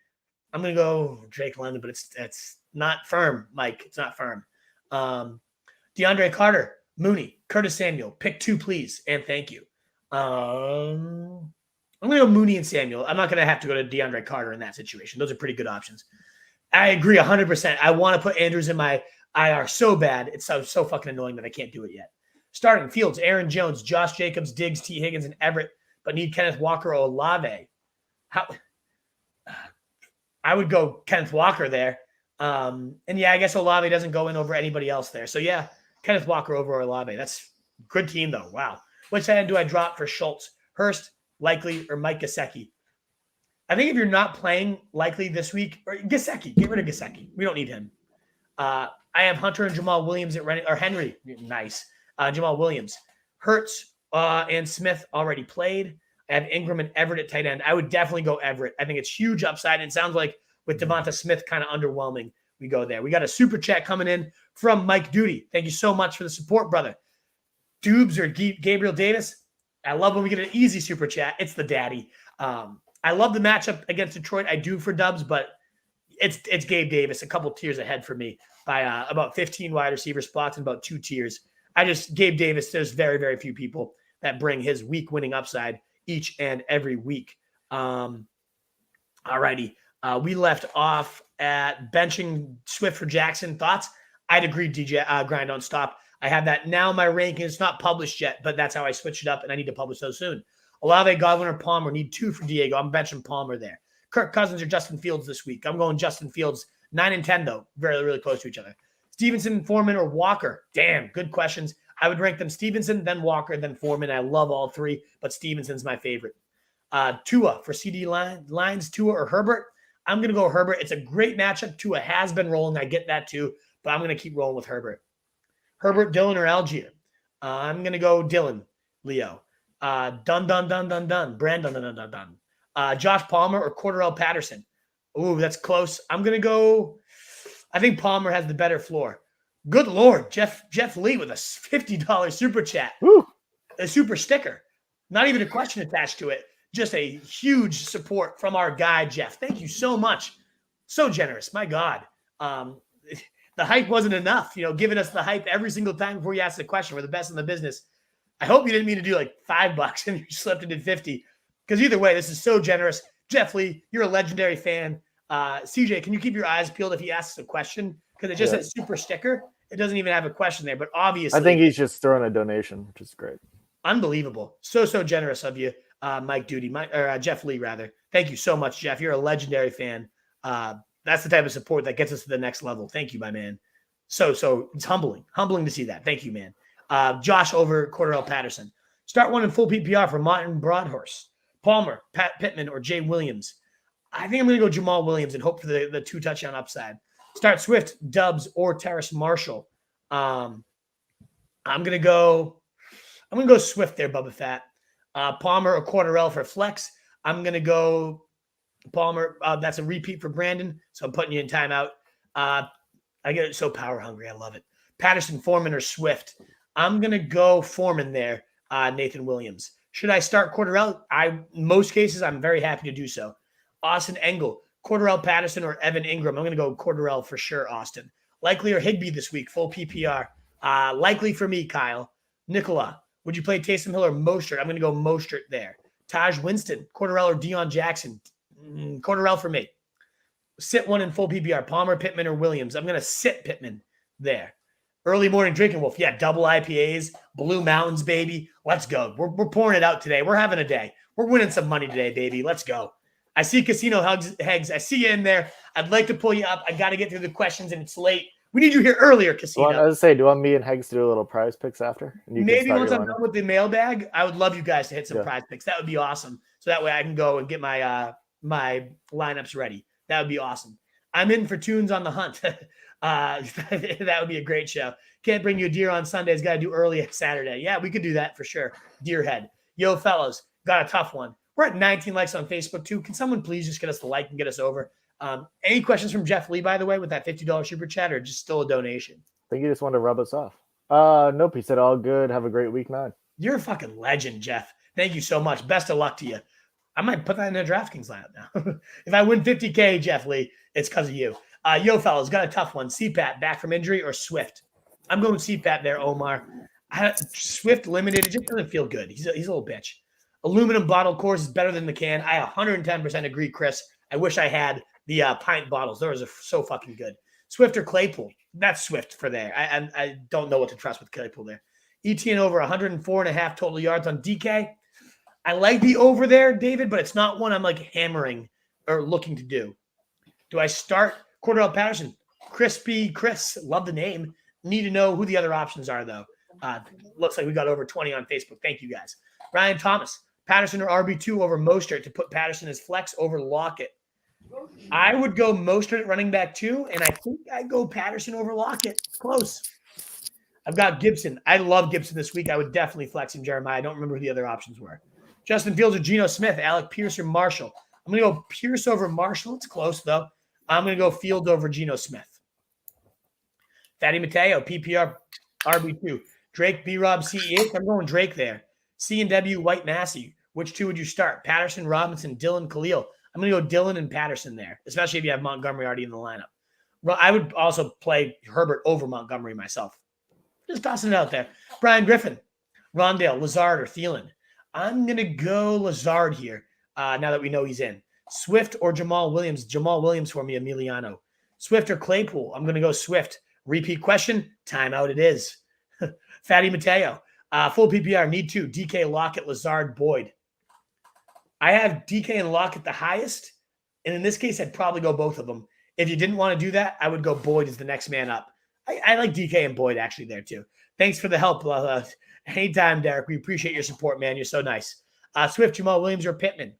I'm going to go Drake London, but it's not firm, Mike. It's not firm. DeAndre Carter, Mooney, Curtis Samuel. Pick 2, please, and thank you. I'm going to go Mooney and Samuel. I'm not going to have to go to DeAndre Carter in that situation. Those are pretty good options. I agree 100%. I want to put Andrews in my IR so bad. It's so fucking annoying that I can't do it yet. Starting Fields, Aaron Jones, Josh Jacobs, Diggs, T. Higgins, and Everett, but need Kenneth Walker or Olave. I would go Kenneth Walker there. And yeah, I guess Olave doesn't go in over anybody else there. So yeah, Kenneth Walker over Olave. That's a good team though. Wow. Which end do I drop for Schultz? Hurst, Likely, or Mike Gesicki? I think if you're not playing Likely this week, or Gesicki, get rid of Gesicki. We don't need him. I have Hunter and Jamal Williams at running, or Henry. Nice. Jamal Williams. Hurts and Smith already played. I have Ingram and Everett at tight end. I would definitely go Everett. I think it's huge upside. And it sounds like with Devonta Smith kind of underwhelming, we go there. We got a super chat coming in from Mike Duty. Thank you so much for the support, brother. Dubes or Gabriel Davis. I love when we get an easy super chat. It's the daddy. I love the matchup against Detroit. I do for Dubs, but it's Gabe Davis, a couple tiers ahead for me by about 15 wide receiver spots and about 2 tiers. Gabe Davis, there's very, very few people that bring his week winning upside each and every week. All righty. We left off at benching Swift for Jackson. Thoughts? I'd agree, DJ. Grind Don't Stop. I have that now in my ranking. It's not published yet, but that's how I switched it up, and I need to publish those soon. Olave, Godwin, or Palmer. Need 2 for Diego. I'm benching Palmer there. Kirk Cousins or Justin Fields this week. I'm going Justin Fields. 9 and 10, though. Very, really close to each other. Stevenson, Foreman, or Walker. Damn, good questions. I would rank them Stevenson, then Walker, then Foreman. I love all 3, but Stevenson's my favorite. Tua for CD lines, Tua or Herbert. I'm going to go Herbert. It's a great matchup. Tua has been rolling. I get that too, but I'm going to keep rolling with Herbert. Herbert, Dylan, or Algier? I'm going to go Dylan, Leo. Dun. Brandon, dun. Josh Palmer or Cordarrelle Patterson? Ooh, that's close. I'm going to go – I think Palmer has the better floor. Good Lord, Jeff Lee with a $50 super chat. Woo. A super sticker. Not even a question attached to it. Just a huge support from our guy, Jeff. Thank you so much. So generous. My God. The hype wasn't enough, giving us the hype every single time before you ask the question. We're the best in the business. I hope you didn't mean to do like $5 and you slipped and did 50, because either way, this is so generous. Jeff Lee, you're a legendary fan. CJ, can you keep your eyes peeled if he asks a question? Because it just says super sticker. It doesn't even have a question there, but obviously. I think he's just throwing a donation, which is great. Unbelievable. So generous of you, Mike Duty, Jeff Lee, rather. Thank you so much, Jeff. You're a legendary fan. That's the type of support that gets us to the next level. Thank you, my man. So it's humbling to see that. Thank you, man. Josh over Cordarrelle Patterson. Start one in full PPR for Martin Broadhorse, Palmer, Pat Pittman, or Jay Williams. I think I'm going to go Jamal Williams and hope for the 2 touchdown upside. Start Swift, Dubs, or Terrace Marshall. I'm going to go Swift there, Bubba Fat. Palmer or Cordarrelle for flex. I'm going to go Palmer. That's a repeat for Brandon, so I'm putting you in timeout. I get so power hungry. I love it. Patterson, Foreman, or Swift. I'm going to go Foreman there, Nathan Williams. Should I start Cordarrelle? Most cases, I'm very happy to do so. Austin Engel, Cordarrelle Patterson, or Evan Ingram. I'm going to go Cordarrelle for sure, Austin. Likely or Higbee this week, full PPR. Likely for me, Kyle. Nicola, would you play Taysom Hill or Mostert? I'm going to go Mostert there. Taj Winston, Cordarrelle or Deon Jackson? Cordarrelle for me. Sit one in full PPR. Palmer, Pittman, or Williams? I'm going to sit Pittman there. Early morning drinking wolf. Yeah, double IPAs, Blue Mountains, baby. Let's go. We're pouring it out today. We're having a day. We're winning some money today, baby. Let's go. I see Casino Hegs. I see you in there. I'd like to pull you up. I got to get through the questions, and it's late. We need you here earlier, Casino. I was say, do you want me and Hegs to do a little prize picks after? And you can Maybe start once your I'm lineup? done with the mailbag, I would love you guys to hit some Yeah. prize picks. That would be awesome. So that way I can go and get my my lineups ready. That would be awesome. I'm in for tunes on the hunt. That would be a great show. Can't bring you a deer on Sundays. Got to do early Saturday. Yeah, we could do that for sure. Deer head. Yo, fellas, got a tough one. We're at 19 likes on Facebook too. Can someone please just get us the like and get us over? Any questions from Jeff Lee, by the way, with that $50 super chat, or just still a donation? I think you just wanted to rub us off. Nope. He said all good. Have a great week 9. You're a fucking legend, Jeff. Thank you so much. Best of luck to you. I might put that in a DraftKings lineup now. If I win 50K, Jeff Lee, it's because of you. Yo, fellas, got a tough one. CPAT, back from injury, or Swift? I'm going CPAT there, Omar. Swift limited. It just doesn't feel good. He's a little bitch. Aluminum bottle course is better than the can. I 110% agree, Chris. I wish I had the pint bottles. Those are so fucking good. Swift or Claypool? That's Swift for there. I don't know what to trust with Claypool there. ETN over 104.5 total yards on DK. I like the over there, David, but it's not one I'm like hammering or looking to do. Do I start Cordarrelle Patterson? Crispy Chris, love the name. Need to know who the other options are, though. Looks like we got over 20 on Facebook. Thank you, guys. Ryan Thomas, Patterson or RB2 over Mostert to put Patterson as flex over Lockett. I would go Mostert at running back 2, and I think I'd go Patterson over Lockett. Close. I've got Gibson. I love Gibson this week. I would definitely flex him, Jeremiah. I don't remember who the other options were. Justin Fields or Geno Smith, Alec Pierce or Marshall. I'm going to go Pierce over Marshall. It's close, though. I'm going to go Fields over Geno Smith. Fatty Mateo, PPR, RB2. Drake, B-Rob, CEH. I'm going Drake there. C and W, White Massey. Which 2 would you start? Patterson, Robinson, Dillon, Khalil. I'm going to go Dillon and Patterson there, especially if you have Montgomery already in the lineup. I would also play Herbert over Montgomery myself. Just tossing it out there. Brian Griffin, Rondale, Lazard, or Thielen. I'm going to go Lazard here now that we know he's in. Swift or Jamal Williams? Jamal Williams for me, Emiliano. Swift or Claypool? I'm going to go Swift. Repeat question. Timeout it is. Fatty Mateo. Full PPR, need 2. DK, Lockett, Lazard, Boyd. I have DK and Lockett the highest, and in this case, I'd probably go both of them. If you didn't want to do that, I would go Boyd as the next man up. I like DK and Boyd actually there too. Thanks for the help. Anytime, Derek. We appreciate your support, man. You're so nice. Swift, Jamal Williams, or Pittman?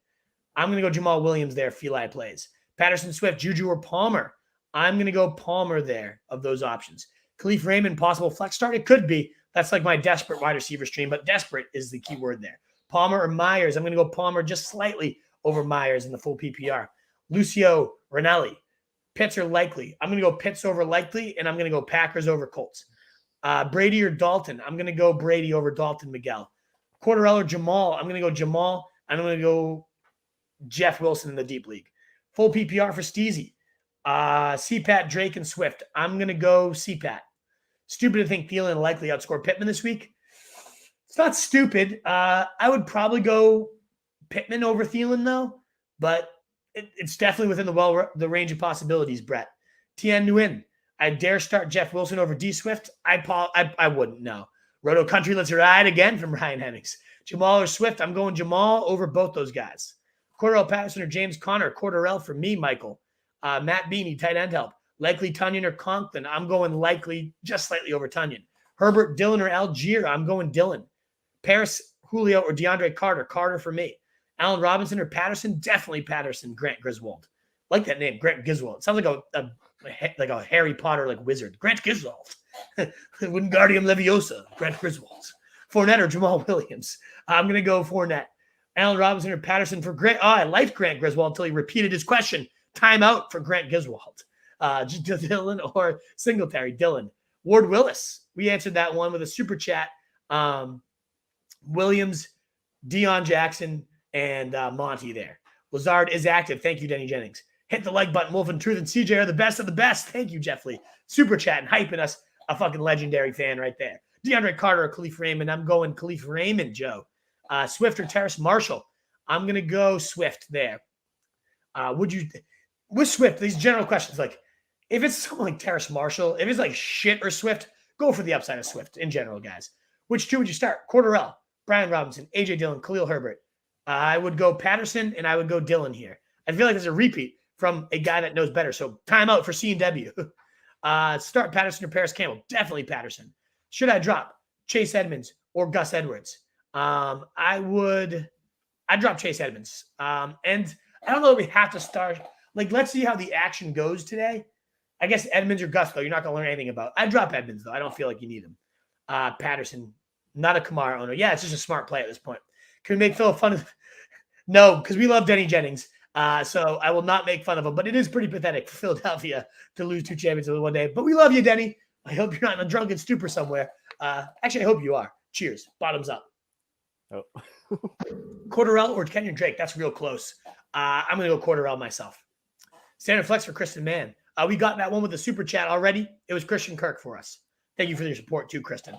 I'm going to go Jamal Williams there if Eli plays. Patterson, Swift, Juju, or Palmer? I'm going to go Palmer there of those options. Kalif Raymond, possible flex start? It could be. That's like my desperate wide receiver stream, but desperate is the key word there. Palmer or Myers? I'm going to go Palmer just slightly over Myers in the full PPR. Lucio Rinaldi. Pitts or Likely? I'm going to go Pitts over Likely, and I'm going to go Packers over Colts. Brady or Dalton? I'm going to go Brady over Dalton Miguel. Cordarrelle or Jamal? I'm going to go Jamal. I'm going to go Jeff Wilson in the deep league. Full PPR for Steezy. CPAT, Drake, and Swift. I'm going to go CPAT. Stupid to think Thielen likely outscore Pittman this week. It's not stupid. I would probably go Pittman over Thielen, though, but it's definitely within the range of possibilities, Brett. Tien Nguyen. I dare start Jeff Wilson over D Swift. I wouldn't, no. Roto Country, let's ride again from Ryan Hennings. Jamal or Swift? I'm going Jamal over both those guys. Cordarrelle Patterson or James Conner? Cordarrelle for me, Michael. Matt Beanie, tight end help. Likely Tunyon or Conklin? I'm going Likely just slightly over Tunyon. Herbert, Dillon, or Algier? I'm going Dillon. Paris, Julio, or DeAndre Carter? Carter for me. Allen Robinson or Patterson? Definitely Patterson. Grant Griswold. Like that name, Grant Griswold. It sounds like a Harry Potter Wizard. Grant Griswold. Wingardium Leviosa. Grant Griswold. Fournette or Jamal Williams? I'm going to go Fournette. Allen Robinson or Patterson for Grant. I liked Grant Griswold until he repeated his question. Timeout for Grant Griswold. Dillon or Singletary? Dillon. Ward Willis. We answered that one with a super chat. Williams, Deon Jackson, and Monty there. Lazard is active. Thank you, Denny Jennings. Hit the like button. Wolf and Truth and CJ are the best of the best. Thank you, Jeff Lee. Super chat and hyping us. A fucking legendary fan right there. DeAndre Carter or Kalif Raymond? I'm going Kalif Raymond, Joe. Swift or Terrace Marshall? I'm going to go Swift there. With Swift, these general questions, if it's someone like Terrace Marshall, if it's like shit or Swift, go for the upside of Swift in general, guys. Which 2 would you start? Cordarrelle, Brian Robinson, AJ Dillon, Khalil Herbert. I would go Patterson, and I would go Dillon here. I feel like there's a repeat from a guy that knows better. So timeout for C&W. Start Patterson or Paris Campbell. Definitely Patterson. Should I drop Chase Edmonds or Gus Edwards? I'd drop Chase Edmonds. And I don't know if we have to start. Like, let's see how the action goes today. I guess Edmonds or Gus, though, you're not going to learn anything about. I'd drop Edmonds, though. I don't feel like you need him. Patterson, not a Kamara owner. Yeah, it's just a smart play at this point. Can we make Phil fun of? No, because we love Denny Jennings. So I will not make fun of him. But it is pretty pathetic for Philadelphia to lose 2 championships in one day. But we love you, Denny. I hope you're not in a drunken stupor somewhere. Actually, I hope you are. Cheers. Bottoms up. Oh. Cordarrelle or Kenyan Drake? That's real close. I'm going to go Cordarrelle myself. Standard flex for Kristen Mann. We got that one with the super chat already. It was Christian Kirk for us. Thank you for your support too, Kristen.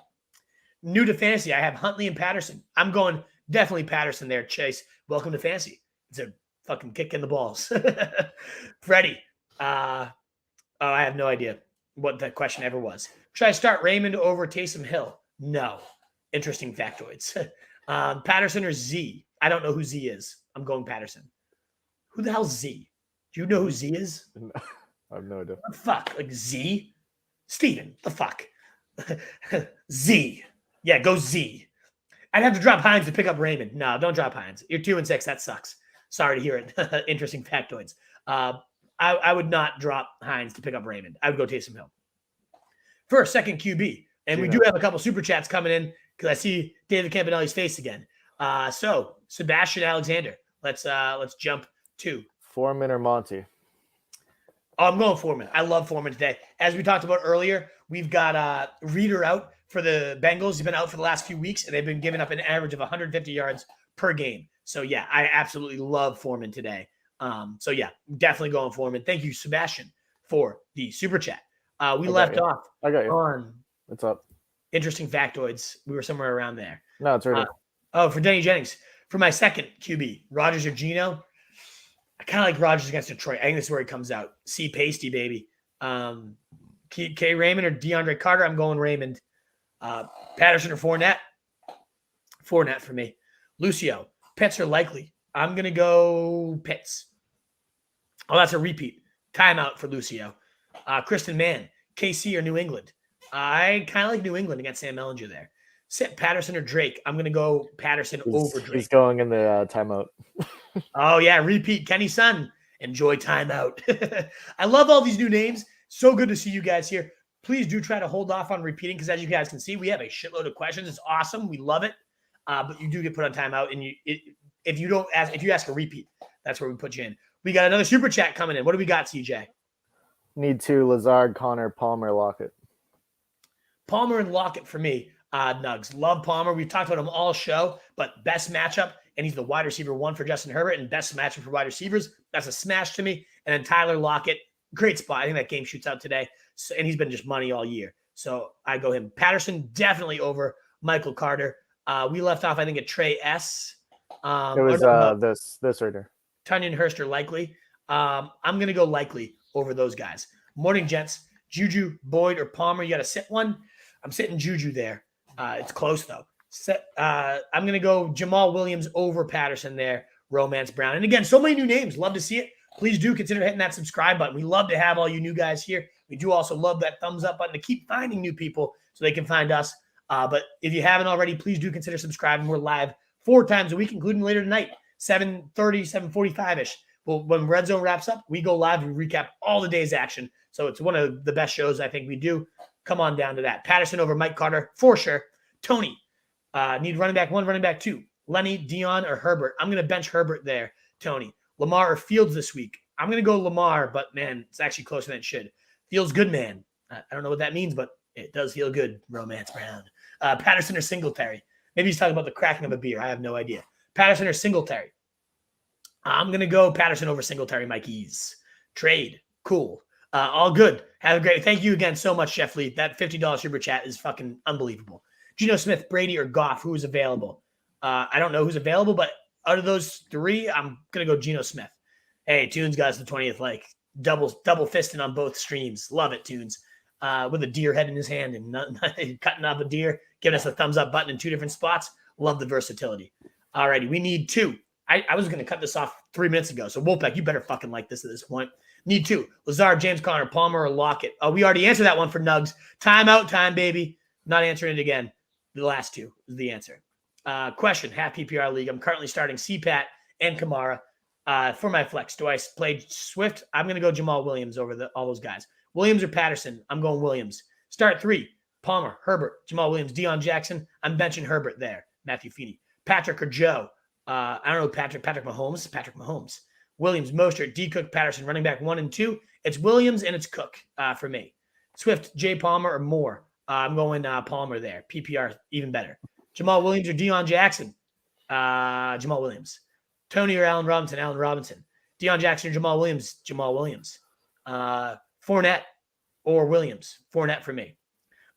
New to fantasy, I have Huntley and Patterson. I'm going definitely Patterson there, Chase. Welcome to fantasy. It's a fucking kick in the balls. Freddie. I have no idea what that question ever was. Should I start Raymond over Taysom Hill? No. Interesting factoids. Patterson or Z? I don't know who Z is. I'm going Patterson. Who the hell's Z? Do you know who Z is? I have no idea. What the fuck? Like Z? Steven, the fuck? Z. Yeah, go Z. I'd have to drop Hines to pick up Raymond. No, don't drop Hines. You're 2-6. That sucks. Sorry to hear it. Interesting factoids. I would not drop Hines to pick up Raymond. I would go Taysom Hill. For a second QB. And we do have a couple super chats coming in because I see David Campanelli's face again. So Sebastian Alexander. Let's jump to Foreman or Monty? Oh, I'm going Foreman. I love Foreman today. As we talked about earlier, we've got Reader out for the Bengals. He's been out for the last few weeks, and they've been giving up an average of 150 yards per game. So, yeah, I absolutely love Foreman today. So, yeah, definitely going Foreman. Thank you, Sebastian, for the super chat. We left off on What's up? Interesting factoids. We were somewhere around there. No, it's right. For Denny Jennings. For my second QB, Rodgers or Geno. I kind of like Rodgers against Detroit. I think this is where he comes out. C. Pasty, baby. K. Raymond or DeAndre Carter. I'm going Raymond. Patterson or Fournette. Fournette for me. Lucio. Pitts or Likely. I'm going to go Pitts. Oh, that's a repeat. Timeout for Lucio. Kristen Mann. KC or New England. I kind of like New England against Sam Ellinger there. Sit Patterson or Drake. I'm going to go Patterson over Drake. He's going in the timeout. Oh, yeah. Repeat. Kenny Sun. Enjoy timeout. I love all these new names. So good to see you guys here. Please do try to hold off on repeating because as you guys can see, we have a shitload of questions. It's awesome. We love it. But you do get put on timeout. And if you ask a repeat, that's where we put you in. We got another super chat coming in. What do we got, CJ? Need 2, Lazard, Connor, Palmer, Lockett. Palmer and Lockett for me. Nugs. Love Palmer. We've talked about him all show, but best matchup, and he's the wide receiver 1 for Justin Herbert, and best matchup for wide receivers. That's a smash to me. And then Tyler Lockett, great spot. I think that game shoots out today, and he's been just money all year. So I go him. Patterson definitely over Michael Carter. We left off, I think, at Trey S. It was this right here. Tunyon Hurst or Likely. I'm going to go Likely over those guys. Morning, gents. Juju, Boyd, or Palmer. You got to sit one. I'm sitting Juju there. It's close, though. I'm going to go Jamal Williams over Patterson there, Romance Brown. And again, so many new names. Love to see it. Please do consider hitting that subscribe button. We love to have all you new guys here. We do also love that thumbs up button to keep finding new people so they can find us. But if you haven't already, please do consider subscribing. We're live 4 times a week, including later tonight, 7:30, 7:45-ish. Well, when Red Zone wraps up, we go live. We recap all the day's action. So it's one of the best shows I think we do. Come on down to that. Patterson over Mike Carter, for sure. Tony, need running back 1, running back 2. Lenny, Deon, or Herbert. I'm going to bench Herbert there, Tony. Lamar or Fields this week. I'm going to go Lamar, but, man, it's actually closer than it should. Feels good, man. I don't know what that means, but it does feel good, Romance Brown. Patterson or Singletary. Maybe he's talking about the cracking of a beer. I have no idea. Patterson or Singletary. I'm going to go Patterson over Singletary, Mikey's. Trade. Cool. All good. Have a great – thank you again so much, Jeff Lee. That $50 super chat is fucking unbelievable. Geno Smith, Brady, or Goff, who is available? I don't know who's available, but out of those 3, I'm going to go Geno Smith. Hey, Tunes got us the 20th, like double fisting on both streams. Love it, Tunes. With a deer head in his hand and cutting off a deer, giving us a thumbs up button in 2 different spots. Love the versatility. All righty, we need 2. I was going to cut this off 3 minutes ago. So Wolfpack, you better fucking like this at this point. Need 2. Lazard, James Conner, Palmer, or Lockett. Oh, we already answered that one for Nugs. Timeout time, baby. Not answering it again. The last 2 is the answer. Question, half PPR league. I'm currently starting CPAT and Kamara. For my flex, do I play Swift? I'm going to go Jamal Williams over all those guys. Williams or Patterson? I'm going Williams. Start 3, Palmer, Herbert, Jamal Williams, Deon Jackson. I'm benching Herbert there. Matthew Feeney. Patrick or Joe? I don't know, Patrick Mahomes. Williams, Mostert, D. Cook, Patterson, running back 1 and 2. It's Williams and it's Cook for me. Swift, Jay Palmer or Moore. I'm going Palmer there. PPR, even better. Jamal Williams or Deon Jackson? Jamal Williams. Tony or Allen Robinson? Allen Robinson. Deon Jackson or Jamal Williams? Jamal Williams. Fournette or Williams? Fournette for me.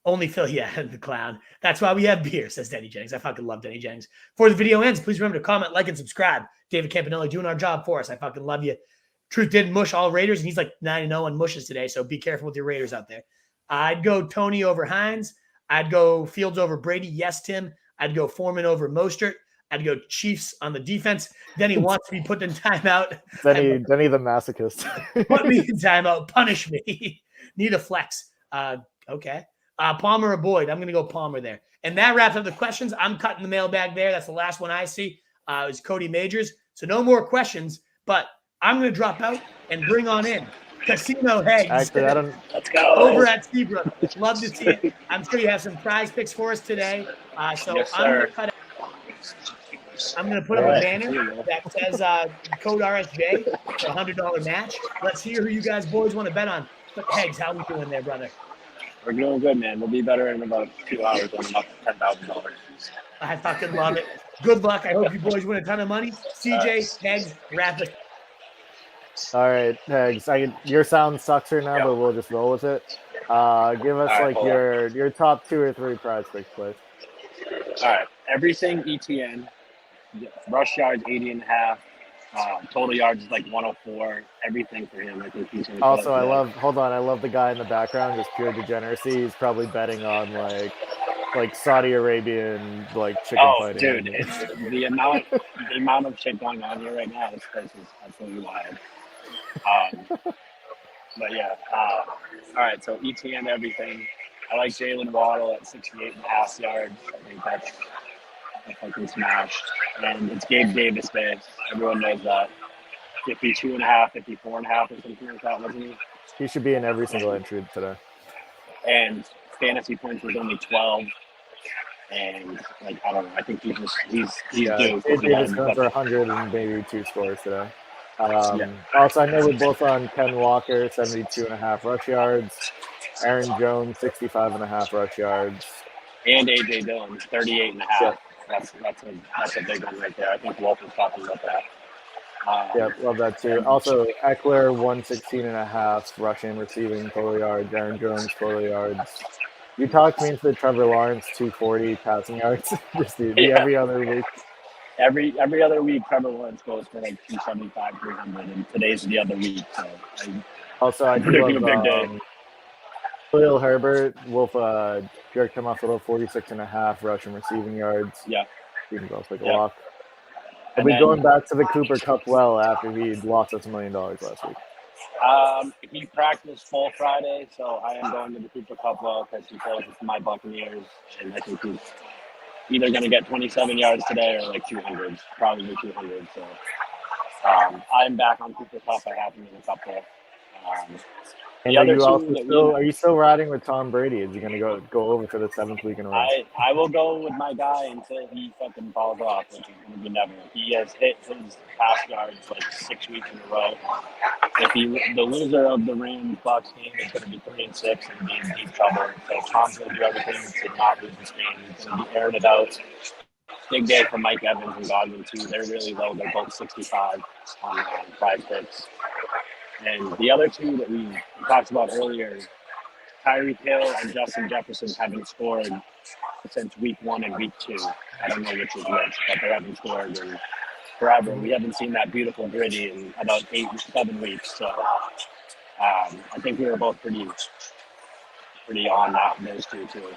Only Phil, yeah, the clown. That's why we have beer, says Denny Jennings. I fucking love Denny Jennings. Before the video ends, please remember to comment, like, and subscribe. David Campanelli doing our job for us. I fucking love you. Truth did mush all Raiders, and he's like 9-0 on mushes today, so be careful with your Raiders out there. I'd go Tony over Hines. I'd go Fields over Brady. Yes, Tim. I'd go Foreman over Mostert. I'd go Chiefs on the defense. Denny wants to be put in timeout. Denny the masochist. Put me in timeout. Punish me. Need a flex. Okay. Palmer or Boyd? I'm going to go Palmer there. And that wraps up the questions. I'm cutting the mailbag there. That's the last one I see. Is Cody Majors. So no more questions, but I'm going to drop out and bring on in Casino Heads. Actually, Let's go. Over at Seabrook. Love to see it. I'm sure you have some prize picks for us today. So Yes, I'm going sir. to cut out. I'm going to put up a banner that says code RSJ for a $100 match. Let's hear who you guys boys want to bet on. But Heads, how we doing there, brother? We're doing good, man. We'll be better in about 2 hours when I'm up to $10,000. I fucking love it. Good luck. I hope you boys win a ton of money. CJ, Heads, wrap it. All right, Pegs. Your sound sucks here now, but we'll just roll with it. Give us All right, hold your top 2 or 3 prize picks, please. All right. Everything ETN. Rush yards 80.5. Total yards is like 104. Everything for him. I think he's going to Also, I love the guy in the background. Just pure degeneracy. He's probably betting on like Saudi Arabian chicken fighting. Dude, it's the amount of shit going on here right now. This place is absolutely wild. But yeah. All right. So ETN everything. I like Jalen Waddle at 68.5 yards. I think that's a fucking smash. And it's Gabe Davis Day. Everyone knows that. 52.5, 54.5 or something like that, wasn't he? He should be in every single entry today. And fantasy points was only 12. And I don't know. I think he's due. Gabe Davis going for 100 and maybe 2 scores today. Also, I know we're both on Ken Walker, 72.5 rush yards. Aaron Jones, 65.5 rush yards. And A.J. Dillon, 38.5. Yeah. That's a big one right there. I think Wolf was talking about that. Love that too. Also, Eckler, 116.5 rushing, receiving, total yards. Aaron Jones, total yards. You talked me into the Trevor Lawrence 240 passing yards. Just every other week. Every other week, Trevor Lawrence goes for 275, 300, and today's the other week. So I do love Khalil Herbert. Wolf jerked him off a little 46.5 rushing, receiving yards. Yeah. He can also take a walk. I'll be going back to the Cooper Cup well after he lost us $1 million last week. He practiced full Friday, so I am going to the Cooper Cup well because he plays with my Buccaneers, and I think he's either going to get 27 yards today or 200, probably 200. So I'm back on Cooper Cup. I have him in a couple. And are you still riding with Tom Brady? Is he going to go over for the 7th week in a row? I will go with my guy until he fucking falls off, which is going to be never. He has hit his pass yards 6 weeks in a row. If the loser of the Rams-Bucs game is going to be 3-6 and be in deep trouble. So Tom's going to do everything to not lose this game. He's going to be airing it out. Big day for Mike Evans and Godwin too. They're really low. They're both 65 on prize picks. And the other two that we talked about earlier, Tyreek Hill and Justin Jefferson haven't scored since week 1 and week 2. I don't know which is which, but they haven't scored in forever. We haven't seen that beautiful gritty in about 7 weeks. So I think we were both pretty on that those two too.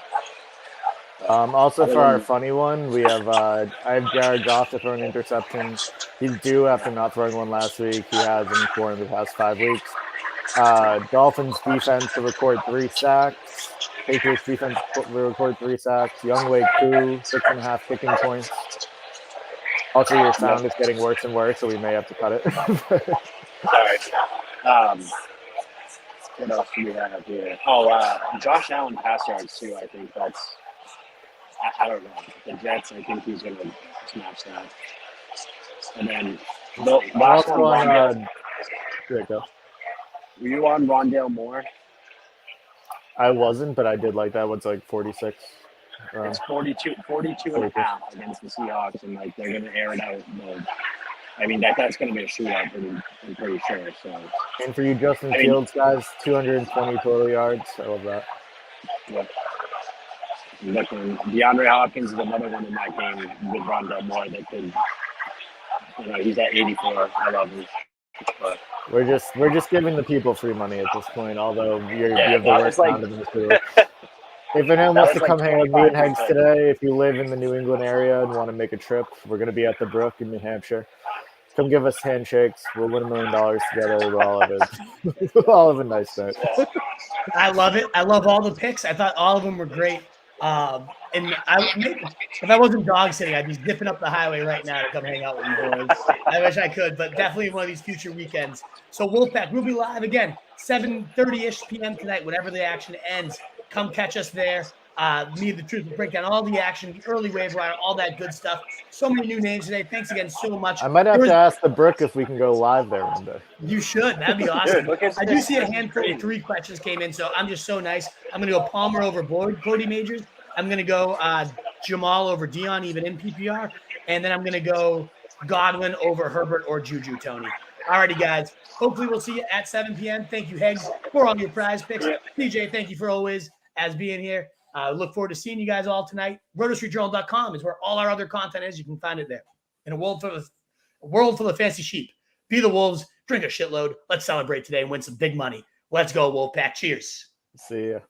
Also for our funny one, we have I have Jared Goff to throw an interception. He's due after not throwing one last week. He has in 4 in the past 5 weeks. Dolphins defense to record 3 sacks. Patriots defense to record 3 sacks. Youngway Koo 6.5 kicking points. Also, your sound is getting worse and worse, so we may have to cut it. Sorry. What else do we have here? Oh, Josh Allen pass yards too. I think that's. I don't know. The Jets. I think he's going to smash that. And then the last one. There you go. Were you on Rondale Moore? I wasn't, but I did like that. What's like 46? It's 42 and a half against the Seahawks, and like they're going to air it out. I mean, that's going to be a shootout, I'm pretty sure. So. And for you, Justin Fields, guys, 220 total yards. I love that. Yeah. DeAndre Hopkins is another one in that game with Rondale Moore that could, he's at 84. I love him. But we're just giving the people free money at this point. Although you have the worst sound in the field. If anyone wants to come hang out with me and Hanks today, if you live in the New England area and want to make a trip, we're going to be at the Brook in New Hampshire. Come give us handshakes. We'll win $1 million together. We'll all have a nice night. I love it. I love all the picks. I thought all of them were great. And if I wasn't dog sitting, I'd be zipping up the highway right now to come hang out with you boys. I wish I could, but definitely one of these future weekends. So Wolfpack, we'll be live again, 7:30-ish p.m. tonight, whenever the action ends. Come catch us there. Me and the Truth will break down all the action, the early waiver wire, all that good stuff. So many new names today. Thanks again so much. I might have to ask the Brook if we can go live there one day. You should. That'd be awesome. I do see a handful of 3 questions came in, so I'm just so nice. I'm going to go Palmer over Cody Majors. I'm going to go Jamal over Deon, even in PPR. And then I'm going to go Godwin over Herbert or Juju Tony. Alrighty, guys. Hopefully we'll see you at 7 p.m. Thank you, Heggs, for all your prize picks. CJay, thank you for always as being here. Look forward to seeing you guys all tonight. RotoStreetJournal.com is where all our other content is. You can find it there. In a world full of fancy sheep. Be the Wolves. Drink a shitload. Let's celebrate today and win some big money. Let's go, Wolfpack. Cheers. See ya.